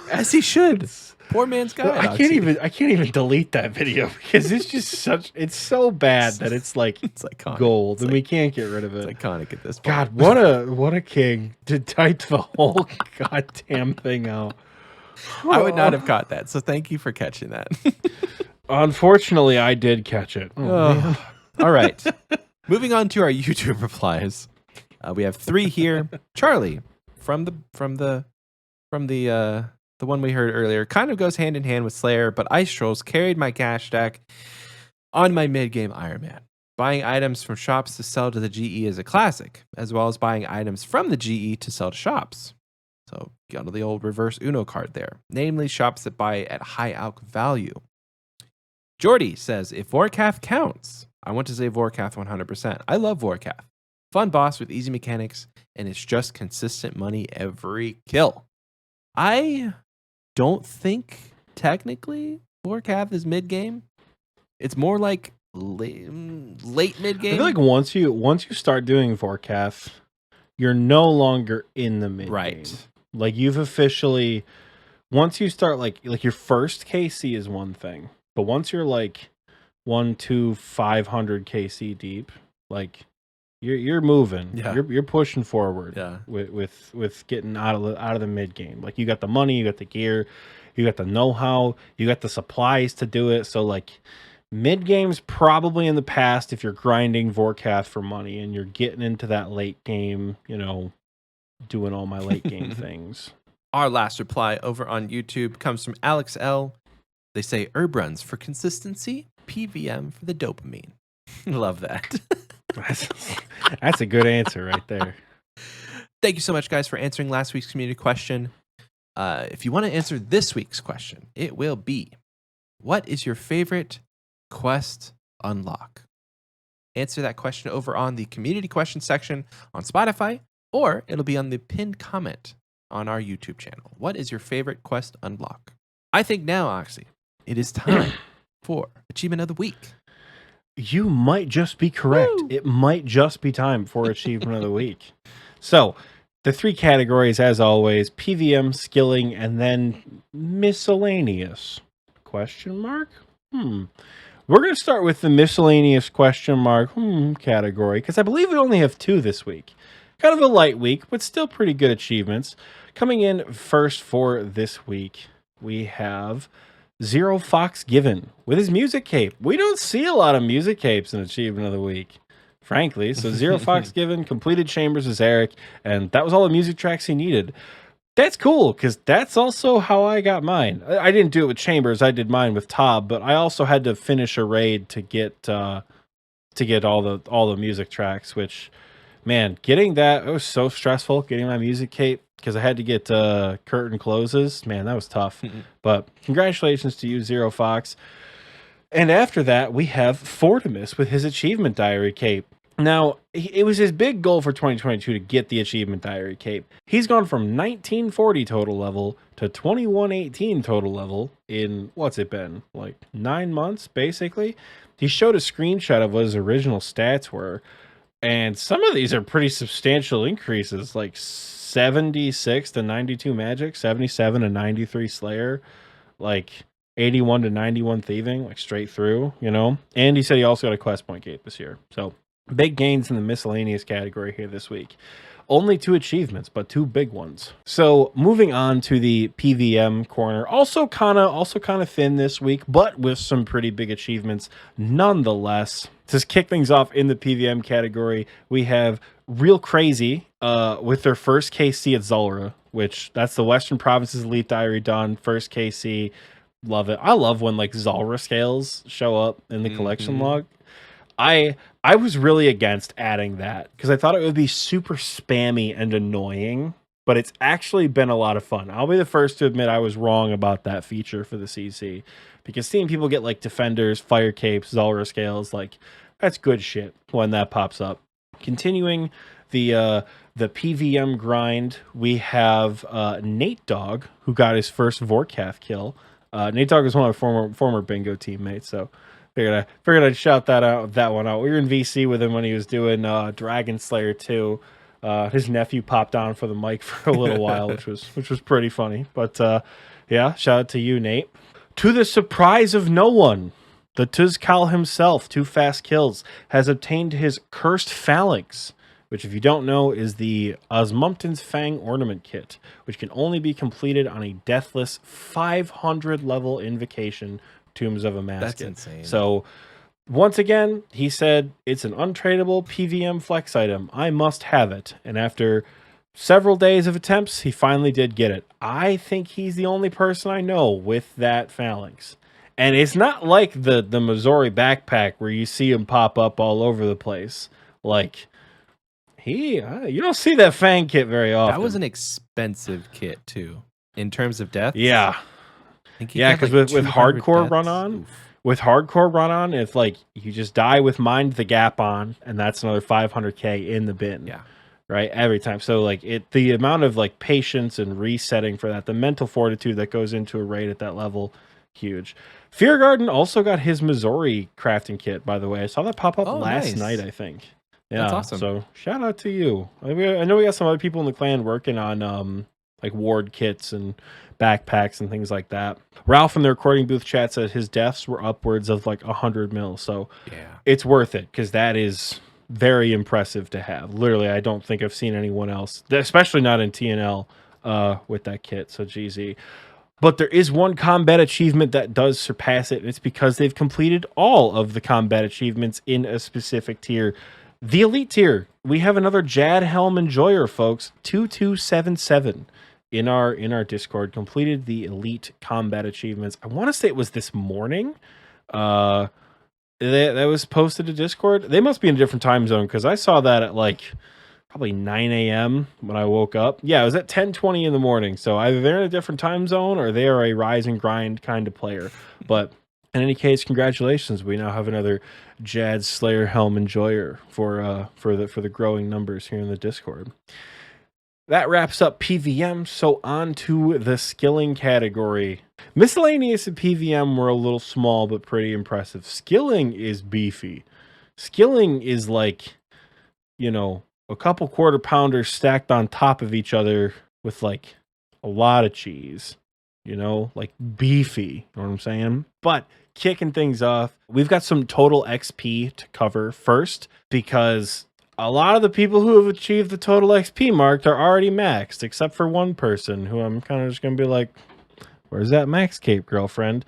As he should. Poor man's guide. I can't even delete that video because it's just it's so bad that it's like It's iconic. gold, and we can't get rid of it. It's iconic at this point. God, what a king to type the whole goddamn thing out. I would not have caught that. So thank you for catching that. Unfortunately, I did catch it. Oh. All right. Moving on to our YouTube replies. We have 3 here. Charlie from the one we heard earlier kind of goes hand in hand with Slayer, but Ice Trolls carried my cash stack on my mid-game Iron Man. Buying items from shops to sell to the GE is a classic, as well as buying items from the GE to sell to shops. So got the old reverse Uno card there, namely shops that buy at high alch value. Jordy says, if Vorkath counts, I want to say Vorkath 100%. I love Vorkath. Fun boss with easy mechanics, and it's just consistent money every kill. I don't think technically Vorkath is mid-game. It's more like late mid-game. I feel like once you start doing Vorkath, you're no longer in the mid-game. Right. Like you've officially, once you start like your first KC is one thing, but once you're like 500 KC deep, like you're moving. Yeah. You're pushing forward. Yeah. With getting out of the mid game. Like you got the money, you got the gear, you got the know-how, you got the supplies to do it. So like mid game's probably in the past if you're grinding Vorkath for money and you're getting into that late game, doing all my late game things. Our last reply over on YouTube comes from Alex L. They say herb runs for consistency, PVM for the dopamine. Love that. That's a good answer right there. Thank you so much, guys, for answering last week's community question. If you want to answer this week's question, it will be, what is your favorite quest unlock? Answer that question over on the community question section on Spotify, or it'll be on the pinned comment on our YouTube channel. What is your favorite quest unlock? I think now, Oxie, it is time for Achievement of the Week. You might just be correct. Woo! It might just be time for Achievement of the Week. So, the 3 categories, as always, PVM, skilling, and then miscellaneous. Question mark? We're going to start with the miscellaneous question mark category, because I believe we only have 2 this week. Kind of a light week, but still pretty good achievements. Coming in first for this week, we have Zero Fox Given with his music cape. We don't see a lot of music capes in Achievement of the Week, frankly. So Zero Fox Given completed Chambers as Eric, and that was all the music tracks he needed. That's cool, because that's also how I got mine. I didn't do it with Chambers. I did mine with Tob, but I also had to finish a raid to get all the music tracks, which, man, getting that, it was so stressful, getting my music cape, because I had to get curtain closes. Man, that was tough. But congratulations to you, Zero Fox. And after that, we have Fortimus with his Achievement Diary cape. Now, it was his big goal for 2022 to get the Achievement Diary cape. He's gone from 1940 total level to 2118 total level in, what's it been, like 9 months, basically? He showed a screenshot of what his original stats were, and some of these are pretty substantial increases, like 76 to 92 magic, 77 to 93 slayer, like 81 to 91 thieving, like straight through, And he said he also got a quest point cape this year. So big gains in the miscellaneous category here this week. Only 2 achievements, but 2 big ones. So moving on to the PVM corner, also kind of thin this week, but with some pretty big achievements nonetheless. To kick things off in the PVM category, we have Real Crazy with their first KC at Zulrah, which that's the Western Provinces Elite Diary done. First KC, love it. I love when like Zulrah scales show up in the collection log. I was really against adding that because I thought it would be super spammy and annoying, but it's actually been a lot of fun. I'll be the first to admit I was wrong about that feature for the CC because seeing people get like Defenders, Fire Capes, Zulrah scales, like that's good shit when that pops up. Continuing the PVM grind, we have Nate Dogg, who got his first Vorkath kill. Nate Dogg is one of my former bingo teammates, so figured I'd shout that one out. We were in VC with him when he was doing Dragon Slayer 2. His nephew popped on for the mic for a little while, which was pretty funny. But yeah, shout out to you, Nate. To the surprise of no one, the Tuzkal himself, 2 fast kills, has obtained his Cursed Phalanx, which, if you don't know, is the Osmumpton's Fang Ornament Kit, which can only be completed on a deathless 500 level invocation, Tombs of a Masket. That's insane. So, once again, he said, it's an untradeable PVM flex item. I must have it. And after several days of attempts, he finally did get it. I think he's the only person I know with that phalanx. And it's not like the Missouri backpack where you see him pop up all over the place. Like, you don't see that Fang kit very often. That was an expensive kit, too, in terms of death. Yeah. Yeah, because with hardcore run on, it's like you just die with Mind the Gap on, and that's another 500k in the bin. Yeah, right, every time. So like the amount of like patience and resetting for that, the mental fortitude that goes into a raid at that level, huge. Fear Garden also got his Missouri crafting kit, by the way. I saw that pop up last night, I think. Yeah, that's awesome. So shout out to you. I know we got some other people in the clan working on like ward kits and backpacks and things like that. Ralph in the recording booth chat said his deaths were upwards of like 100 mil. So yeah, it's worth it because that is very impressive to have. Literally, I don't think I've seen anyone else, especially not in TNL, with that kit. So GZ. But there is one combat achievement that does surpass it, and it's because they've completed all of the combat achievements in a specific tier. The Elite tier. We have another Jad Helm Enjoyer, folks. 2277 in our Discord completed the Elite combat achievements. I want to say it was this morning. That was posted to Discord. They must be in a different time zone because I saw that at like probably 9 a.m. when I woke up. Yeah, it was at 10:20 in the morning. So either they're in a different time zone or they are a rise and grind kind of player. But in any case, congratulations. We now have another Jad Slayer Helm Enjoyer for the growing numbers here in the Discord. That wraps up PVM, so on to the skilling category. Miscellaneous and PVM were a little small, but pretty impressive. Skilling is beefy. Skilling is like, a couple quarter pounders stacked on top of each other with like a lot of cheese, like beefy. You know what I'm saying? But kicking things off, we've got some total XP to cover first because a lot of the people who have achieved the total XP mark are already maxed, except for one person who I'm kind of just going to be like, where's that max cape, girlfriend?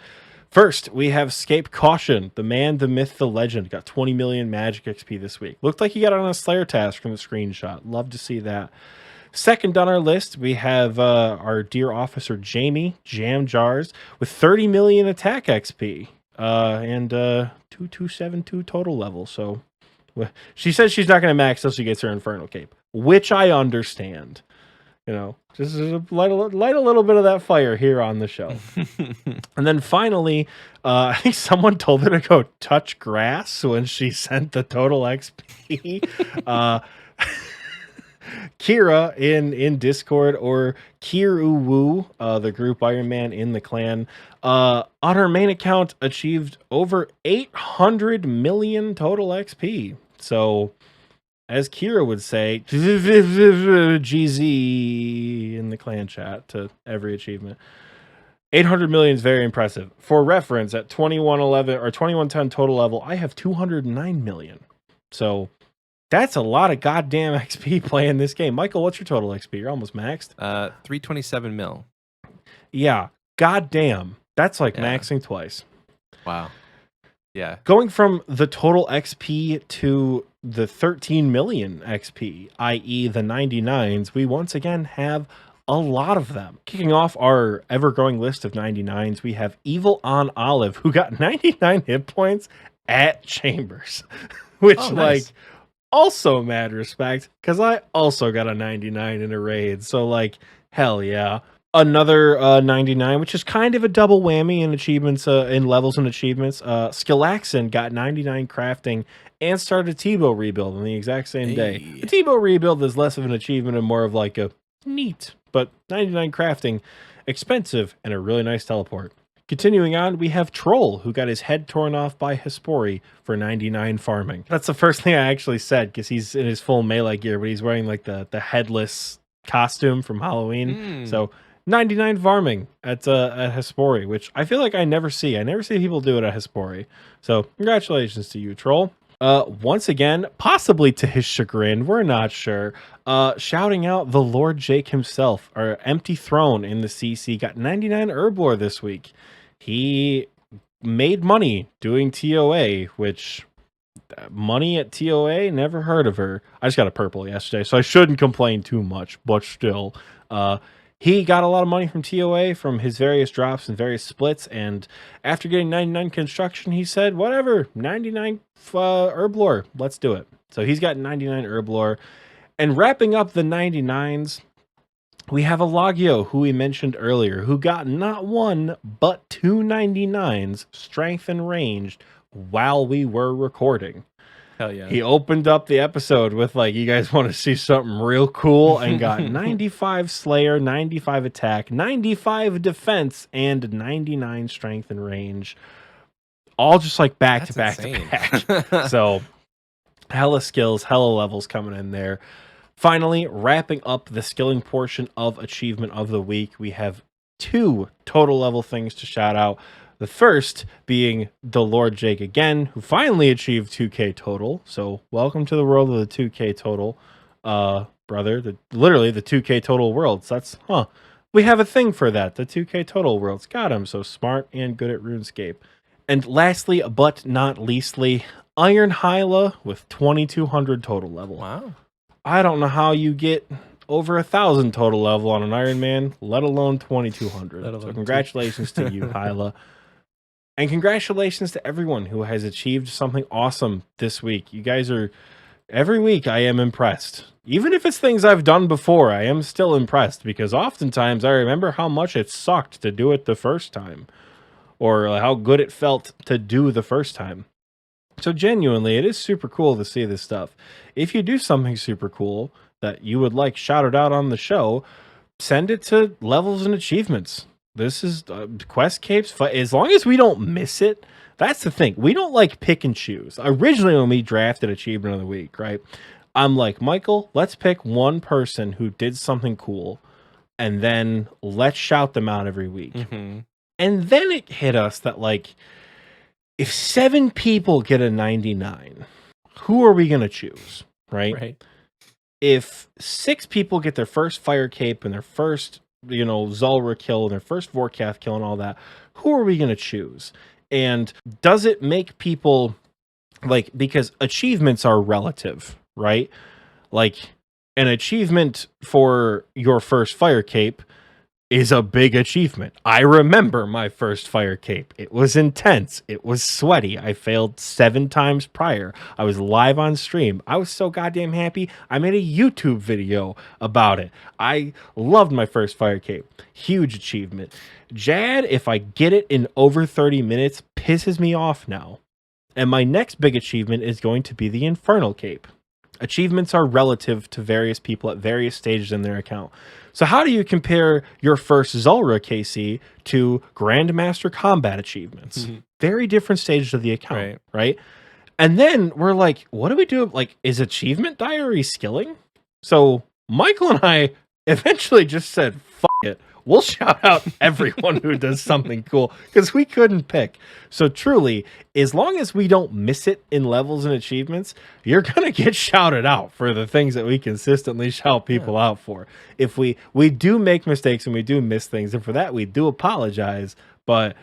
First, we have Scape Caution, the man, the myth, the legend. Got 20 million magic XP this week. Looked like he got on a Slayer task from the screenshot. Love to see that. Second on our list, we have our dear officer Jamie, Jam Jars, with 30 million attack XP and 2272 total level. So she says she's not going to max till she gets her Infernal cape, which I understand. Just light a little bit of that fire here on the show. And then finally, I think someone told her to go touch grass when she sent the total XP. Kira in Discord, or Kiru Wu, the group Iron Man in the clan, on her main account achieved over 800 million total XP. So, as Kira would say, GZ in the clan chat to every achievement. 800 million is very impressive. For reference, at 2111 or 2110 total level, I have 209 million. So That's a lot of goddamn XP playing this game. Michael, what's your total XP? You're almost maxed. 327 mil. Yeah, goddamn. That's like Yeah. maxing twice. Wow. Yeah. Going from the total XP to the 13 million XP, i.e. the 99s, we once again have a lot of them. Kicking off our ever-growing list of 99s, we have Evil on Olive, who got 99 hit points at Chambers, which nice. also mad respect, because I also got a 99 in a raid, so hell yeah. Another 99, which is kind of a double whammy in achievements, in levels and achievements. Skillaxon got 99 crafting and started a Tebow rebuild on the exact same day. Hey. The Tebow rebuild is less of an achievement and more of like a neat, but 99 crafting, expensive, and a really nice teleport. Continuing on, we have Troll, who got his head torn off by Hespori for 99 farming. That's the first thing I actually said, because he's in his full melee gear, but he's wearing like the headless costume from Halloween. So 99 farming at Hespori, which I feel like I never see. I never see people do it at Hespori. So congratulations to you, Troll. Once again, possibly to his chagrin, we're not sure, shouting out the Lord Jake himself, our empty throne in the CC, got 99 Herblore this week. He made money doing TOA, which money at TOA, never heard of her. I just got a purple yesterday, so I shouldn't complain too much, but still, he got a lot of money from TOA from his various drops and various splits, and after getting 99 construction, he said, whatever, 99 Herblore, let's do it. So he's got 99 Herblore. And wrapping up the 99s, we have Alagio, who we mentioned earlier, who got not one, but 2 99s, strength and ranged, while we were recording. Hell yeah. He opened up the episode with you guys want to see something real cool, and got 95 Slayer, 95 attack, 95 defense, and 99 strength and range. All just back to back to back. So hella skills, hella levels coming in there. Finally, wrapping up the skilling portion of Achievement of the Week, we have 2 total level things to shout out. The first being the Lord Jake again, who finally achieved 2K total. So welcome to the world of the 2K total, brother. Literally the 2K total worlds. That's, we have a thing for that. The 2K total worlds. Got him. So smart and good at RuneScape. And lastly, but not leastly, Iron Hyla with 2200 total level. Wow. I don't know how you get over 1,000 total level on an Iron Man, let alone 2,200. So congratulations to you, Hyla. And congratulations to everyone who has achieved something awesome this week. You guys are, every week I am impressed. Even if it's things I've done before, I am still impressed, because oftentimes I remember how much it sucked to do it the first time, or how good it felt to do the first time. So genuinely, it is super cool to see this stuff. If you do something super cool that you would like shouted out on the show, send it to levels and achievements. This is quest capes. As long as we don't miss it, that's the thing. We don't pick and choose. Originally, when we drafted Achievement of the Week, right? I'm like, Michael, let's pick one person who did something cool, and then let's shout them out every week. Mm-hmm. And then it hit us that if 7 people get a 99, who are we going to choose, right? If 6 people get their first fire cape and their first, Zulrah kill and their first Vorkath kill and all that, who are we going to choose? And does it make people, because achievements are relative, right? An achievement for your first fire cape is a big achievement. I remember my first fire cape. It was intense. It was sweaty. I failed 7 times prior. I was live on stream. I was so goddamn happy. I made a YouTube video about it. I loved my first fire cape. Huge achievement. Jad, if I get it in over 30 minutes, pisses me off now. And my next big achievement is going to be the Infernal cape. Achievements are relative to various people at various stages in their account. So how do you compare your first Zulrah KC to Grandmaster Combat achievements? Mm-hmm. Very different stages of the account, right? And then we're like, what do we do? Is Achievement Diary skilling? So Michael and I eventually just said, fuck it. we'll shout out everyone who does something cool because we couldn't pick. So truly, as long as we don't miss it in levels and achievements, you're gonna get shouted out for the things that we consistently shout people out for. If we do make mistakes and we do miss things, and for that we do apologize, but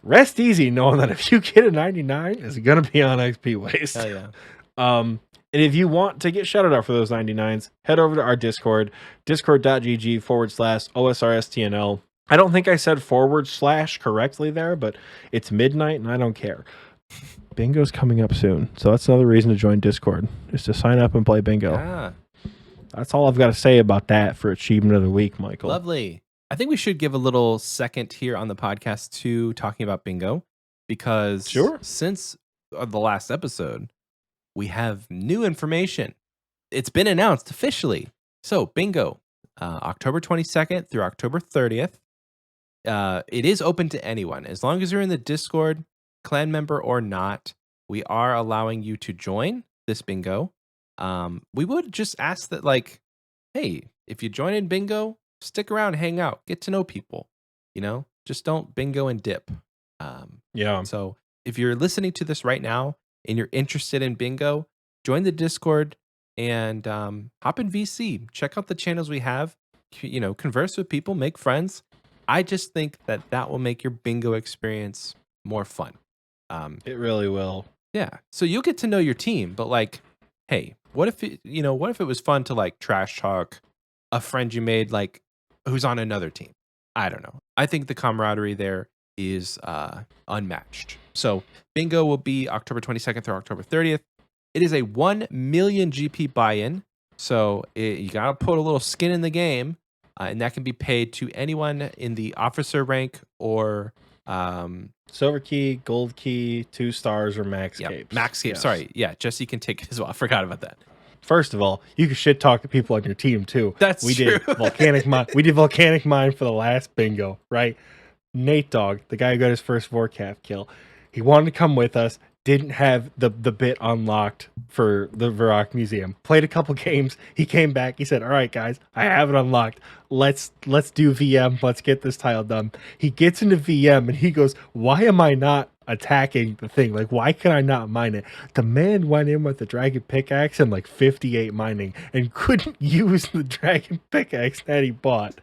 rest easy knowing that if you get a 99, it's gonna be on XP waste. Hell yeah. And if you want to get shouted out for those 99s, head over to our Discord, discord.gg/OSRSTNL. I don't think I said / correctly there, but it's midnight and I don't care. Bingo's coming up soon, so that's another reason to join Discord, is to sign up and play bingo. Ah, That's all I've got to say about that for Achievement of the Week, Michael. lovely. I think we should give a little second here on the podcast to talking about bingo, because Sure. since the last episode, we have new information. It's been announced officially. So bingo, October 22nd through October 30th. It is open to anyone. As long as you're in the Discord, clan member or not, we are allowing you to join this bingo. We would just ask that, like, hey, if you join in bingo, stick around, hang out, get to know people. Just don't bingo and dip. Yeah. So if you're listening to this right now and you're interested in bingo, join the Discord and hop in VC. Check out the channels we have. Converse with people, make friends. I just think that will make your bingo experience more fun. It really will. Yeah. So you'll get to know your team, but like, hey, what if it was fun to like trash talk a friend you made, like, who's on another team? I don't know. I think the camaraderie there is unmatched. So bingo will be October 22nd through October 30th. It is a 1 million GP buy-in. So you got to put a little skin in the game, and that can be paid to anyone in the officer rank or Silver key, gold key, 2 stars, or max capes. max cape. Yes. Sorry. Yeah, Jesse can take it as well. I forgot about that. First of all, you can shit talk to people on your team too. That's we true. did volcanic mine. We did volcanic mine for the last bingo, right? Nate Dogg, the guy who got his first Vorcaf kill, he wanted to come with us. Didn't have the bit unlocked for the Varrock Museum. Played a couple games. He came back. He said, "All right, guys, I have it unlocked. Let's do VM. Let's get this tile done." He gets into VM and he goes, "Why am I not attacking the thing? Like, why can I not mine it?" The man went in with the dragon pickaxe and like 58 mining and couldn't use the dragon pickaxe that he bought.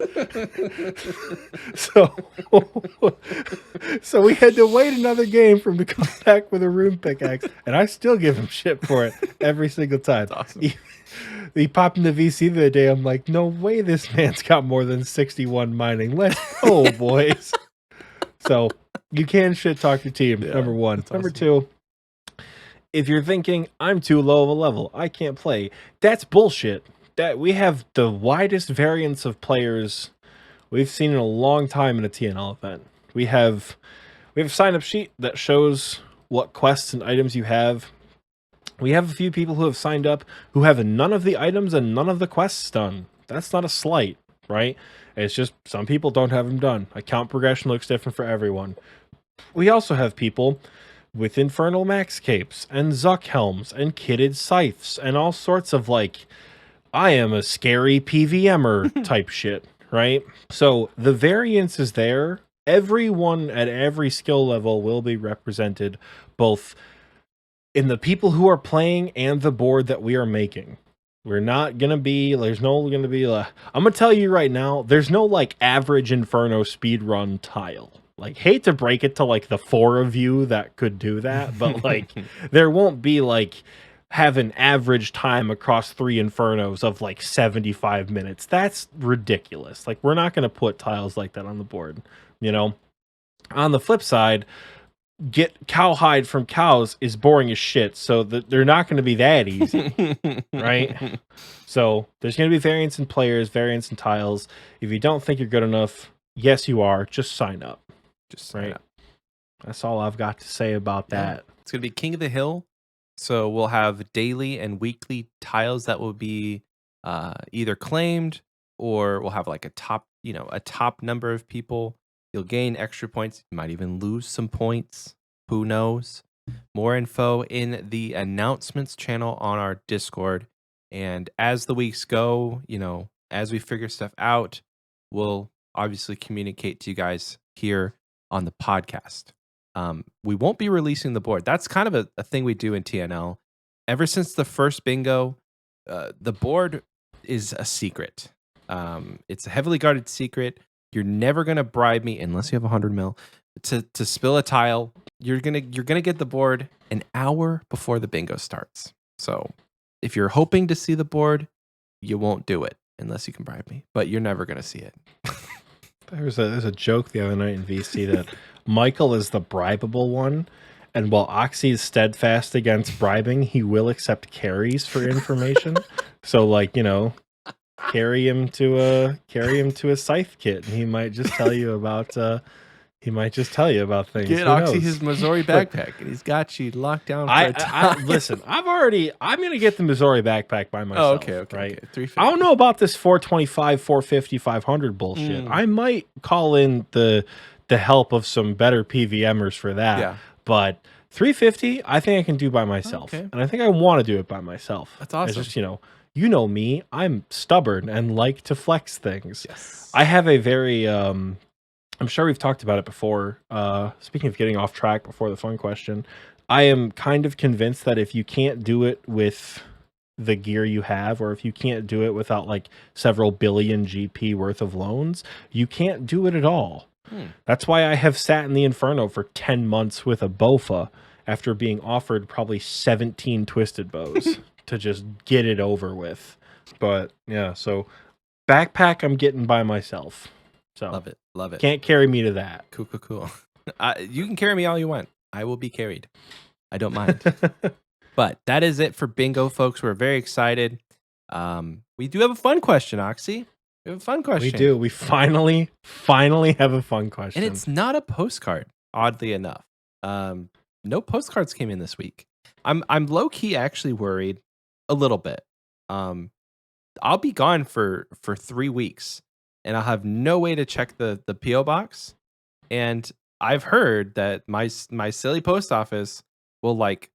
So we had to wait another game for him to come back with a rune pickaxe, and I still give him shit for it every single time. That's awesome. He popped in the VC the other day. I'm like, no way this man's got more than 61 mining. Let's go, boys. So you can shit talk your team, Yeah, number one. that's Number awesome. 2, if you're thinking, I'm too low of a level, I can't play, that's bullshit. That we have the widest variance of players we've seen in a long time in a TNL event. We have a sign-up sheet that shows what quests and items you have. We have a few people who have signed up who have none of the items and none of the quests done. That's not a slight, right? It's just some people don't have them done. Account progression looks different for everyone. We also have people with Infernal max capes and Zuck helms and kitted scythes and all sorts of like, I am a scary PVMer type shit, right? So the variance is there. Everyone at every skill level will be represented, both in the people who are playing and the board that we are making. We're not going to be, I'm going to tell you right now, there's no like average Inferno speedrun tile. Like, hate to break it to like the 4 of you that could do that, but like there won't be like have an average time across 3 Infernos of like 75 minutes. That's ridiculous. Like, we're not going to put tiles like that on the board, On the flip side, get cowhide from cows is boring as shit, so they're not going to be that easy, right? So there's going to be variance in players, variance in tiles. If you don't think you're good enough, yes, you are. Just sign up. Just Right. That's all I've got to say about that. It's going to be King of the Hill. So we'll have daily and weekly tiles that will be either claimed, or we'll have like a top number of people. You'll gain extra points. You might even lose some points. Who knows? More info in the announcements channel on our Discord. And as the weeks go, as we figure stuff out, we'll obviously communicate to you guys here on the podcast. We won't be releasing the board. That's kind of a thing we do in TNL. Ever since the first bingo, the board is a secret. It's a heavily guarded secret. You're never gonna bribe me unless you have 100 mil to spill a tile. You're gonna get the board an hour before the bingo starts. So if you're hoping to see the board, you won't do it unless you can bribe me. But you're never gonna see it. There's a joke the other night in VC that Michael is the bribable one, and while Oxie is steadfast against bribing, he will accept carries for information. So, like, you know, carry him to a scythe kit, and he might just tell you about things. Get Who Oxie knows? his Missouri backpack, and he's got you locked down. For a time. Listen. I'm gonna get the Missouri backpack by myself. Okay, right? Okay. 350. I don't know about this 425, 450, 500 bullshit. I might call in the help of some better PVMers for that. Yeah. But 350, I think I can do by myself. Okay. And I think I want to do it by myself. That's awesome. It's just, you know me, I'm stubborn and like to flex things. Yes. I have a very I'm sure we've talked about it before. Speaking of getting off track before the fun question, I am kind of convinced that if you can't do it with the gear you have, or if you can't do it without like several billion GP worth of loans, you can't do it at all. That's why I have sat in the Inferno for 10 months with a Bofa after being offered probably 17 twisted bows to just get it over with. But yeah, so backpack I'm getting by myself. So Love it. Can't carry me to that. Cool. You can carry me all you want. I will be carried. I don't mind. But that is it for bingo, folks. We're very excited. We do have a fun question, Oxie. We have a fun question. We do. We finally have a fun question. And it's not a postcard, oddly enough. No postcards came in this week. I'm low key actually worried a little bit. I'll be gone for 3 weeks, and I'll have no way to check the PO box. And I've heard that my silly post office will like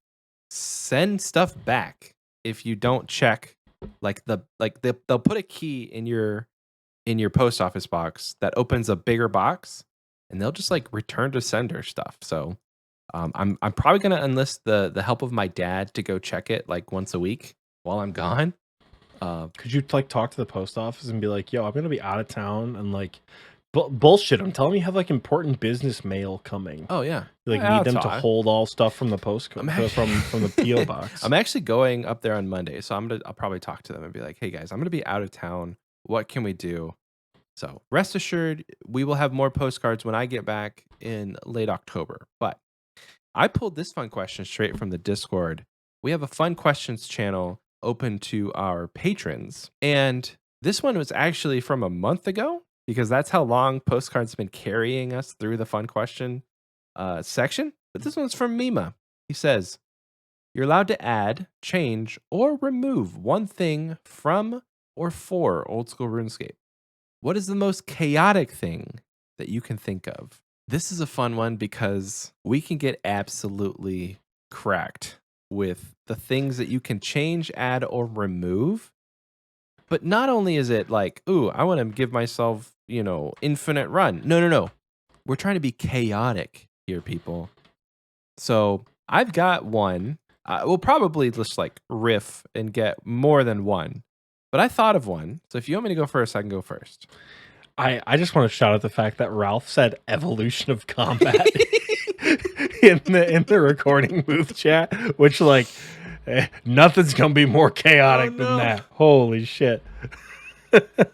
send stuff back if you don't check they'll put a key in your post office box that opens a bigger box, and they'll just like return to sender stuff. So I'm probably gonna enlist the help of my dad to go check it like once a week while I'm gone. Could you like talk to the post office and be like, yo, I'm gonna be out of town, and like bullshit, I'm telling you have like important business mail coming. Oh yeah, You, like Yeah, need them I'll to talk. hold all stuff from the from the PO box. I'm actually going up there on Monday, so I'll probably talk to them and be like, hey guys, I'm gonna be out of town. What can we do? So rest assured, we will have more postcards when I get back in late October. But I pulled this fun question straight from the Discord. We have a fun questions channel open to our patrons, and this one was actually from a month ago, because that's how long postcards have been carrying us through the fun question section. But this one's from Mima. He says, you're allowed to add, change, or remove one thing from or for old school RuneScape. What is the most chaotic thing that you can think of? This is a fun one because we can get absolutely cracked with the things that you can change, add, or remove. But not only is it like, ooh, I want to give myself, infinite run. No. We're trying to be chaotic here, people. So I've got one. We'll probably just like riff and get more than one. But I thought of one. So if you want me to go first, I can go first. I just want to shout out the fact that Ralph said evolution of combat in the recording booth chat, which nothing's gonna be more chaotic than that. Holy shit.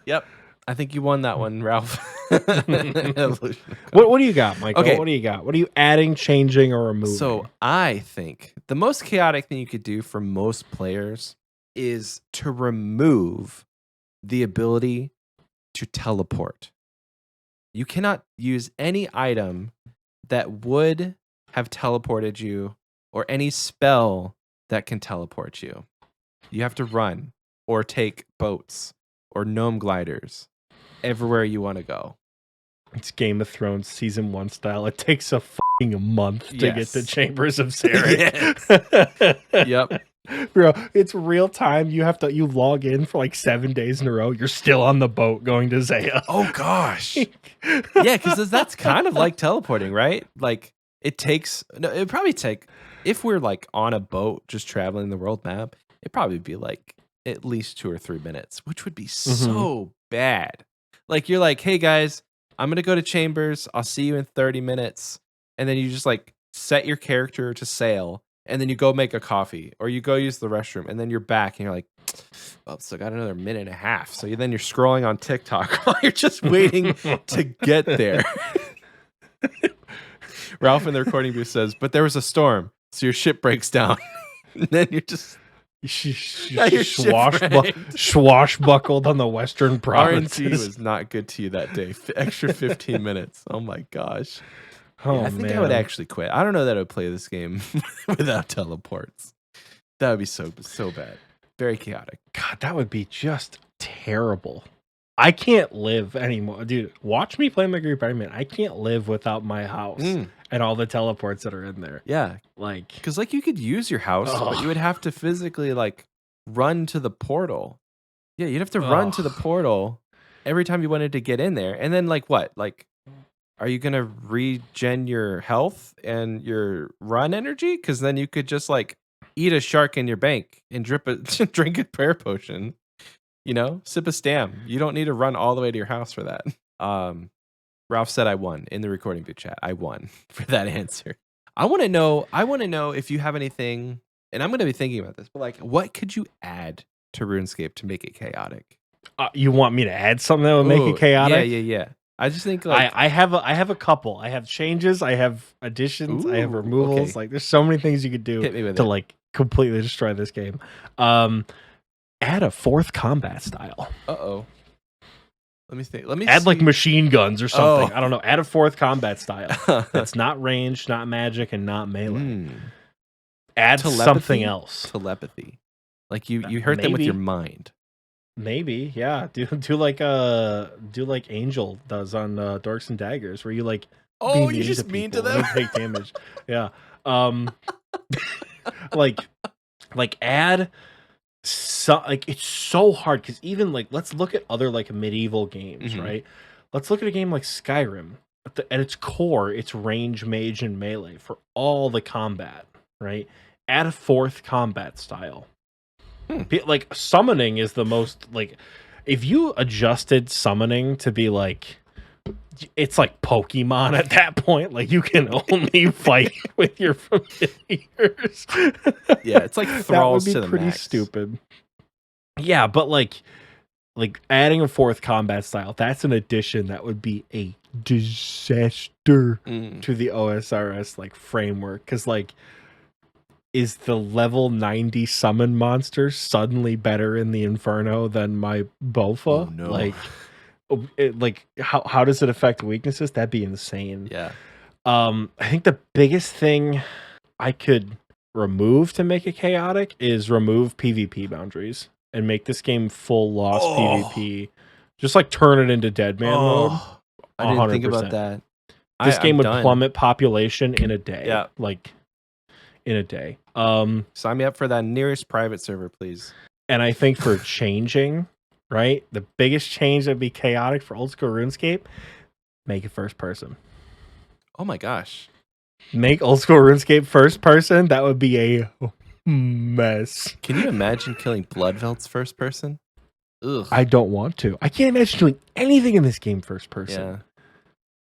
Yep. I think you won that one, Ralph. What do you got, Michael? Okay. What do you got? What are you adding, changing, or removing? So I think the most chaotic thing you could do for most players is to remove the ability to teleport. You cannot use any item that would have teleported you or any spell that can teleport you. You have to run or take boats or gnome gliders everywhere you want to go. It's Game of Thrones season 1 style. It takes a month to get Yes. to Chambers of Sarek. Yep. Bro, it's real time. You log in for like 7 days in a row. You're still on the boat going to Zaya. Oh gosh. Yeah, because that's kind of like teleporting, right? Like it probably take, if we're like on a boat just traveling the world map, it'd probably be like at least 2 or 3 minutes, which would be so bad. Like you're like, hey guys, I'm gonna go to Chambers. I'll see you in 30 minutes. And then you just like set your character to sail, and then you go make a coffee or you go use the restroom, and then you're back and you're like, well, still got another minute and a half. So then you're scrolling on TikTok while you're just waiting to get there. Ralph in the recording booth says, but there was a storm, so your ship breaks down. And then you're just swashbuckled on the Western provinces. RNG was not good to you that day. Extra 15 minutes. Oh my gosh. Oh, I think I would actually quit. I don't know that I would play this game without teleports. That would be so bad. Very chaotic. God, that would be just terrible. I can't live anymore. Dude, watch me play my group Iron Man. I can't live without my house and all the teleports that are in there. Yeah. Like, because like you could use your house, but you would have to physically like run to the portal. Yeah, you'd have to run to the portal every time you wanted to get in there. And then like what? Like, are you going to regen your health and your run energy? Because then you could just like eat a shark in your bank and drink a prayer potion. You know, sip a stam. You don't need to run all the way to your house for that. Ralph said I won in the recording booth chat. I won for that answer. I want to know if you have anything, and I'm going to be thinking about this, but like, what could you add to RuneScape to make it chaotic? You want me to add something that would make it chaotic? Yeah. I just think like I have a couple. I have changes. I have additions. I have removals. Okay. Like, there's so many things you could do to like completely destroy this game. Add a 4th combat style. Uh-oh. Let me think. Add like machine guns or something. I don't know. Add a 4th combat style. That's not ranged, not magic, and not melee. Add something else. Telepathy. Like you hurt them with your mind. Maybe, yeah. Do like Angel does on Dorks and Daggers, where you like you just mean to them, take damage. Yeah. Like add like, it's so hard because even like, let's look at other like medieval games, right? Let's look at a game like Skyrim. At its core, it's range, mage, and melee for all the combat, right? Add a 4th combat style. Like, summoning is the most, like, if you adjusted summoning to be like, it's like Pokemon at that point. Like, you can only fight with your familiars. Yeah, it's like thralls that would be to the pretty max. stupid. Yeah, but like adding a 4th combat style, that's an addition that would be a disaster to the OSRS like framework. Because like, is the level 90 summon monster suddenly better in the Inferno than my Bofa? Oh, no. Like how does it affect weaknesses? That'd be insane. Yeah. I think the biggest thing I could remove to make it chaotic is remove PvP boundaries and make this game full lost PvP. Just like turn it into Deadman mode. I didn't 100%. think about that. This game would plummet population in a day. Yeah. Like, in a day. Sign me up for that nearest private server, please. And I think for changing, right, the biggest change that'd be chaotic for old school RuneScape, make it first person. Oh my gosh. Make old school RuneScape first person. That would be a mess. Can you imagine killing Bloodvelt's first person? Ugh. I don't want to. I can't imagine doing anything in this game first person. Yeah.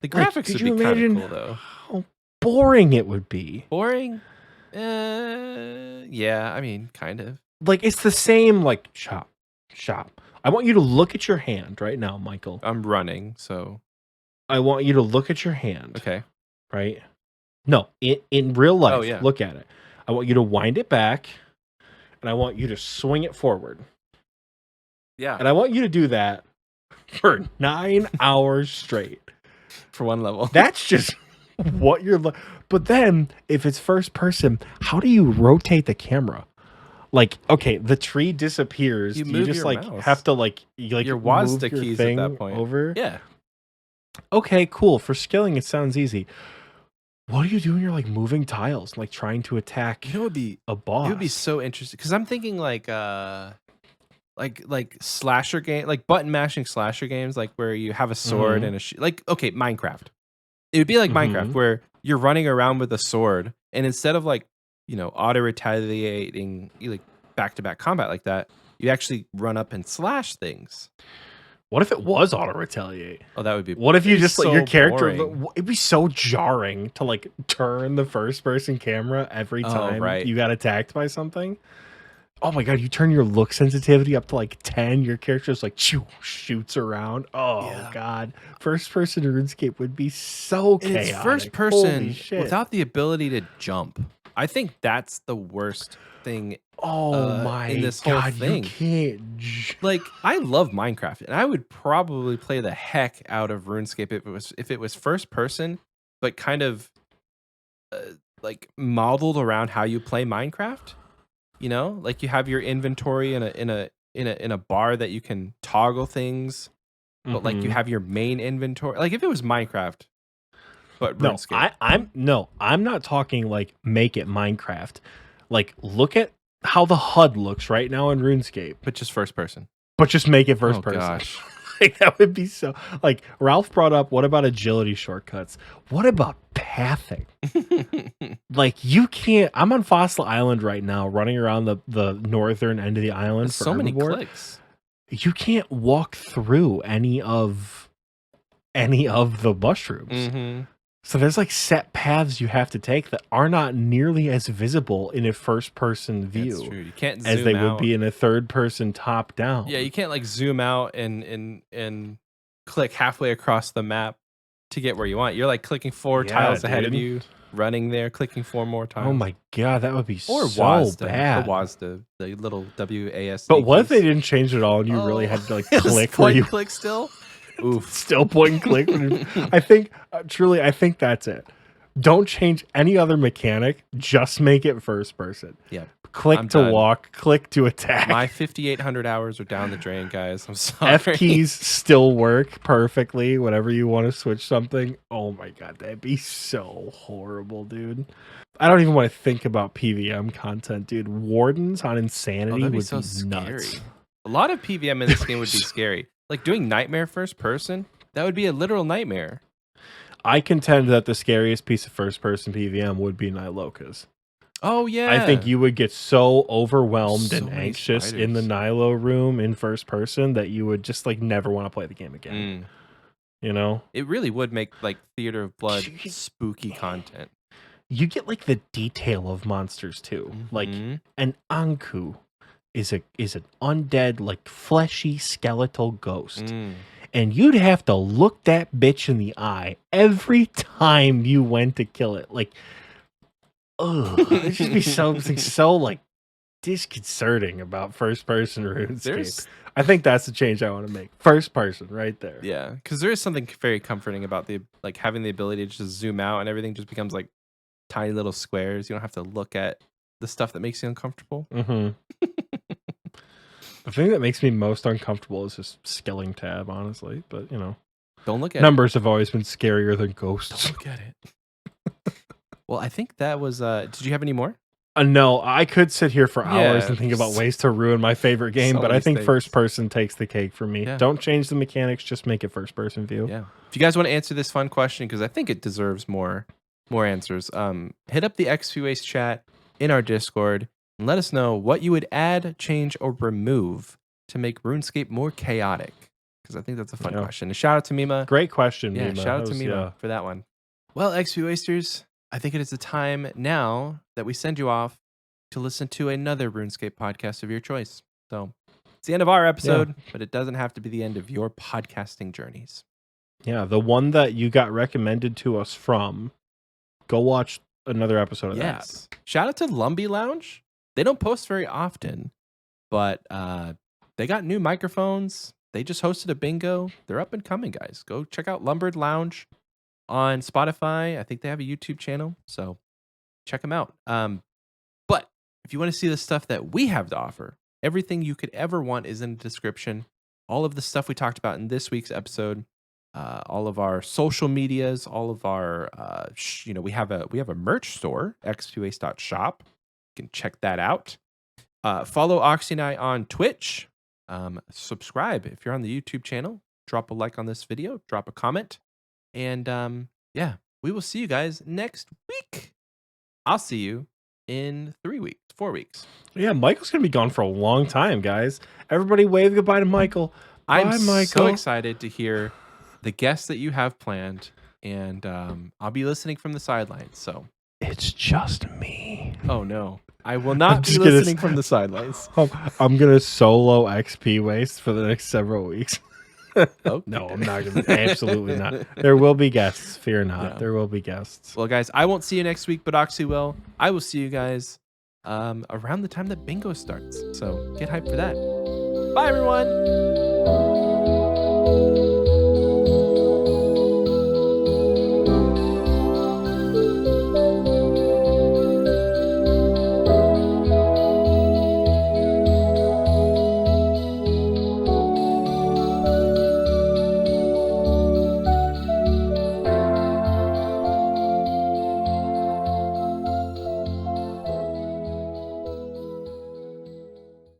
The graphics would be kind of cool though. How boring it would be. Boring? Yeah, I mean, kind of. Like, it's the same, like, chop. I want you to look at your hand right now, Michael. I'm running, so. I want you to look at your hand. Okay. Right? No, in real life, look at it. I want you to wind it back, and I want you to swing it forward. Yeah. And I want you to do that for 9 hours straight. For one level. That's just what you're... But then, if it's first person, how do you rotate the camera? Like, okay, the tree disappears. You just like mouse. have to like your WASD keys at that point over. Yeah. Okay, cool. For skilling, it sounds easy. What do you do when you're like moving tiles, like trying to attack You know, a boss? it would be so interesting because I'm thinking like slasher game, like button mashing slasher games, like where you have a sword and a like Minecraft. It would be like Minecraft where you're running around with a sword, and instead of like auto retaliating like back to back combat like that, you actually run up and slash things. What if it was auto retaliate? Oh, that would be. What if you just like your character? boring. It'd be so jarring to like turn the first person camera every time you got attacked by something. Oh my god, you turn your look sensitivity up to like 10, your character just like shoots around. Oh god. First person RuneScape would be so chaotic. It's first person without the ability to jump. I think that's the worst thing. Oh my in this god, whole thing. you can't. Like, I love Minecraft, and I would probably play the heck out of RuneScape if it was first person, but kind of like modeled around how you play Minecraft. Like you have your inventory in a bar that you can toggle things, but like you have your main inventory. Like if it was Minecraft, but RuneScape. I'm not talking like make it Minecraft. Like look at how the HUD looks right now in RuneScape, but just first person. But just make it first person. Gosh. Like that would be so. Like Ralph brought up, what about agility shortcuts? What about pathing? Like you can't. I'm on Fossil Island right now, running around the northern end of the island. There's so many clicks. You can't walk through any of the mushrooms. So there's like set paths you have to take that are not nearly as visible in a first person view. That's true. You can't zoom as they out. would be in a third person top down. Yeah, you can't like zoom out and click halfway across the map to get where you want. You're like clicking 4 tiles ahead of you, running there, clicking 4 more tiles. Oh my god, that would be or so WASD, bad. The WASD, the little WASD. But what if they didn't change it all and you really had to like click where you click still? Oof. Still point and click. I think truly, I think that's it. Don't change any other mechanic. Just make it first person. Yeah. Click I'm to done. walk. Click to attack. My 5,800 hours are down the drain, guys. I'm sorry. F keys still work perfectly. Whenever you want to switch something. Oh my god, that'd be so horrible, dude. I don't even want to think about PVM content, dude. Wardens on Insanity would be so nuts. scary. A lot of PVM in this game would be scary. Like doing Nightmare first person, that would be a literal nightmare. I contend that the scariest piece of first person PVM would be Nilokas. Oh yeah. I think you would get so overwhelmed So and many anxious in the spiders. Nilo room in first person that you would just like never want to play the game again. You know? It really would make like Theater of Blood You get- spooky content. You get like the detail of monsters too. Like an Anku is an undead, like fleshy skeletal ghost. And you'd have to look that bitch in the eye every time you went to kill it. Like, it'd just be something so like disconcerting about first person RuneScape. I think that's the change I want to make. First person, right there. Yeah, because there is something very comforting about the like having the ability to just zoom out and everything just becomes like tiny little squares. You don't have to look at the stuff that makes you uncomfortable. The thing that makes me most uncomfortable is just skilling tab, honestly. But you know, don't look at numbers have always been scarier than ghosts. Don't look at it. Well, I think that was. Did you have any more? No, I could sit here for hours and think about just- ways to ruin my favorite game, so but I many think things. first person takes the cake for me. Yeah. Don't change the mechanics, just make it first person view. Yeah. If you guys want to answer this fun question, because I think it deserves more answers, hit up the XP Waste chat in our Discord and let us know what you would add, change, or remove to make RuneScape more chaotic. Because I think that's a fun question. And shout out to Mima. Great question, Yeah, Mima. shout out That to was- Mima for that one. Well, XP Wasters, I think it is the time now that we send you off to listen to another RuneScape podcast of your choice. So it's the end of our episode, but it doesn't have to be the end of your podcasting journeys. Yeah, the one that you got recommended to us from, go watch another episode of that. Shout out to Lumbee Lounge. They don't post very often, but they got new microphones. They just hosted a bingo. They're up and coming, guys. Go check out Lumbered Lounge on Spotify. I think they have a YouTube channel, so check them out. But if you want to see the stuff that we have to offer, everything you could ever want is in the description. All of the stuff we talked about in this week's episode, all of our social medias, all of our we have a merch store, x2ace.shop. You can check that out. Follow Oxie and I on Twitch. Subscribe if you're on the YouTube channel. Drop a like on this video. Drop a comment. And yeah, we will see you guys next week. I'll see you in 4 weeks. Yeah, Michael's going to be gone for a long time, guys. Everybody wave goodbye to Michael. Bye, I'm Michael. so excited to hear the guests that you have planned. And I'll be listening from the sidelines. So it's just me. Oh, no. I will not be just gonna listening from the sidelines. I'm going to solo XP waste for the next several weeks. Okay. No, I'm not going to. Absolutely not. There will be guests. Fear not. Yeah. There will be guests. Well, guys, I won't see you next week, but Oxie will. I will see you guys around the time that bingo starts. So get hyped for that. Bye, everyone.